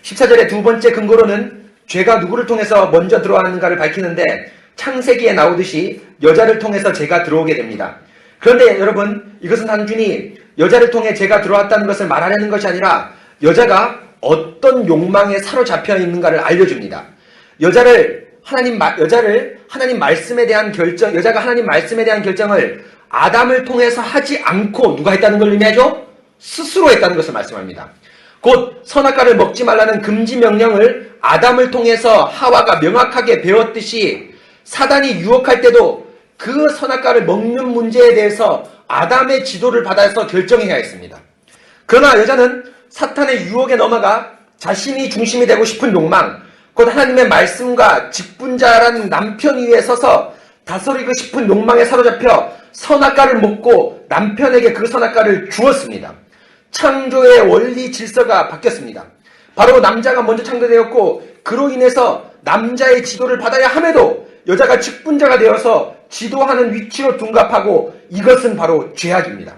Speaker 1: 14절의 두 번째 근거로는 죄가 누구를 통해서 먼저 들어왔는가를 밝히는데 창세기에 나오듯이 여자를 통해서 죄가 들어오게 됩니다. 그런데 여러분 이것은 단순히 여자를 통해 죄가 들어왔다는 것을 말하려는 것이 아니라 여자가 어떤 욕망에 사로잡혀 있는가를 알려줍니다. 여자가 하나님 말씀에 대한 결정을 아담을 통해서 하지 않고 누가 했다는 걸 의미하죠? 스스로 했다는 것을 말씀합니다. 곧 선악과를 먹지 말라는 금지 명령을 아담을 통해서 하와가 명확하게 배웠듯이 사단이 유혹할 때도 그 선악과를 먹는 문제에 대해서 아담의 지도를 받아서 결정해야 했습니다. 그러나 여자는 사탄의 유혹에 넘어가 자신이 중심이 되고 싶은 욕망, 곧 하나님의 말씀과 직분자라는 남편 위에 서서 다스리고 싶은 욕망에 사로잡혀 선악과를 먹고 남편에게 그 선악과를 주었습니다. 창조의 원리 질서가 바뀌었습니다. 바로 남자가 먼저 창조되었고 그로 인해서 남자의 지도를 받아야 함에도 여자가 직분자가 되어서 지도하는 위치로 둔갑하고 이것은 바로 죄악입니다.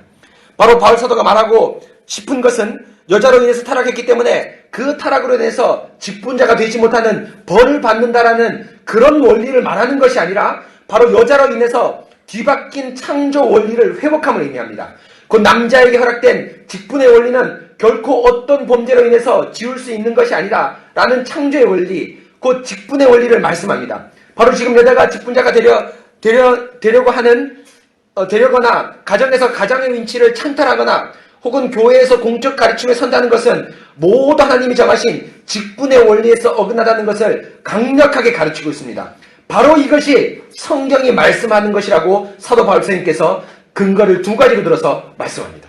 Speaker 1: 바로 바울 사도가 말하고 싶은 것은 여자로 인해서 타락했기 때문에 그 타락으로 인해서 직분자가 되지 못하는 벌을 받는다라는 그런 원리를 말하는 것이 아니라 바로 여자로 인해서 뒤바뀐 창조 원리를 회복함을 의미합니다. 곧 남자에게 허락된 직분의 원리는 결코 어떤 범죄로 인해서 지울 수 있는 것이 아니라 라는 창조의 원리, 곧 직분의 원리를 말씀합니다. 바로 지금 여자가 직분자가 되려거나 가정에서 가정의 위치를 찬탈하거나 혹은 교회에서 공적 가르침에 선다는 것은 모두 하나님이 정하신 직분의 원리에서 어긋나다는 것을 강력하게 가르치고 있습니다. 바로 이것이 성경이 말씀하는 것이라고 사도 바울 선생님께서 근거를 두 가지로 들어서 말씀합니다.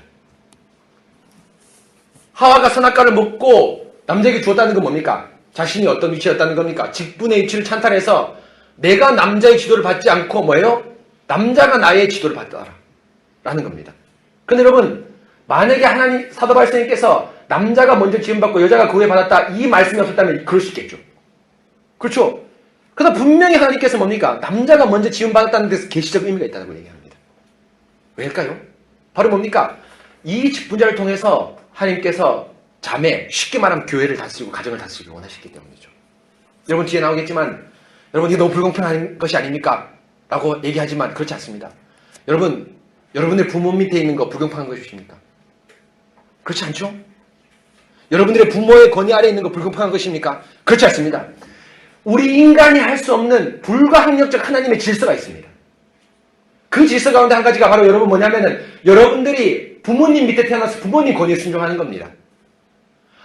Speaker 1: 하와가 선악과를 먹고 남자에게 주었다는 건 뭡니까? 자신이 어떤 위치였다는 겁니까? 직분의 위치를 찬탈해서 내가 남자의 지도를 받지 않고 뭐예요? 남자가 나의 지도를 받더라 라는 겁니다. 그런데 여러분 만약에 하나님 사도 바울 선생님께서 남자가 먼저 지음받고 여자가 그 후에 받았다 이 말씀이 없었다면 그럴 수 있겠죠. 그렇죠? 그러나 분명히 하나님께서 뭡니까? 남자가 먼저 지음받았다는 데서 계시적 의미가 있다고 얘기합니다. 왜일까요? 바로 뭡니까? 이 직분자를 통해서 하나님께서 자매, 쉽게 말하면 교회를 다스리고 가정을 다스리기 원하시기 때문이죠. 여러분 뒤에 나오겠지만 여러분 이게 너무 불공평한 것이 아닙니까? 라고 얘기하지만 그렇지 않습니다. 여러분의 부모 밑에 있는 거 불공평한 것이십니까? 그렇지 않죠? 여러분들의 부모의 권위 아래에 있는 거 불공평한 것입니까? 그렇지 않습니다. 우리 인간이 할 수 없는 불가항력적 하나님의 질서가 있습니다. 그 질서 가운데 한 가지가 바로 여러분 뭐냐면은 여러분들이 부모님 밑에 태어나서 부모님 권위에 순종하는 겁니다.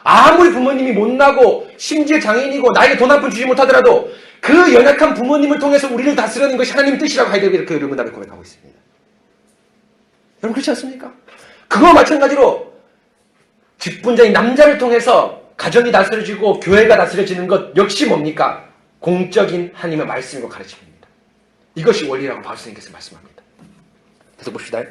Speaker 1: 아무리 부모님이 못나고 심지어 장애인이고 나에게 돈 한 푼 주지 못하더라도 그 연약한 부모님을 통해서 우리를 다스리는 것이 하나님의 뜻이라고 하이데르 이렇게 여러분 앞에 고백하고 있습니다. 여러분 그렇지 않습니까? 그거와 마찬가지로 직분자인 남자를 통해서 가정이 다스려지고 교회가 다스려지는 것 역시 뭡니까? 공적인 하나님의 말씀이고 가르침입니다. 이것이 원리라고 바울 선생님께서 말씀합니다. 계속 봅시다.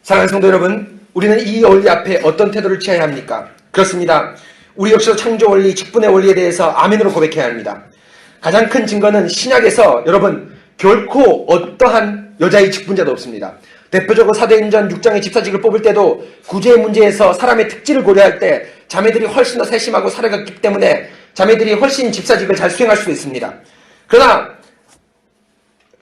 Speaker 1: 사랑하는 성도 여러분, 우리는 이 원리 앞에 어떤 태도를 취해야 합니까? 그렇습니다. 우리 역시도 창조 원리, 직분의 원리에 대해서 아멘으로 고백해야 합니다. 가장 큰 증거는 신약에서 여러분 결코 어떠한 여자의 직분자도 없습니다. 대표적으로 사도행전 6장의 집사직을 뽑을 때도 구제의 문제에서 사람의 특질을 고려할 때 자매들이 훨씬 더 세심하고 사례가 있기 때문에 자매들이 훨씬 집사직을 잘 수행할 수도 있습니다. 그러나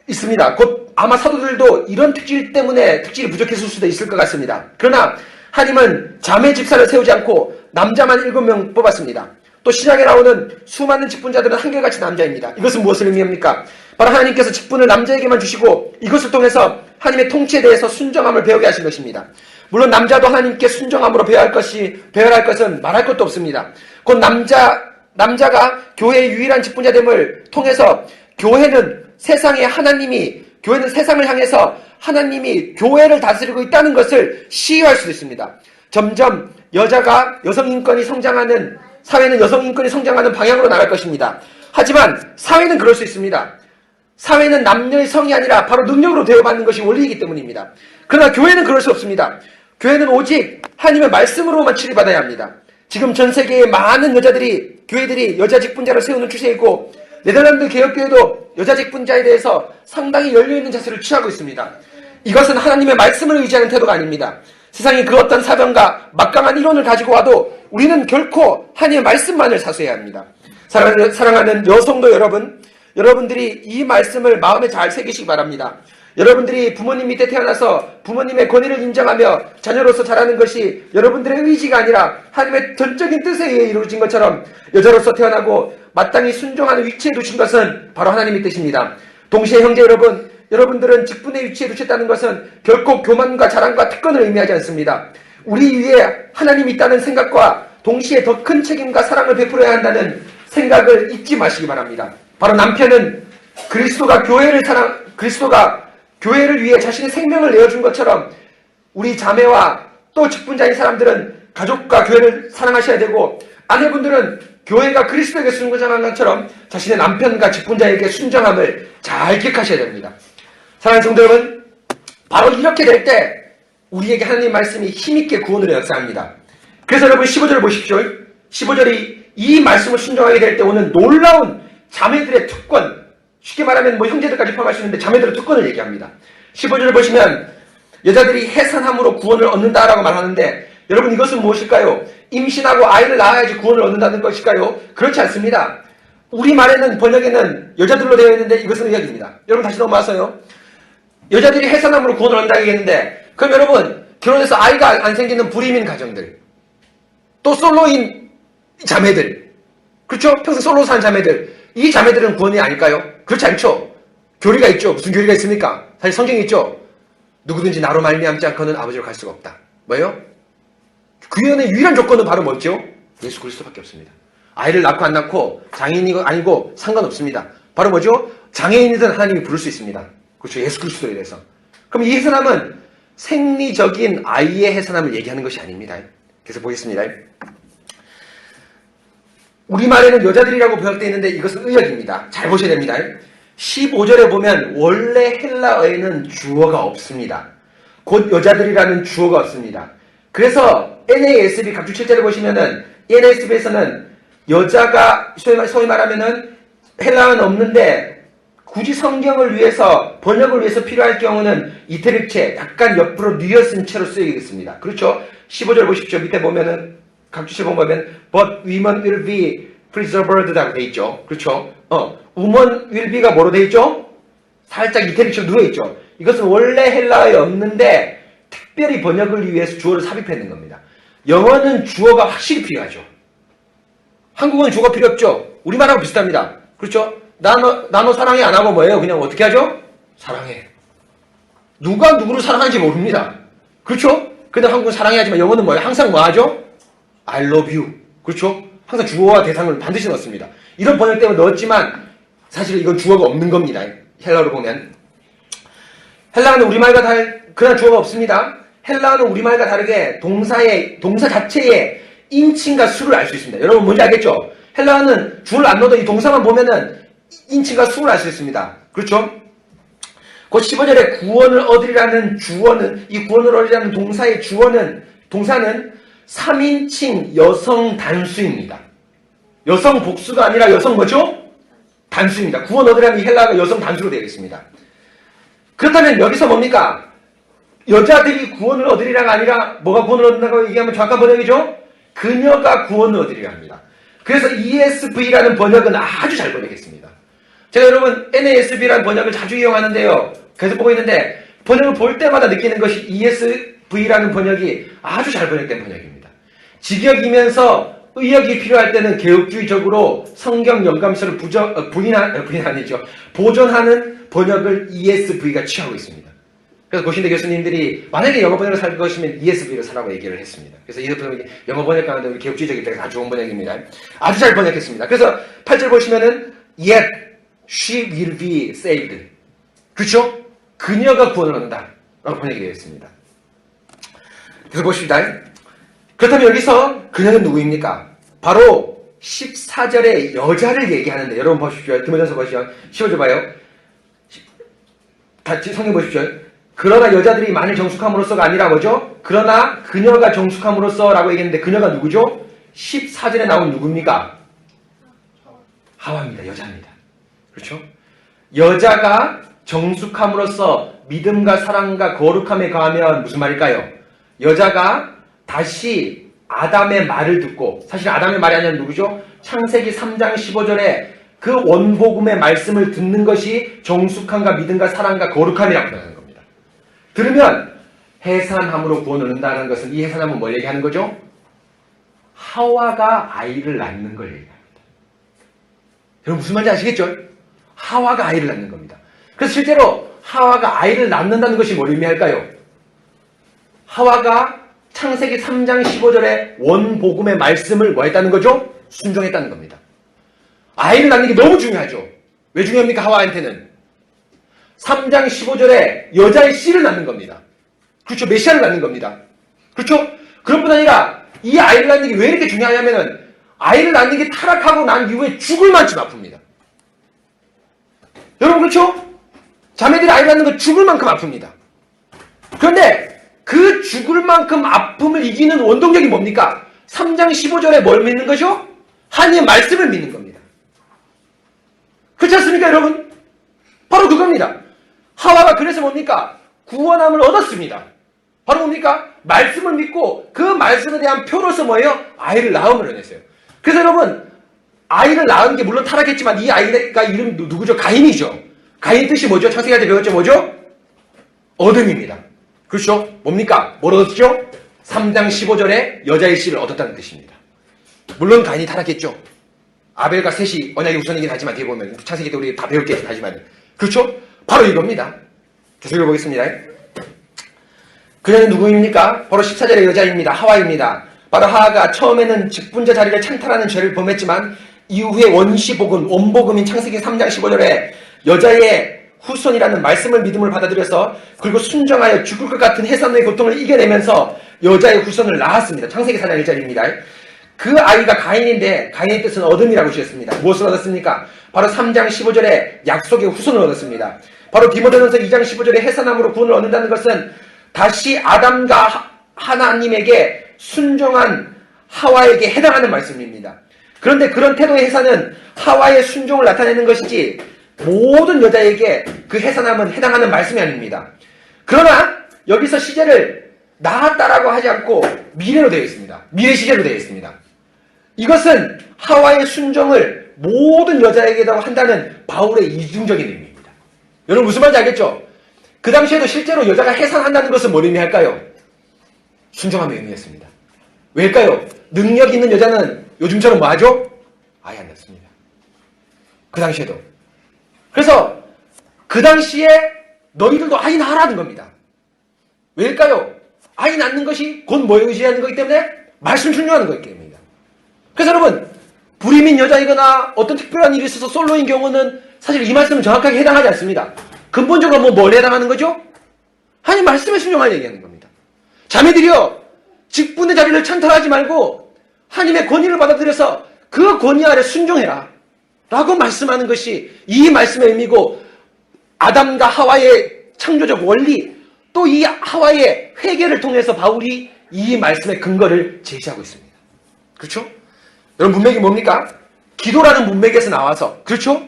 Speaker 1: 있습니다. 곧 아마 사도들도 이런 특질 때문에 특질이 부족했을 수도 있을 것 같습니다. 그러나 하나님은 자매 집사를 세우지 않고 남자만 7명 뽑았습니다. 또 신약에 나오는 수많은 직분자들은 한결같이 남자입니다. 이것은 무엇을 의미합니까? 바로 하나님께서 직분을 남자에게만 주시고 이것을 통해서 하나님의 통치에 대해서 순정함을 배우게 하신 것입니다. 물론 남자도 하나님께 순정함으로 배워야 할 것은 말할 것도 없습니다. 곧 남자가 교회의 유일한 직분자됨을 통해서 교회는 세상을 향해서 하나님이 교회를 다스리고 있다는 것을 시유할 수도 있습니다. 점점 사회는 여성 인권이 성장하는 방향으로 나갈 것입니다. 하지만 사회는 그럴 수 있습니다. 사회는 남녀의 성이 아니라 바로 능력으로 대우받는 것이 원리이기 때문입니다. 그러나 교회는 그럴 수 없습니다. 교회는 오직 하나님의 말씀으로만 치료받아야 합니다. 지금 전 세계의 많은 교회들이 여자 직분자를 세우는 추세이고 네덜란드 개혁교회도 여자 직분자에 대해서 상당히 열려있는 자세를 취하고 있습니다. 이것은 하나님의 말씀을 의지하는 태도가 아닙니다. 세상이 그 어떤 사변과 막강한 이론을 가지고 와도 우리는 결코 하나님의 말씀만을 사수해야 합니다. 사랑하는 여성도 여러분들이 이 말씀을 마음에 잘 새기시기 바랍니다. 여러분들이 부모님 밑에 태어나서 부모님의 권위를 인정하며 자녀로서 자라는 것이 여러분들의 의지가 아니라 하나님의 전적인 뜻에 의해 이루어진 것처럼 여자로서 태어나고 마땅히 순종하는 위치에 두신 것은 바로 하나님의 뜻입니다. 동시에 형제 여러분들은 직분의 위치에 두셨다는 것은 결코 교만과 자랑과 특권을 의미하지 않습니다. 우리 위에 하나님이 있다는 생각과 동시에 더 큰 책임과 사랑을 베풀어야 한다는 생각을 잊지 마시기 바랍니다. 바로 남편은 그리스도가 교회를 위해 자신의 생명을 내어준 것처럼 우리 자매와 또 직분자인 사람들은 가족과 교회를 사랑하셔야 되고 아내분들은 교회가 그리스도에게 순종한 것처럼 자신의 남편과 직분자에게 순종함을 잘 기억하셔야 됩니다. 사랑하는 성도 여러분, 바로 이렇게 될 때 우리에게 하나님 말씀이 힘있게 구원으로 역사합니다. 그래서 여러분 15절을 보십시오. 15절이 이 말씀을 순종하게 될 때 오는 놀라운 자매들의 특권, 쉽게 말하면 형제들까지 포함할 수 있는데 자매들의 특권을 얘기합니다. 15절을 보시면 여자들이 해산함으로 구원을 얻는다라고 말하는데 여러분 이것은 무엇일까요? 임신하고 아이를 낳아야지 구원을 얻는다는 것일까요? 그렇지 않습니다. 우리말에는 번역에는 여자들로 되어 있는데 이것은 의역입니다. 여러분 다시 넘어와서요. 여자들이 해산함으로 구원을 얻는다고 얘기했는데 그럼 여러분 결혼해서 아이가 안 생기는 불임인 가정들 또 솔로인 자매들 그렇죠? 평생 솔로 산 자매들 이 자매들은 구원이 아닐까요? 그렇지 않죠? 교리가 있죠. 무슨 교리가 있습니까? 사실 성경이 있죠. 누구든지 나로 말미암지 않고는 아버지로 갈 수가 없다. 뭐예요? 구원의 유일한 조건은 바로 뭐죠? 예수 그리스도밖에 없습니다. 아이를 낳고 안 낳고 장애인이 아니고 상관없습니다. 바로 뭐죠? 장애인이든 하나님이 부를 수 있습니다. 그렇죠. 예수 그리스도에 대해서. 그럼 이 해산함은 생리적인 아이의 해산함을 얘기하는 것이 아닙니다. 그래서 보겠습니다. 우리말에는 여자들이라고 번역되어 있는데 이것은 의역입니다. 잘 보셔야 됩니다. 15절에 보면 원래 헬라어에는 주어가 없습니다. 곧 여자들이라는 주어가 없습니다. 그래서 NASB 각주 7절에 보시면은 NASB에서는 여자가 소위 말하면은 헬라어는 없는데 굳이 성경을 위해서 번역을 위해서 필요할 경우는 이태릭체 약간 옆으로 뉘어쓴 채로 쓰이겠습니다. 그렇죠? 15절 보십시오. 밑에 보면은 각주 7번 보면 but women will be preserved라고 돼 있죠. 그렇죠? woman will be가 뭐로 돼 있죠? 살짝 이태릭체로 누워 있죠. 이것은 원래 헬라어에 없는데 특별히 번역을 위해서 주어를 삽입했는 겁니다. 영어는 주어가 확실히 필요하죠. 한국어는 주어가 필요 없죠. 우리말하고 비슷합니다. 그렇죠? 나 너 사랑해 안 하고 뭐예요? 그냥 어떻게 하죠? 사랑해. 누가 누구를 사랑하는지 모릅니다. 그렇죠? 근데 한국은 사랑해 하지만 영어는 뭐예요? 항상 뭐 하죠? I love you. 그렇죠? 항상 주어와 대상을 반드시 넣습니다. 이런 번역 때문에 넣었지만 사실 이건 주어가 없는 겁니다. 헬라어로 보면. 헬라어는 우리말과 그런 주어가 없습니다. 헬라어는 우리말과 다르게 동사 자체의 인칭과 수를 알 수 있습니다. 여러분 뭔지 알겠죠? 헬라어는 주어를 안 넣어도 이 동사만 보면은 인칭과 수를 알 수 있습니다. 그렇죠? 그 15절에 구원을 얻으리라는 주어는, 이 구원을 얻으리라는 동사의 동사는 3인칭 여성 단수입니다. 여성 복수가 아니라 여성 뭐죠? 단수입니다. 구원 얻으라는 이 헬라어가 여성 단수로 되어 있습니다. 그렇다면 여기서 뭡니까? 여자들이 구원을 얻으리라가 아니라 뭐가 구원을 얻는다고 얘기하면 정확한 번역이죠? 그녀가 구원을 얻으리라 합니다. 그래서 ESV라는 번역은 아주 잘 번역했습니다. 제가 여러분 NASB라는 번역을 자주 이용하는데요. 계속 보고 있는데 번역을 볼 때마다 느끼는 것이 ESV라는 번역이 아주 잘 번역된 번역입니다. 직역이면서 의역이 필요할 때는 개혁주의적으로 성경 영감서를 보존하는 번역을 ESV가 취하고 있습니다. 그래서 고신대 교수님들이 만약에 영어 번역을 살 것이면 ESV로 사라고 얘기를 했습니다. 그래서 ESV는 영어 번역 가운데 개혁주의적일 때 아주 좋은 번역입니다. 아주 잘 번역했습니다. 그래서 8절 보시면은 Yet she will be saved. 그렇죠? 그녀가 구원을 얻는다 라고 번역이 되어 있습니다. 그래서 보십시다. 그렇다면 여기서 그녀는 누구입니까? 바로 14절에 여자를 얘기하는데 여러분 보십시오. 디모데전서 보시죠. 15절 봐요. 같이 성경 보십시오. 그러나 여자들이 많이 정숙함으로써가 아니라 뭐죠? 그러나 그녀가 정숙함으로써 라고 얘기했는데 그녀가 누구죠? 14절에 나온 누굽니까? 하와입니다. 여자입니다. 그렇죠? 여자가 정숙함으로써 믿음과 사랑과 거룩함에 가하면 무슨 말일까요? 여자가 다시 아담의 말을 듣고, 사실 아담의 말이 아니라 누구죠? 창세기 3장 15절에 그 원복음의 말씀을 듣는 것이 정숙함과 믿음과 사랑과 거룩함이라고 표현하는 겁니다. 들으면 해산함으로 구원을 얻는다는 것은 이 해산함은 뭘 얘기하는 거죠? 하와가 아이를 낳는 걸 얘기합니다. 여러분 무슨 말인지 아시겠죠? 하와가 아이를 낳는 겁니다. 그래서 실제로 하와가 아이를 낳는다는 것이 뭘 의미할까요? 하와가 창세기 3장 15절에 원복음의 말씀을 뭐 했다는 거죠? 순종했다는 겁니다. 아이를 낳는 게 너무 중요하죠. 왜 중요합니까? 하와한테는 3장 15절에 여자의 씨를 낳는 겁니다. 그렇죠? 메시아를 낳는 겁니다. 그렇죠? 그런 뿐 아니라 이 아이를 낳는 게 왜 이렇게 중요하냐면은 아이를 낳는 게 타락하고 난 이후에 죽을 만큼 아픕니다. 여러분 그렇죠? 자매들이 아이 낳는 거 죽을 만큼 아픕니다. 그런데 그 죽을 만큼 아픔을 이기는 원동력이 뭡니까? 3장 15절에 뭘 믿는 거죠? 하나님의 말씀을 믿는 겁니다. 그렇지 않습니까 여러분? 바로 그겁니다. 하와가 그래서 뭡니까? 구원함을 얻었습니다. 바로 뭡니까? 말씀을 믿고 그 말씀에 대한 표로서 뭐예요? 아이를 낳음을 얻었어요. 그래서 여러분 아이를 낳은 게 물론 타락했지만 이 아이가 이름 누구죠? 가인이죠. 가인 뜻이 뭐죠? 창세기 때 배웠죠? 뭐죠? 어둠입니다. 그렇죠? 뭡니까? 뭘 얻었죠? 3장 15절에 여자의 씨를 얻었다는 뜻입니다. 물론 가인이 타락했죠. 아벨과 셋이 언약의 우선이긴 하지만 뒤에 보면 창세기 때 우리 다 배울 게 있긴 하지만 그렇죠? 바로 이겁니다. 계속 읽어보겠습니다. 그녀는 누구입니까? 바로 14절의 여자입니다. 하와입니다. 바로 하와가 처음에는 직분자 자리를 찬탈하는 죄를 범했지만 이후에 원시복음, 원복음인 창세기 3장 15절에 여자의 후손이라는 말씀을 믿음을 받아들여서 그리고 순정하여 죽을 것 같은 해산의 고통을 이겨내면서 여자의 후손을 낳았습니다. 창세기 4장 1절입니다. 그 아이가 가인인데 가인의 뜻은 어둠이라고 지었습니다. 무엇을 얻었습니까? 바로 3장 15절에 약속의 후손을 얻었습니다. 바로 디모데전서 2장 15절에 해산함으로 구원을 얻는다는 것은 다시 아담과 하나님에게 순종한 하와에게 해당하는 말씀입니다. 그런데 그런 태도의 해산은 하와의 순종을 나타내는 것이지 모든 여자에게 그 해산함은 해당하는 말씀이 아닙니다. 그러나 여기서 시제를 낳았다라고 하지 않고 미래로 되어 있습니다. 미래 시제로 되어 있습니다. 이것은 하와의 순종을 모든 여자에게다고 한다는 바울의 이중적인 의미입니다. 여러분 무슨 말인지 알겠죠? 그 당시에도 실제로 여자가 해산한다는 것은 뭘 의미할까요? 순종함의 의미였습니다. 왜일까요? 능력 있는 여자는 요즘처럼 뭐 하죠? 아예 안 낳습니다. 그 당시에도. 그래서 그 당시에 너희들도 아이 낳으라는 겁니다. 왜일까요? 아이 낳는 것이 곧 뭐에 의지하는 거기 때문에 말씀 순종하는 거기 때문입니다. 그래서 여러분 불임인 여자이거나 어떤 특별한 일이 있어서 솔로인 경우는 사실 이 말씀은 정확하게 해당하지 않습니다. 근본적으로 뭘 해당하는 거죠? 하나님 말씀에 순종하는 얘기하는 겁니다. 자매들이요 직분의 자리를 찬탈하지 말고 하나님의 권위를 받아들여서 그 권위 아래 순종해라 라고 말씀하는 것이 이 말씀의 의미고 아담과 하와의 창조적 원리, 또 이 하와의 회개를 통해서 바울이 이 말씀의 근거를 제시하고 있습니다. 그렇죠? 여러분, 문맥이 뭡니까? 기도라는 문맥에서 나와서, 그렇죠?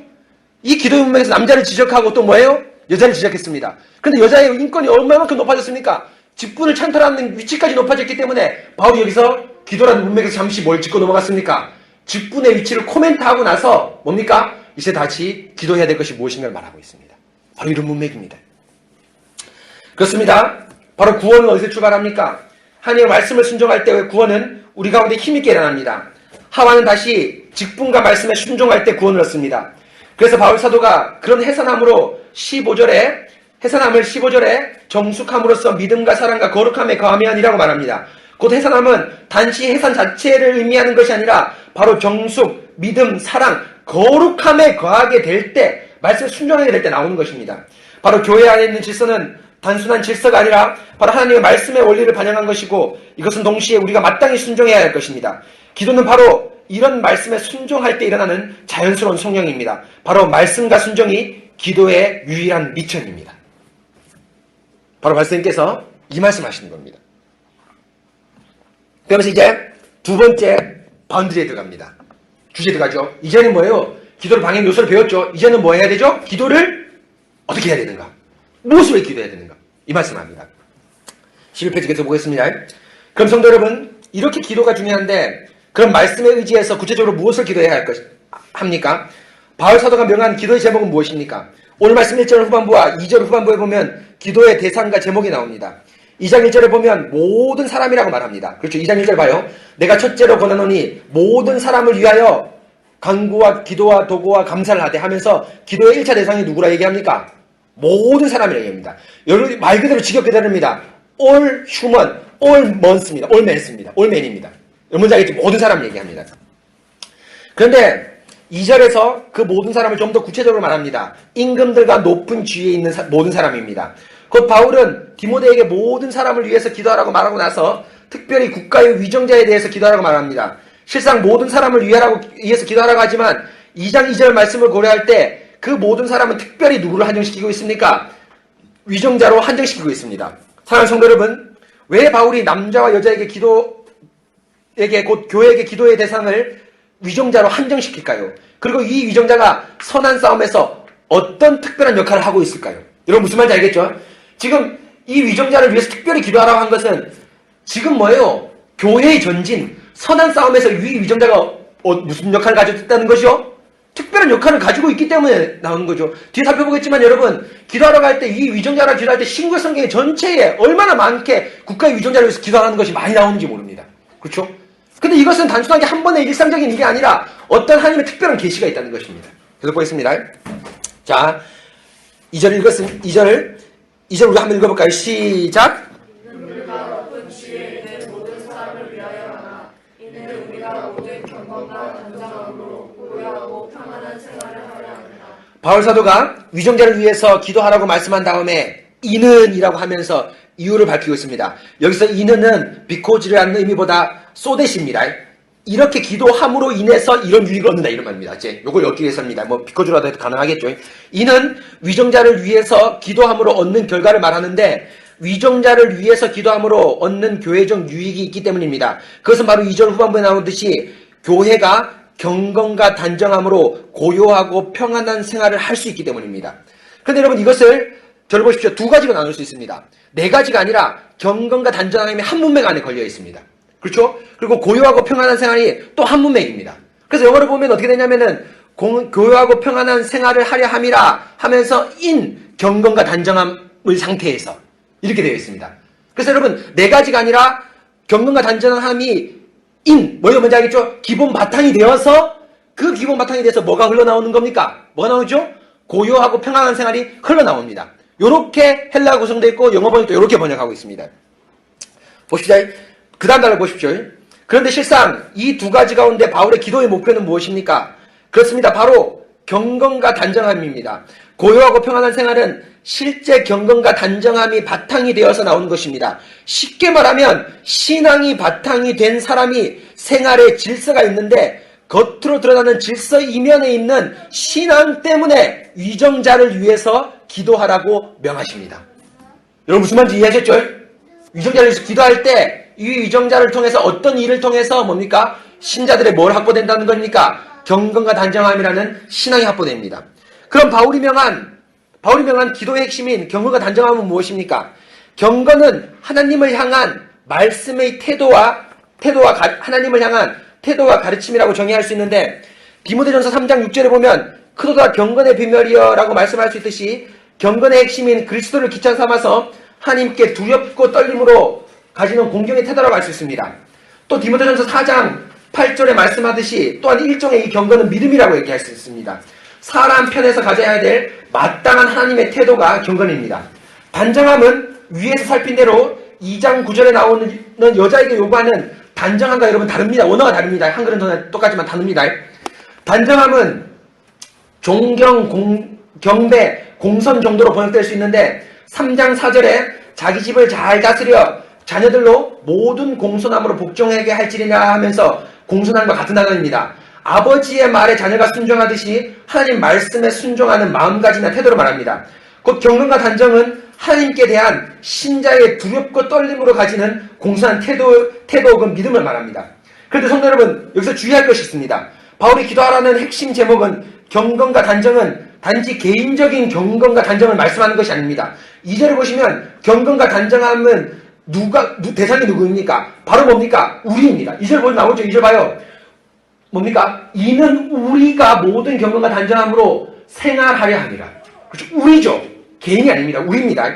Speaker 1: 이 기도의 문맥에서 남자를 지적하고 또 뭐예요? 여자를 지적했습니다. 그런데 여자의 인권이 얼마만큼 높아졌습니까? 직분을 찬탈하는 위치까지 높아졌기 때문에 바울이 여기서 기도라는 문맥에서 잠시 뭘 짚고 넘어갔습니까? 직분의 위치를 코멘트하고 나서 뭡니까? 이제 다시 기도해야 될 것이 무엇인가를 말하고 있습니다. 바로 이런 문맥입니다. 그렇습니다. 바로 구원은 어디서 출발합니까? 하나님의 말씀을 순종할 때의 구원은 우리 가운데 힘있게 일어납니다. 하와는 다시 직분과 말씀에 순종할 때 구원을 얻습니다. 그래서 바울 사도가 그런 해산함을 15절에 정숙함으로써 믿음과 사랑과 거룩함에 거함이 아니라고 말합니다. 곧 해산함은 단지 해산 자체를 의미하는 것이 아니라 바로 정숙, 믿음, 사랑, 거룩함에 거하게 될 때, 말씀에 순종하게 될 때 나오는 것입니다. 바로 교회 안에 있는 질서는 단순한 질서가 아니라 바로 하나님의 말씀의 원리를 반영한 것이고, 이것은 동시에 우리가 마땅히 순종해야 할 것입니다. 기도는 바로 이런 말씀에 순종할 때 일어나는 자연스러운 성령입니다. 바로 말씀과 순종이 기도의 유일한 미천입니다. 바로 말씀님께서 이 말씀하시는 겁니다. 그러면서 이제 두 번째 바운드리에 들어갑니다. 주제에 들어가죠. 이제는 뭐예요? 기도를 방향 요소를 배웠죠. 이제는 뭐 해야 되죠? 기도를 어떻게 해야 되는가? 무엇으로 기도해야 되는가? 이 말씀합니다. 11페이지 계속 보겠습니다. 그럼 성도 여러분, 이렇게 기도가 중요한데 그럼 말씀에 의지해서 구체적으로 무엇을 기도해야 합니까? 바울 사도가 명한 기도의 제목은 무엇입니까? 오늘 말씀 1절 후반부와 2절 후반부에 보면 기도의 대상과 제목이 나옵니다. 2장 1절에 보면 모든 사람이라고 말합니다. 그렇죠? 2장 1절 봐요. 내가 첫째로 권하노니 모든 사람을 위하여 간구와 기도와 도구와 감사를 하되 하면서 기도의 1차 대상이 누구라 얘기합니까? 모든 사람이라고 얘기합니다. 여러분 말 그대로 직역해 드립니다. all human, all man입니다. all man입니다. all man입니다. 여러분 알겠죠? 모든 사람 얘기합니다. 그런데 2절에서 그 모든 사람을 좀 더 구체적으로 말합니다. 임금들과 높은 지위에 있는 모든 사람입니다. 곧 바울은 디모데에게 모든 사람을 위해서 기도하라고 말하고 나서 특별히 국가의 위정자에 대해서 기도하라고 말합니다. 실상 모든 사람을 위해서 기도하라고 하지만 2장 2절 말씀을 고려할 때 그 모든 사람은 특별히 누구를 한정시키고 있습니까? 위정자로 한정시키고 있습니다. 사랑하는 성도 여러분, 왜 바울이 남자와 여자에게 곧 교회에게 기도의 대상을 위정자로 한정시킬까요? 그리고 이 위정자가 선한 싸움에서 어떤 특별한 역할을 하고 있을까요? 여러분 무슨 말인지 알겠죠? 지금 이 위정자를 위해서 특별히 기도하라고 한 것은 지금 뭐예요? 교회의 전진, 선한 싸움에서 이 위정자가 무슨 역할을 가지고 있다는 것이요? 특별한 역할을 가지고 있기 때문에 나오는 거죠. 뒤에 살펴보겠지만 여러분, 기도하러 갈 때 이 위정자랑 기도할 때 신구약 성경의 전체에 얼마나 많게 국가의 위정자를 위해서 기도하는 것이 많이 나오는지 모릅니다. 그렇죠? 근데 이것은 단순하게 한 번의 일상적인 일이 아니라 어떤 하나님의 특별한 계시가 있다는 것입니다. 계속 보겠습니다. 자, 2절 우리 한번 읽어볼까요? 시작!
Speaker 2: 우리가 높은 지위에 있는 모든 사람을 위하여 하나 이는 우리가 모든 경건과 단정함으로 고요하고 평안한 생활을 하려 합니다.
Speaker 1: 바울 사도가 위정자를 위해서 기도하라고 말씀한 다음에 이는이라고 하면서 이유를 밝히고 있습니다. 여기서 이는은 비코즈라는 의미보다 소댓입니다. 이렇게 기도함으로 인해서 이런 유익을 얻는다 이런 말입니다. 이제 요걸 얻기 위해서입니다. 뭐 비코즈라도 해도 가능하겠죠. 이는 위정자를 위해서 기도함으로 얻는 결과를 말하는데 위정자를 위해서 기도함으로 얻는 교회적 유익이 있기 때문입니다. 그것은 바로 2절 후반부에 나오듯이 교회가 경건과 단정함으로 고요하고 평안한 생활을 할 수 있기 때문입니다. 그런데 여러분 이것을 저를 보십시오. 두 가지로 나눌 수 있습니다. 네 가지가 아니라 경건과 단정함이 한 문맥 안에 걸려 있습니다. 그렇죠? 그리고 고요하고 평안한 생활이 또 한 문맥입니다. 그래서 영어를 보면 어떻게 되냐면은 고요하고 평안한 생활을 하려 함이라 하면서 경건과 단정함의 상태에서 이렇게 되어 있습니다. 그래서 여러분 네 가지가 아니라 경건과 단정함이 뭐예요? 뭔지 알겠죠? 기본 바탕이 되어서 그 기본 바탕이 돼서 뭐가 흘러나오는 겁니까? 뭐가 나오죠? 고요하고 평안한 생활이 흘러나옵니다. 요렇게 헬라어 구성되어 있고 영어 번역도 요렇게 번역하고 있습니다. 보십시오. 그 다음 단을 보십시오. 그런데 실상 이 두 가지 가운데 바울의 기도의 목표는 무엇입니까? 그렇습니다. 바로 경건과 단정함입니다. 고요하고 평안한 생활은 실제 경건과 단정함이 바탕이 되어서 나오는 것입니다. 쉽게 말하면 신앙이 바탕이 된 사람이 생활에 질서가 있는데 겉으로 드러나는 질서 이면에 있는 신앙 때문에 위정자를 위해서 기도하라고 명하십니다. 여러분 무슨 말인지 이해하셨죠? 위정자를 위해서 기도할 때 이 위정자를 통해서 어떤 일을 통해서 뭡니까? 신자들의 뭘 확보된다는 겁니까? 경건과 단정함이라는 신앙이 확보됩니다. 그럼 바울이 명한 기도의 핵심인 경건과 단정함은 무엇입니까? 경건은 하나님을 향한 말씀의 태도와 하나님을 향한 태도와 가르침이라고 정의할 수 있는데 디모데전서 3장 6절에 보면 그도다 경건의 비밀이여 라고 말씀할 수 있듯이 경건의 핵심인 그리스도를 기차 삼아서 하나님께 두렵고 떨림으로 가지는 공경의 태도라고 할 수 있습니다. 또 디모데전서 4장 8절에 말씀하듯이 또한 일종의 이 경건은 믿음이라고 얘기할 수 있습니다. 사람 편에서 가져야 될 마땅한 하나님의 태도가 경건입니다. 단정함은 위에서 살핀 대로 2장 9절에 나오는 여자에게 요구하는 단정함과 여러분 다릅니다. 원어가 다릅니다. 한글은 똑같지만 다릅니다. 단정함은 존경, 경배, 공선 정도로 번역될 수 있는데 3장 4절에 자기 집을 잘 다스려 자녀들로 모든 공손함으로 복종하게 할지니라 하면서 공손함과 같은 단어입니다. 아버지의 말에 자녀가 순종하듯이 하나님 말씀에 순종하는 마음가짐이나 태도로 말합니다. 곧 경건과 단정은 하나님께 대한 신자의 두렵고 떨림으로 가지는 공손한 태도 혹은 믿음을 말합니다. 그런데 성도 여러분, 여기서 주의할 것이 있습니다. 바울이 기도하라는 핵심 제목은 경건과 단정은 단지 개인적인 경건과 단정을 말씀하는 것이 아닙니다. 2절을 보시면 경건과 단정함은 대상이 누구입니까? 바로 뭡니까? 우리입니다. 2절 보면 나오죠? 2절 봐요. 뭡니까? 이는 우리가 모든 경건과 단정함으로 생활하려 함이라. 그렇죠? 우리죠. 개인이 아닙니다. 우리입니다.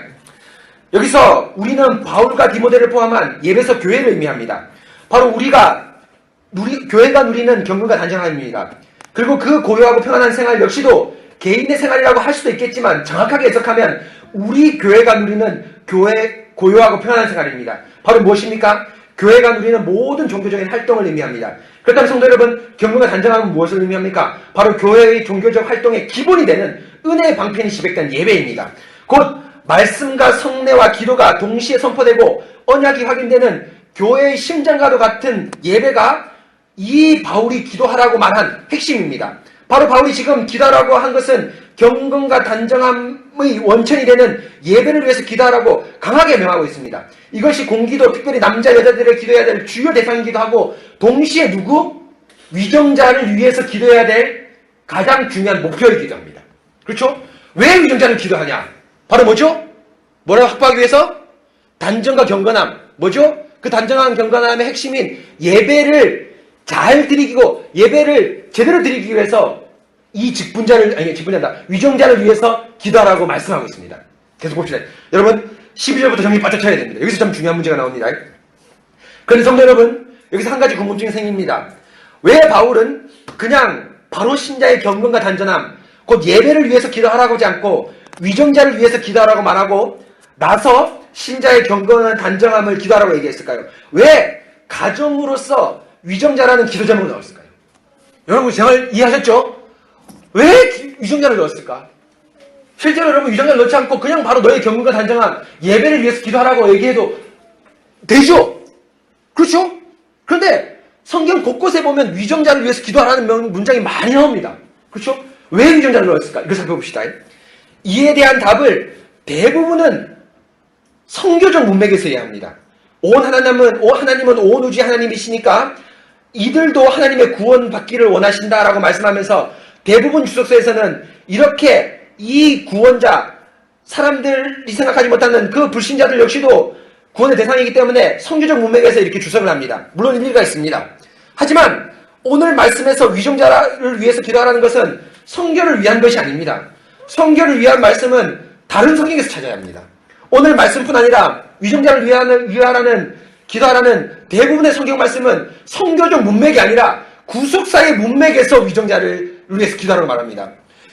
Speaker 1: 여기서 우리는 바울과 디모데를 포함한 예배서 교회를 의미합니다. 바로 교회가 누리는 경건과 단정함입니다. 그리고 그 고요하고 평안한 생활 역시도 개인의 생활이라고 할 수도 있겠지만 정확하게 해석하면 우리 교회가 누리는 고요하고 평안한 생활입니다. 바로 무엇입니까? 교회가 누리는 모든 종교적인 활동을 의미합니다. 그렇다면 성도 여러분, 경건과 단정함은 무엇을 의미합니까? 바로 교회의 종교적 활동의 기본이 되는 은혜의 방편이 지백된 예배입니다. 곧 말씀과 성례와 기도가 동시에 선포되고 언약이 확인되는 교회의 심장과도 같은 예배가 이 바울이 기도하라고 말한 핵심입니다. 바로 바울이 지금 기도하라고 한 것은 경건과 단정함의 원천이 되는 예배를 위해서 기도하라고 강하게 명하고 있습니다. 이것이 공기도 특별히 남자 여자들의 기도해야 될 주요 대상이기도 하고 동시에 위정자를 위해서 기도해야 될 가장 중요한 목표이기도 합니다. 그렇죠? 왜 위정자를 기도하냐? 바로 뭐죠? 뭐라고 확보하기 위해서? 단정과 경건함. 뭐죠? 그 단정한 경건함의 핵심인 예배를 잘 드리고 예배를 제대로 드리기 위해서 위정자를 위해서 기도하라고 말씀하고 있습니다. 계속 봅시다. 여러분 12절부터 정리 바짝 쳐야 됩니다. 여기서 좀 중요한 문제가 나옵니다. 그런데 성도 여러분, 여기서 한 가지 궁금증이 생깁니다. 왜 바울은 그냥 바로 신자의 경건과 단정함, 곧 예배를 위해서 기도하라고 하지 않고 위정자를 위해서 기도하라고 말하고 나서 신자의 경건한 단정함을 기도하라고 얘기했을까요? 왜 가정으로서 위정자라는 기도 제목을 넣었을까요? 여러분 잘 이해하셨죠? 왜 위정자를 넣었을까? 실제로 여러분 위정자를 넣지 않고 그냥 바로 너의 경건과 단정함, 예배를 위해서 기도하라고 얘기해도 되죠? 그렇죠? 그런데 성경 곳곳에 보면 위정자를 위해서 기도하라는 문장이 많이 나옵니다. 그렇죠? 왜 위정자를 넣었을까? 이걸 살펴봅시다. 이에 대한 답을 대부분은 성교적 문맥에서 이해합니다. 하나님은 온 우주의 하나님이시니까 이들도 하나님의 구원 받기를 원하신다라고 말씀하면서 대부분 주석서에서는 이렇게 이 구원자, 사람들이 생각하지 못하는 그 불신자들 역시도 구원의 대상이기 때문에 성교적 문맥에서 이렇게 주석을 합니다. 물론 일리가 있습니다. 하지만 오늘 말씀에서 위정자를 위해서 기도하라는 것은 성교를 위한 것이 아닙니다. 성교를 위한 말씀은 다른 성경에서 찾아야 합니다. 오늘 말씀뿐 아니라 위정자를 기도하라는 대부분의 성경 말씀은 성교적 문맥이 아니라 구속사의 문맥에서 위정자를 위해서 기도하라고 말합니다.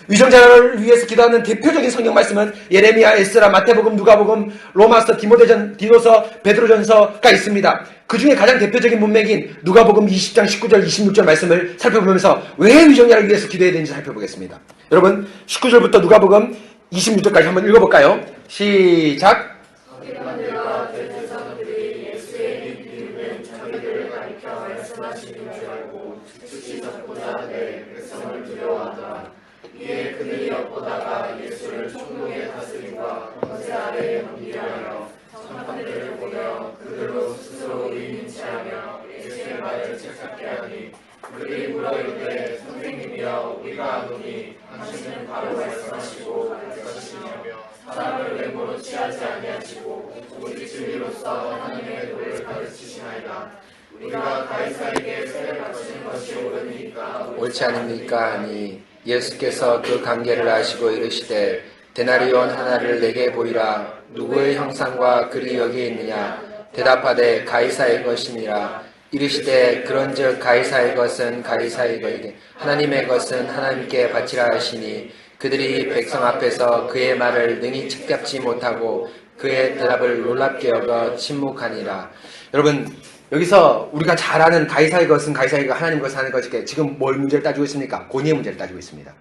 Speaker 1: 위정자를 위해서 기도하는 대표적인 성경 말씀은 예레미야, 에스라, 마태복음, 누가복음, 로마서, 디모서, 베드로전서가 있습니다. 그 중에 가장 대표적인 문맥인 누가복음 20장 19절, 26절 말씀을 살펴보면서 왜 위정자를 위해서 기도해야 되는지 살펴보겠습니다. 여러분 19절부터 누가복음 26절까지 한번 읽어볼까요? 시작!
Speaker 2: 무엇보다가 예수를 총독의 다스림과 권세 아래에 넘기려 하여 천판들을 보내어 그들로 스스로 의인치하며 예수의 말을 책잡게 하니 그들이 물어 이르되 선생님이여 우리가 아노니 당신은 바로 말씀하시고 가르치시냐며 사람을 외모로 취하지 아니하시고 오직 진리로서 하나님의 도를 가르치시나이다. 우리가 가이사에게 세를 바치는 것이 옳으니까
Speaker 1: 옳지 않습니까? 아니 예수께서 그 관계를 아시고 이르시되 데나리온 하나를 내게 보이라. 누구의 형상과 글이 여기에 있느냐? 대답하되 가이사의 것이니라. 이르시되 그런즉 가이사의 것은 가이사의 것이되 하나님의 것은 하나님께 바치라 하시니 그들이 백성 앞에서 그의 말을 능히 책잡지 못하고 그의 대답을 놀랍게 여겨 침묵하니라. 여러분 여기서 우리가 잘 아는 가이사의 것은 가이사의 것, 하나님의 것은 하나님의 것이게 지금 뭘 문제를 따지고 있습니까? 권위의 문제를 따지고 있습니다.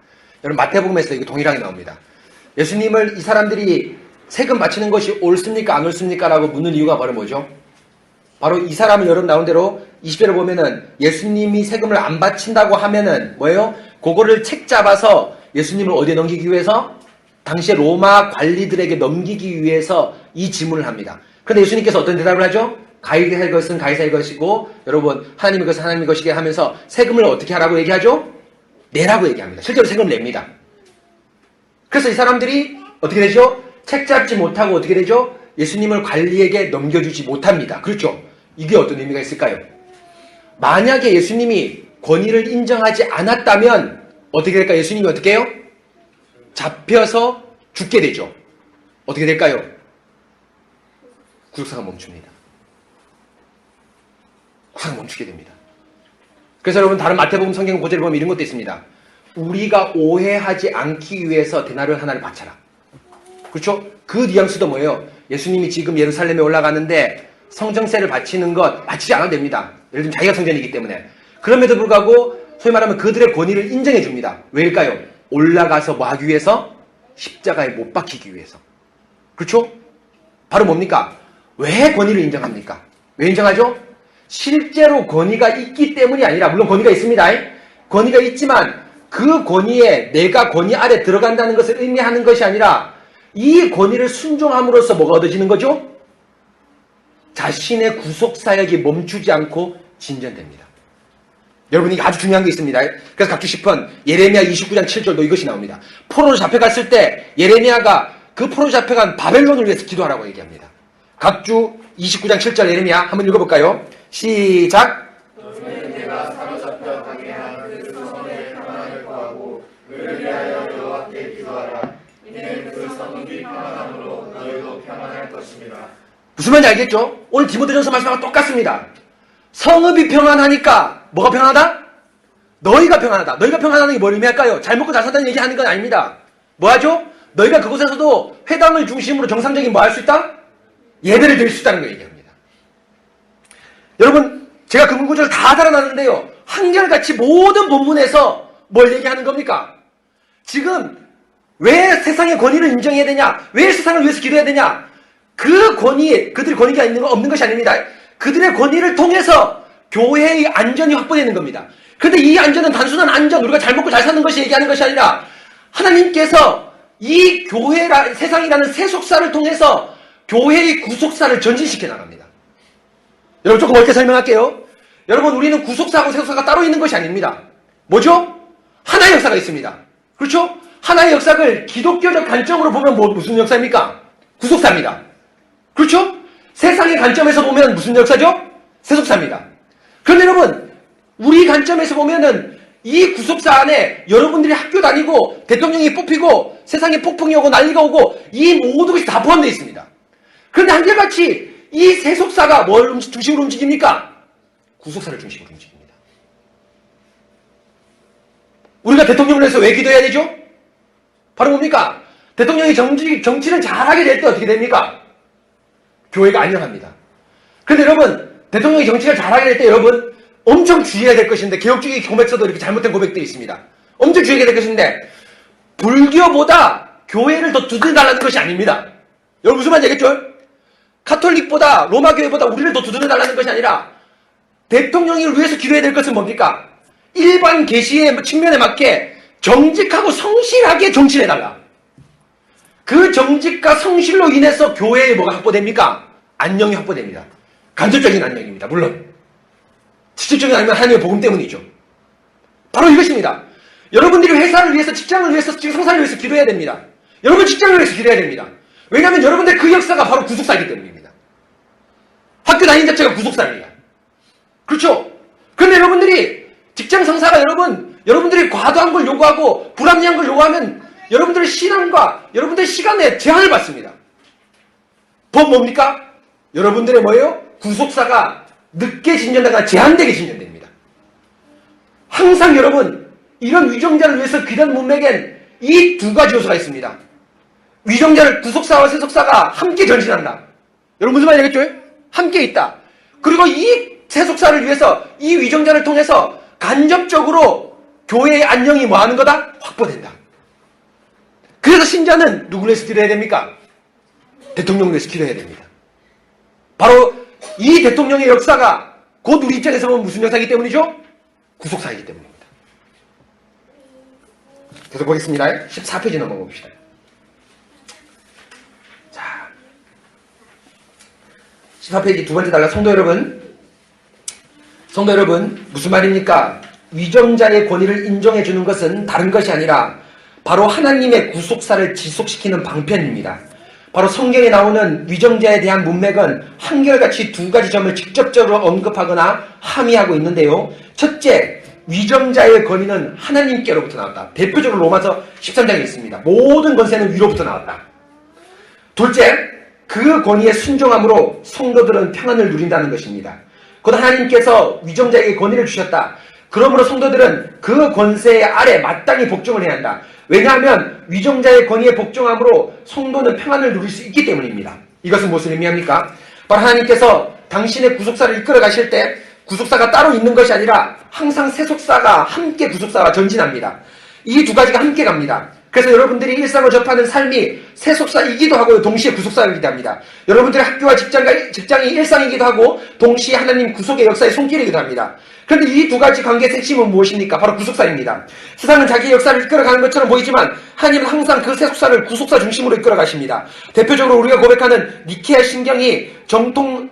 Speaker 1: 여러분 마태복음에서 이거 동일하게 나옵니다. 예수님을 이 사람들이 세금 바치는 것이 옳습니까? 안 옳습니까? 라고 묻는 이유가 바로 뭐죠? 바로 이 사람은 여러분 나온 대로 20절에 보면은 예수님이 세금을 안 바친다고 하면은 뭐예요? 그거를 책 잡아서 예수님을 어디에 넘기기 위해서? 당시에 로마 관리들에게 넘기기 위해서 이 질문을 합니다. 그런데 예수님께서 어떤 대답을 하죠? 가이사의 것은 가이사의 것이고 여러분 하나님의 것은 하나님의 것이게 하면서 세금을 어떻게 하라고 얘기하죠? 내라고 얘기합니다. 실제로 세금을 냅니다. 그래서 이 사람들이 어떻게 되죠? 책 잡지 못하고 어떻게 되죠? 예수님을 관리에게 넘겨주지 못합니다. 그렇죠? 이게 어떤 의미가 있을까요? 만약에 예수님이 권위를 인정하지 않았다면 어떻게 될까요? 예수님이 어떻게 해요? 잡혀서 죽게 되죠. 어떻게 될까요? 구속사가 멈춥니다. 구속사가 멈추게 됩니다. 그래서 여러분 다른 마태복음 성경 고절을 보면 이런 것도 있습니다. 우리가 오해하지 않기 위해서 데나리온 하나를 바쳐라. 그렇죠? 그 뉘앙스도 뭐예요? 예수님이 지금 예루살렘에 올라가는데 성전세를 바치는 것 바치지 않아도 됩니다. 예를 들면 자기가 성전이기 때문에. 그럼에도 불구하고 소위 말하면 그들의 권위를 인정해 줍니다. 왜일까요? 올라가서 뭐 하기 위해서? 십자가에 못 박히기 위해서. 그렇죠? 바로 뭡니까? 왜 권위를 인정합니까? 왜 인정하죠? 실제로 권위가 있기 때문이 아니라, 물론 권위가 있습니다. 권위가 있지만 그 권위에 내가 권위 아래 들어간다는 것을 의미하는 것이 아니라 이 권위를 순종함으로써 뭐가 얻어지는 거죠? 자신의 구속사역이 멈추지 않고 진전됩니다. 여러분 이게 아주 중요한 게 있습니다. 그래서 각주 10편 예레미야 29장 7절도 이것이 나옵니다. 포로로 잡혀갔을 때 예레미야가 그 포로로 잡혀간 바벨론을 위해서 기도하라고 얘기합니다. 각주 29장 7절 예레미야 한번 읽어볼까요? 시작!
Speaker 2: 너희는 내가 사로잡혀 가게 한 그 성의 평안을 구하고 그를 위하여 여호와께 기도하라. 이는 그 성읍이 평안함으로 너희도 평안할 것입니다.
Speaker 1: 무슨 말인지 알겠죠? 오늘 디모데전서 말씀하고 똑같습니다. 성읍이 평안하니까 뭐가 평안하다? 너희가 평안하다. 너희가 평안하다는 게 뭘 의미할까요? 잘 먹고 잘 산다는 얘기하는 건 아닙니다. 뭐 하죠? 너희가 그곳에서도 회당을 중심으로 정상적인 뭐 할 수 있다? 예배를 드릴 수 있다는 걸 얘기합니다. 여러분 제가 그 문구절을 다 달아놨는데요. 한결같이 모든 본문에서 뭘 얘기하는 겁니까? 지금 왜 세상의 권위를 인정해야 되냐? 왜 세상을 위해서 기도해야 되냐? 그 권위, 그들의 권위가 있는 건 없는 것이 아닙니다. 그들의 권위를 통해서 교회의 안전이 확보되는 겁니다. 그런데 이 안전은 단순한 안전, 우리가 잘 먹고 잘 사는 것이 얘기하는 것이 아니라 하나님께서 이 세상이라는 세속사를 통해서 교회의 구속사를 전진시켜 나갑니다. 여러분 조금 어렵게 설명할게요. 여러분 우리는 구속사하고 세속사가 따로 있는 것이 아닙니다. 뭐죠? 하나의 역사가 있습니다. 그렇죠? 하나의 역사를 기독교적 관점으로 보면 무슨 역사입니까? 구속사입니다. 그렇죠? 세상의 관점에서 보면 무슨 역사죠? 세속사입니다. 그런데 여러분 우리 관점에서 보면은 이 구속사 안에 여러분들이 학교 다니고 대통령이 뽑히고 세상에 폭풍이 오고 난리가 오고 이 모든 것이 다 포함되어 있습니다. 그런데 한결같이 이 세속사가 뭘 중심으로 움직입니까? 구속사를 중심으로 움직입니다. 우리가 대통령을 위해서 왜 기도해야 되죠? 바로 뭡니까? 대통령이 정치를 잘하게 될 때 어떻게 됩니까? 교회가 안녕합니다. 그런데 여러분 대통령이 정치를 잘하게 될 때 여러분 엄청 주의해야 될 것인데 개혁주의 고백서도 이렇게 잘못된 고백들이 있습니다. 엄청 주의해야 될 것인데 불교보다 교회를 더 두드려달라는 것이 아닙니다. 여러분 무슨 말인지 알겠죠? 카톨릭보다 로마교회보다 우리를 더 두드려달라는 것이 아니라 대통령을 위해서 기도해야 될 것은 뭡니까? 일반 계시의 측면에 맞게 정직하고 성실하게 정치를 해달라. 그 정직과 성실로 인해서 교회에 뭐가 확보됩니까? 안녕이 확보됩니다. 간접적인 안녕입니다. 물론 직접적인 안녕은 하나님의 복음 때문이죠. 바로 이것입니다. 여러분들이 회사를 위해서, 직장을 위해서, 상사를 위해서 기도해야 됩니다. 여러분 직장을 위해서 기도해야 됩니다. 왜냐하면 여러분들 그 역사가 바로 구속사이기 때문입니다. 학교 다닌 자체가 구속사입니다. 그렇죠? 그런데 여러분들이 직장 상사가 여러분들이 과도한 걸 요구하고 불합리한 걸 요구하면 여러분들의 신앙과 여러분들의 시간에 제한을 받습니다. 법 뭡니까? 여러분들의 뭐예요? 구속사가 늦게 진전되거나 제한되게 진전됩니다. 항상 여러분 이런 위정자를 위해서 귀한 문맥엔 이 두 가지 요소가 있습니다. 위정자를 구속사와 세속사가 함께 전진한다. 여러분 무슨 말인지 알겠죠? 함께 있다. 그리고 이 세속사를 위해서 이 위정자를 통해서 간접적으로 교회의 안녕이 뭐하는 거다? 확보된다. 그래서 신자는 누구를 위해서 기도해야 됩니까? 대통령을 위해서 기도해야 됩니다. 바로 이 대통령의 역사가 곧 우리 입장에서 보면 무슨 역사이기 때문이죠? 구속사이기 때문입니다. 계속 보겠습니다. 14페이지 넘어가 봅시다. 자, 14페이지 두 번째 단락. 성도 여러분 무슨 말입니까? 위정자의 권위를 인정해 주는 것은 다른 것이 아니라 바로 하나님의 구속사를 지속시키는 방편입니다. 바로 성경에 나오는 위정자에 대한 문맥은 한결같이 두 가지 점을 직접적으로 언급하거나 함의하고 있는데요. 첫째, 위정자의 권위는 하나님께로부터 나왔다. 대표적으로 로마서 13장에 있습니다. 모든 권세는 위로부터 나왔다. 둘째, 그 권위에 순종함으로 성도들은 평안을 누린다는 것입니다. 곧 하나님께서 위정자에게 권위를 주셨다. 그러므로 성도들은 그 권세 아래 마땅히 복종을 해야 한다. 왜냐하면 위정자의 권위에 복종함으로 성도는 평안을 누릴 수 있기 때문입니다. 이것은 무엇을 의미합니까? 바로 하나님께서 당신의 구속사를 이끌어 가실 때 구속사가 따로 있는 것이 아니라 항상 세속사가 함께 구속사와 전진합니다. 이 두 가지가 함께 갑니다. 그래서 여러분들이 일상을 접하는 삶이 세속사이기도 하고 동시에 구속사이기도 합니다. 여러분들의 학교와 직장이 일상이기도 하고 동시에 하나님 구속의 역사의 손길이기도 합니다. 그런데 이 두 가지 관계의 핵심은 무엇입니까? 바로 구속사입니다. 세상은 자기의 역사를 이끌어가는 것처럼 보이지만 하나님은 항상 그 세속사를 구속사 중심으로 이끌어가십니다. 대표적으로 우리가 고백하는 니케 신경이 정통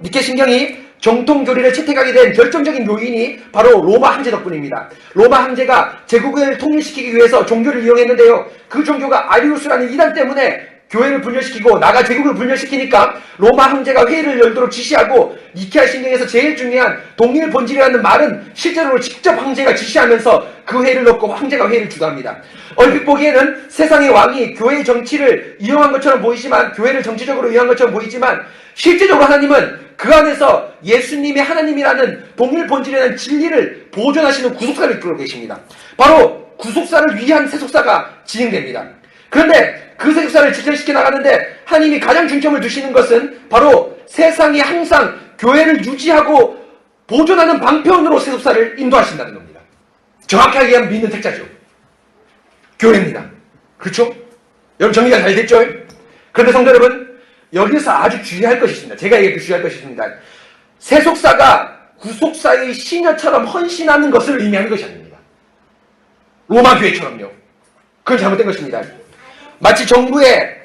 Speaker 1: 교리를 채택하게 된 결정적인 요인이 바로 로마 황제 덕분입니다. 로마 황제가 제국을 통일시키기 위해서 종교를 이용했는데요. 그 종교가 아리우스라는 이단 때문에 교회를 분열시키고 나가 제국을 분열시키니까 로마 황제가 회의를 열도록 지시하고 니케아 신경에서 제일 중요한 동일 본질이라는 말은 실제로 직접 황제가 지시하면서 그 회의를 놓고 황제가 회의를 주도합니다. 얼핏 보기에는 세상의 왕이 교회의 정치를 이용한 것처럼 보이지만, 교회를 정치적으로 이용한 것처럼 보이지만 실제적으로 하나님은 그 안에서 예수님이 하나님이라는 동일 본질이라는 진리를 보존하시는 구속사를 이끌고 계십니다. 바로 구속사를 위한 세속사가 진행됩니다. 그런데 그 세속사를 진행시켜 나가는데 하나님이 가장 중점을 두시는 것은 바로 세상이 항상 교회를 유지하고 보존하는 방편으로 세속사를 인도하신다는 겁니다. 정확하게 얘기하면 믿는 택자죠. 교회입니다. 그렇죠? 여러분 정리가 잘 됐죠? 그런데 성도 여러분, 여기서 아주 주의할 것이 있습니다. 제가 얘기할 때 주의할 것이 있습니다. 세속사가 구속사의 시녀처럼 헌신하는 것을 의미하는 것이 아닙니다. 로마 교회처럼요. 그건 잘못된 것입니다. 마치 정부의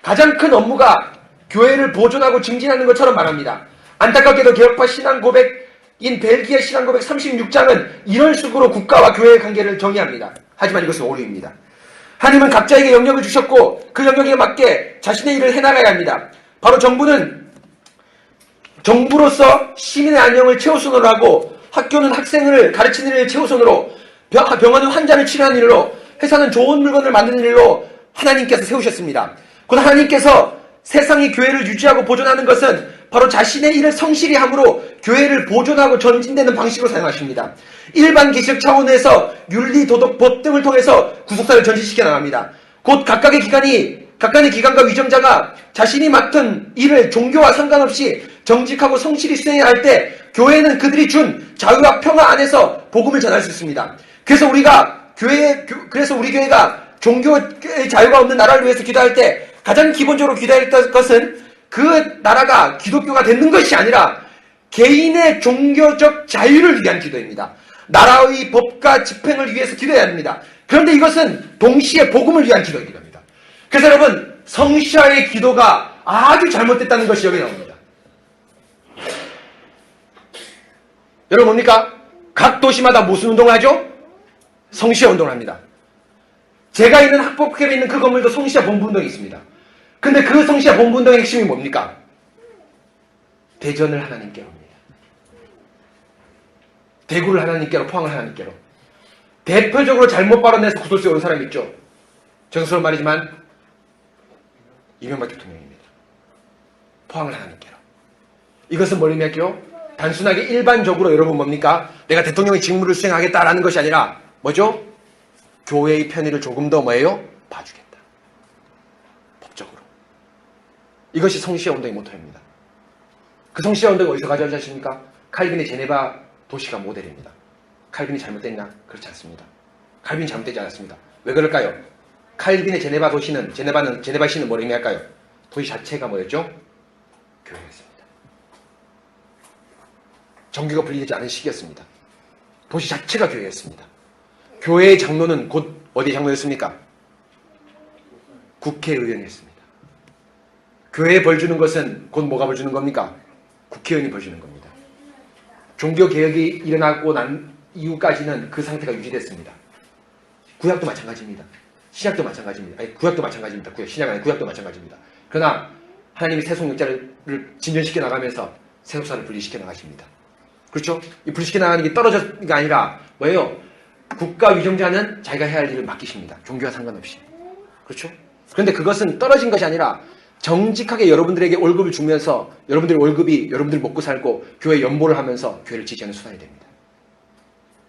Speaker 1: 가장 큰 업무가 교회를 보존하고 증진하는 것처럼 말합니다. 안타깝게도 개혁파 신앙고백인 벨기에 신앙고백 36장은 이런 식으로 국가와 교회의 관계를 정의합니다. 하지만 이것은 오류입니다. 하나님은 각자에게 영역을 주셨고 그 영역에 맞게 자신의 일을 해나가야 합니다. 바로 정부는 정부로서 시민의 안녕을 최우선으로 하고, 학교는 학생을 가르치는 일을 최우선으로, 병원은 환자를 치료하는 일로, 회사는 좋은 물건을 만드는 일로 하나님께서 세우셨습니다. 곧 하나님께서 세상이 교회를 유지하고 보존하는 것은 바로 자신의 일을 성실히 함으로 교회를 보존하고 전진되는 방식으로 사용하십니다. 일반 개혁 차원에서 윤리, 도덕, 법 등을 통해서 구속사를 전진시켜 나갑니다. 곧 각각의 기관과 위정자가 자신이 맡은 일을 종교와 상관없이 정직하고 성실히 수행해야 할 때 교회는 그들이 준 자유와 평화 안에서 복음을 전할 수 있습니다. 그래서 우리 교회가 종교의 자유가 없는 나라를 위해서 기도할 때 가장 기본적으로 기도할 것은 그 나라가 기독교가 되는 것이 아니라 개인의 종교적 자유를 위한 기도입니다. 나라의 법과 집행을 위해서 기도해야 합니다. 그런데 이것은 동시에 복음을 위한 기도이기도 합니다. 그래서 여러분, 성시아의 기도가 아주 잘못됐다는 것이 여기 나옵니다. 여러분 뭡니까? 각 도시마다 무슨 운동을 하죠? 성시아 운동을 합니다. 제가 있는 학폭협에 있는 그 건물도 성시아 본부운동이 있습니다. 근데 그 성시아 본부운동의 핵심이 뭡니까? 대전을 하나님께로 합니다. 대구를 하나님께로, 포항을 하나님께로. 대표적으로 잘못 발언해서 구설수에 온 사람이 있죠. 정스러운 말이지만 이명박 대통령입니다. 포항을 하나님께로. 이것은 뭘 의미할게요? 단순하게 일반적으로 여러분 뭡니까? 내가 대통령의 직무를 수행하겠다라는 것이 아니라 뭐죠? 교회의 편의를 조금 더 뭐예요? 봐주겠다. 법적으로. 이것이 성시아 운동의 모토입니다. 그 성시아 운동이 어디서 가져오지 않습니까? 칼빈의 제네바 도시가 모델입니다. 칼빈이 잘못됐냐? 그렇지 않습니다. 칼빈이 잘못되지 않았습니다. 왜 그럴까요? 칼빈의 제네바 도시는, 제네바 시는 뭘 의미할까요? 도시 자체가 뭐였죠? 교회였습니다. 정규가 분리되지 않은 시기였습니다. 도시 자체가 교회였습니다. 교회의 장로는 곧 어디의 장로였습니까? 국회의원이었습니다. 교회에 벌 주는 것은 곧 뭐가 벌 주는 겁니까? 국회의원이 벌 주는 겁니다. 종교개혁이 일어나고 난 이후까지는 그 상태가 유지됐습니다. 구약도 마찬가지입니다. 신약도 마찬가지입니다. 아니, 구약도 마찬가지입니다. 신약 아니 구약도 마찬가지입니다. 그러나 하나님이 세속역자를 진전시켜 나가면서 세속사를 분리시켜 나가십니다. 그렇죠? 이 분리시켜 나가는 게 떨어졌는 게 아니라 뭐예요? 국가 위정자는 자기가 해야 할 일을 맡기십니다. 종교와 상관없이. 그렇죠? 그런데 그것은 떨어진 것이 아니라 정직하게 여러분들에게 월급을 주면서 여러분들의 월급이 여러분들이 먹고 살고 교회 연보를 하면서 교회를 지지하는 수단이 됩니다.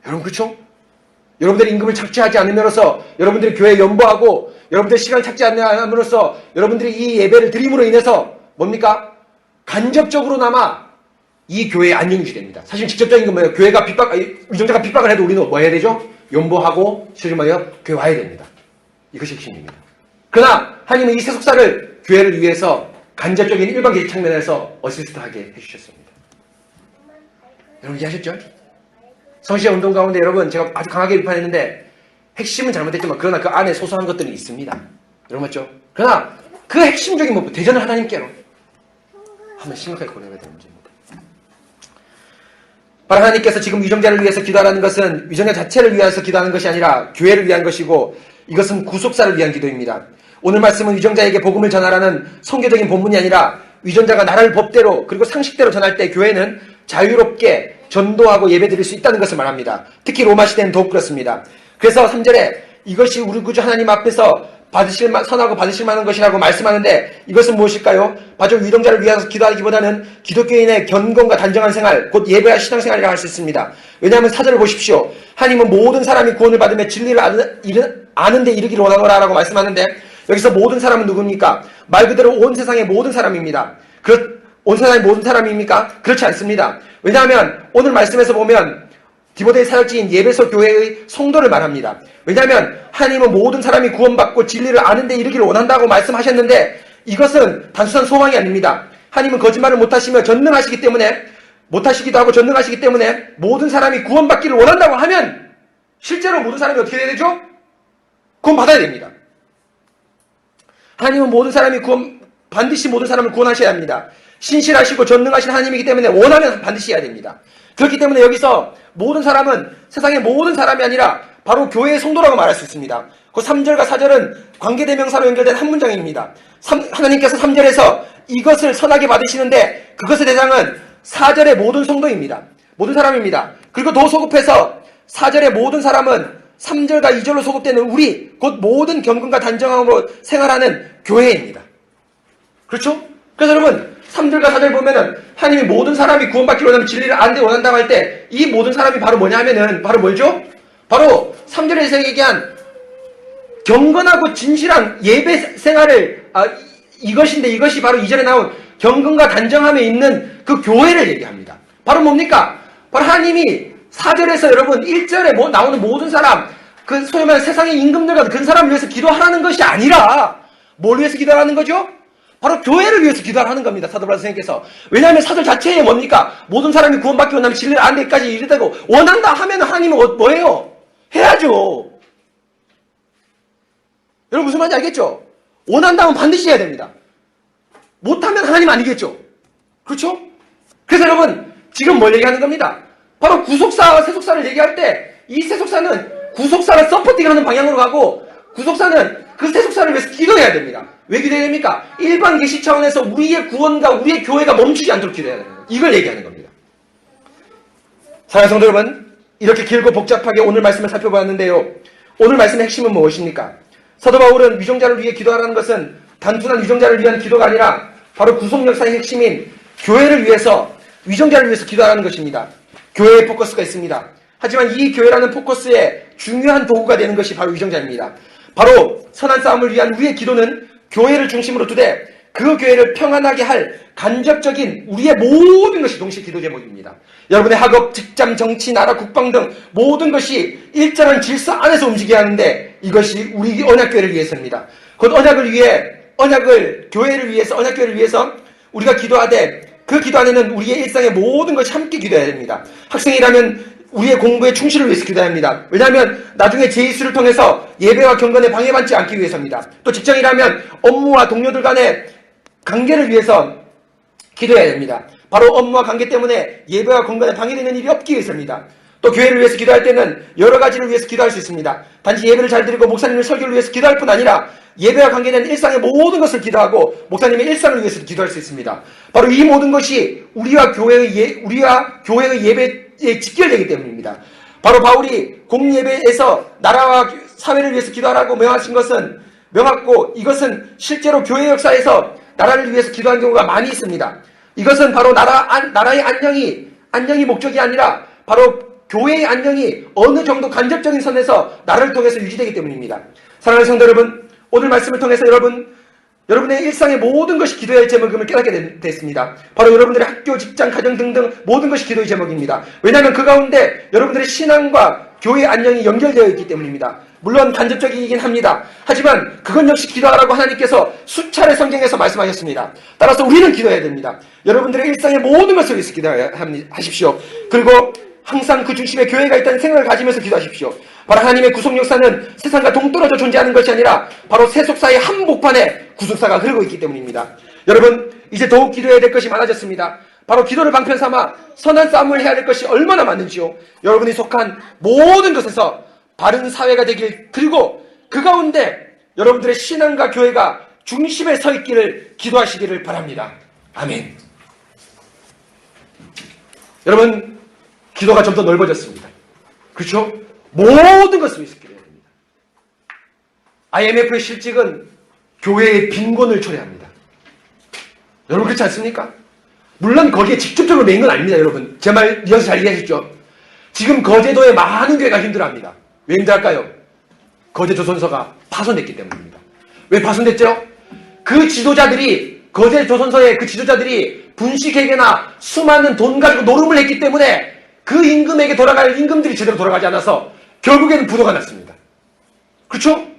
Speaker 1: 여러분 그렇죠? 여러분들이 임금을 착취하지 않음으로써 여러분들이 교회에 연보하고 여러분들의 시간을 착취 않음으로써 여러분들이 이 예배를 드림으로 인해서 뭡니까? 간접적으로나마 이 교회의 안녕이 유지됩니다. 사실 직접적인 건 뭐예요? 교회가 위정자가 핍박을 해도 우리는 뭐 해야 되죠? 연보하고 실제 뭐예요? 교회 와야 됩니다. 이것이 핵심입니다. 그러나 하나님은 이 세속사를 교회를 위해서 간접적인 일반 계획 측면에서 어시스트하게 해주셨습니다. 여러분 이해하셨죠? 성시아 운동 가운데 여러분 제가 아주 강하게 비판했는데 핵심은 잘못했지만 그러나 그 안에 소소한 것들이 있습니다. 여러분 맞죠? 그러나 그 핵심적인 뭐 대전을 하나님께로 한번 심각하게 고려해야 되는 문제입니다. 바로 하나님께서 지금 위정자를 위해서 기도하라는 것은 위정자 자체를 위해서 기도하는 것이 아니라 교회를 위한 것이고 이것은 구속사를 위한 기도입니다. 오늘 말씀은 위정자에게 복음을 전하라는 성교적인 본문이 아니라 위정자가 나라를 법대로 그리고 상식대로 전할 때 교회는 자유롭게 전도하고 예배드릴 수 있다는 것을 말합니다. 특히 로마 시대는 더욱 그렇습니다. 그래서 3절에 이것이 우리 구주 하나님 앞에서 선하고 받으실 만한 것이라고 말씀하는데 이것은 무엇일까요? 바로 위정자를 위해서 기도하기보다는 기독교인의 견고함과 단정한 생활, 곧 예배와 신앙생활이라고 할 수 있습니다. 왜냐하면 4절을 보십시오. 하나님은 모든 사람이 구원을 받으며 진리를 아는 데 이르기를 원하노라라고 말씀하는데 여기서 모든 사람은 누굽니까? 말 그대로 온 세상의 모든 사람입니다. 온 세상의 모든 사람입니까? 그렇지 않습니다. 왜냐하면 오늘 말씀에서 보면 디모데의 사역지인 예배소 교회의 성도를 말합니다. 왜냐하면 하나님은 모든 사람이 구원받고 진리를 아는 데 이르기를 원한다고 말씀하셨는데 이것은 단순한 소망이 아닙니다. 하나님은 거짓말을 못하시며 전능하시기 때문에 못하시기도 하고 전능하시기 때문에 모든 사람이 구원받기를 원한다고 하면 실제로 모든 사람이 어떻게 돼야 되죠? 구원받아야 됩니다. 하나님은 반드시 모든 사람을 구원하셔야 합니다. 신실하시고 전능하신 하나님이기 때문에 원하면 반드시 해야 됩니다. 그렇기 때문에 여기서 모든 사람은 세상의 모든 사람이 아니라 바로 교회의 성도라고 말할 수 있습니다. 그 3절과 4절은 관계대명사로 연결된 한 문장입니다. 하나님께서 3절에서 이것을 선하게 받으시는데 그것의 대상은 4절의 모든 성도입니다. 모든 사람입니다. 그리고 더 소급해서 4절의 모든 사람은 3절과 2절로 소급되는 우리 곧 모든 경건과 단정함으로 생활하는 교회입니다. 그렇죠? 그래서 여러분 3절과 4절 보면은 하나님이 모든 사람이 구원받기를 원하면 진리를 아는 데 원한다고 할 때 이 모든 사람이 바로 뭐냐 하면은 바로 뭐죠? 바로 3절에서 얘기한 경건하고 진실한 예배 생활을 이것인데 이것이 바로 2절에 나온 경건과 단정함에 있는 그 교회를 얘기합니다. 바로 뭡니까? 바로 하나님이 4절에서 여러분 1절에 나오는 모든 사람 그 소위 말하는 세상의 임금들과 그 사람을 위해서 기도하라는 것이 아니라 뭘 위해서 기도하라는 거죠? 바로 교회를 위해서 기도하는 겁니다. 사도 바울 선생님께서. 왜냐하면 사절 자체에 뭡니까? 모든 사람이 구원받기 원하면 진리를 아는 데까지 이르다고 원한다 하면 하나님은 뭐예요? 해야죠. 여러분 무슨 말인지 알겠죠? 원한다면 반드시 해야 됩니다. 못하면 하나님 아니겠죠? 그렇죠? 그래서 여러분 지금 뭘 얘기하는 겁니다. 바로 구속사와 세속사를 얘기할 때 이 세속사는 구속사를 서포팅하는 방향으로 가고 구속사는 그 세속사를 위해서 기도해야 됩니다. 왜 기도해야 됩니까? 일반 계시 차원에서 우리의 구원과 우리의 교회가 멈추지 않도록 기도해야 됩니다. 이걸 얘기하는 겁니다. 사랑하는 성도 여러분, 이렇게 길고 복잡하게 오늘 말씀을 살펴보았는데요. 오늘 말씀의 핵심은 무엇입니까? 사도 바울은 위정자를 위해 기도하라는 것은 단순한 위정자를 위한 기도가 아니라 바로 구속 역사의 핵심인 교회를 위해서, 위정자를 위해서 기도하라는 것입니다. 교회의 포커스가 있습니다. 하지만 이 교회라는 포커스의 중요한 도구가 되는 것이 바로 위정자입니다. 바로 선한 싸움을 위한 우리의 기도는 교회를 중심으로 두되 그 교회를 평안하게 할 간접적인 우리의 모든 것이 동시에 기도 제목입니다. 여러분의 학업, 직장, 정치, 나라, 국방 등 모든 것이 일정한 질서 안에서 움직여야 하는데 이것이 우리 언약교회를 위해서입니다. 곧 교회를 위해서, 언약교회를 위해서 우리가 기도하되 그 기도 안에는 우리의 일상의 모든 것이 함께 기도해야 됩니다. 학생이라면 우리의 공부에 충실을 위해서 기도해야 합니다. 왜냐하면 나중에 제2수를 통해서 예배와 경건에 방해받지 않기 위해서입니다. 또 직장이라면 업무와 동료들 간의 관계를 위해서 기도해야 됩니다. 바로 업무와 관계 때문에 예배와 경건에 방해되는 일이 없기 위해서입니다. 또 교회를 위해서 기도할 때는 여러 가지를 위해서 기도할 수 있습니다. 단지 예배를 잘 드리고 목사님의 설교를 위해서 기도할 뿐 아니라 예배와 관계된 일상의 모든 것을 기도하고 목사님의 일상을 위해서 기도할 수 있습니다. 바로 이 모든 것이 우리와 교회의 예배에 직결되기 때문입니다. 바로 바울이 공예배에서 나라와 사회를 위해서 기도하라고 명하고 이것은 실제로 교회 역사에서 나라를 위해서 기도한 경우가 많이 있습니다. 이것은 바로 나라의 안녕이 목적이 아니라 바로 교회의 안녕이 어느 정도 간접적인 선에서 나라를 통해서 유지되기 때문입니다. 사랑하는 성도 여러분, 오늘 말씀을 통해서 여러분의 일상의 모든 것이 기도의 제목임을 깨닫게 됐습니다. 바로 여러분들의 학교, 직장, 가정 등등 모든 것이 기도의 제목입니다. 왜냐하면 그 가운데 여러분들의 신앙과 교회의 안녕이 연결되어 있기 때문입니다. 물론 간접적이긴 합니다. 하지만 그건 역시 기도하라고 하나님께서 수차례 성경에서 말씀하셨습니다. 따라서 우리는 기도해야 됩니다. 여러분들의 일상의 모든 것을 위해서 기도하십시오. 그리고 항상 그 중심에 교회가 있다는 생각을 가지면서 기도하십시오. 바로 하나님의 구속 역사는 세상과 동떨어져 존재하는 것이 아니라 바로 세속사의 한복판에 구속사가 흐르고 있기 때문입니다. 여러분, 이제 더욱 기도해야 될 것이 많아졌습니다. 바로 기도를 방편 삼아 선한 싸움을 해야 될 것이 얼마나 많은지요. 여러분이 속한 모든 것에서 바른 사회가 되길, 그리고 그 가운데 여러분들의 신앙과 교회가 중심에 서 있기를 기도하시기를 바랍니다. 아멘. 여러분, 기도가 좀 더 넓어졌습니다. 그렇죠? 모든 것을 위해서 기도해야 됩니다. IMF의 실직은 교회의 빈곤을 초래합니다. 여러분 그렇지 않습니까? 물론 거기에 직접적으로 매인 건 아닙니다. 여러분 제 말 이어서 잘 이해하셨죠? 지금 거제도의 많은 교회가 힘들어합니다. 왜 힘들할까요? 거제 조선소가 파손됐기 때문입니다. 왜 파손됐죠? 거제 조선소의 그 지도자들이 분식회계나 수많은 돈 가지고 노름을 했기 때문에 그 임금에게 돌아갈 임금들이 제대로 돌아가지 않아서 결국에는 부도가 났습니다. 그렇죠?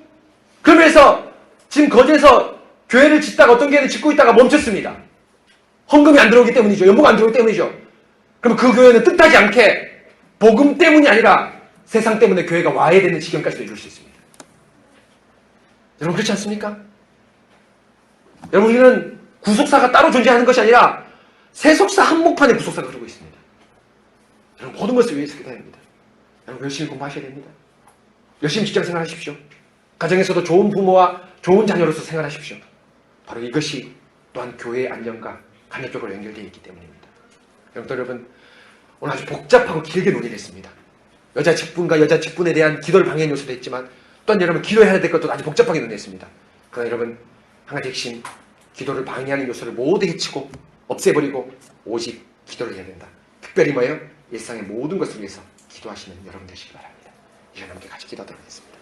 Speaker 1: 그러면서 지금 거제에서 교회를 짓다가 어떤 교회를 짓고 있다가 멈췄습니다. 헌금이 안 들어오기 때문이죠. 연봉 안 들어오기 때문이죠. 그럼 그 교회는 뜻하지 않게 복음 때문이 아니라 세상 때문에 교회가 와야 되는 지경까지도 이룰 수 있습니다. 여러분 그렇지 않습니까? 여러분 우리는 구속사가 따로 존재하는 것이 아니라 세속사 한복판에 구속사가 흐르고 있습니다. 여러분 모든 것을 위해서 기도해야 합니다. 여러분 열심히 공부하셔야 됩니다. 열심히 직장생활 하십시오. 가정에서도 좋은 부모와 좋은 자녀로서 생활하십시오. 바로 이것이 또한 교회의 안녕과 간접적으로 연결되어 있기 때문입니다. 여러분 오늘 아주 복잡하고 길게 논의를 했습니다. 여자 직분과 여자 직분에 대한 기도를 방해하는 요소도 있지만 또한 여러분 기도해야 될 것도 아주 복잡하게 논의했습니다. 그러나 여러분 한 가지 핵심, 기도를 방해하는 요소를 모두 해치고 없애버리고 오직 기도를 해야 된다. 특별히 뭐예요? 일상의 모든 것을 위해서 기도하시는 여러분 되시기 바랍니다. 이제 함께 같이 기도하도록 하겠습니다.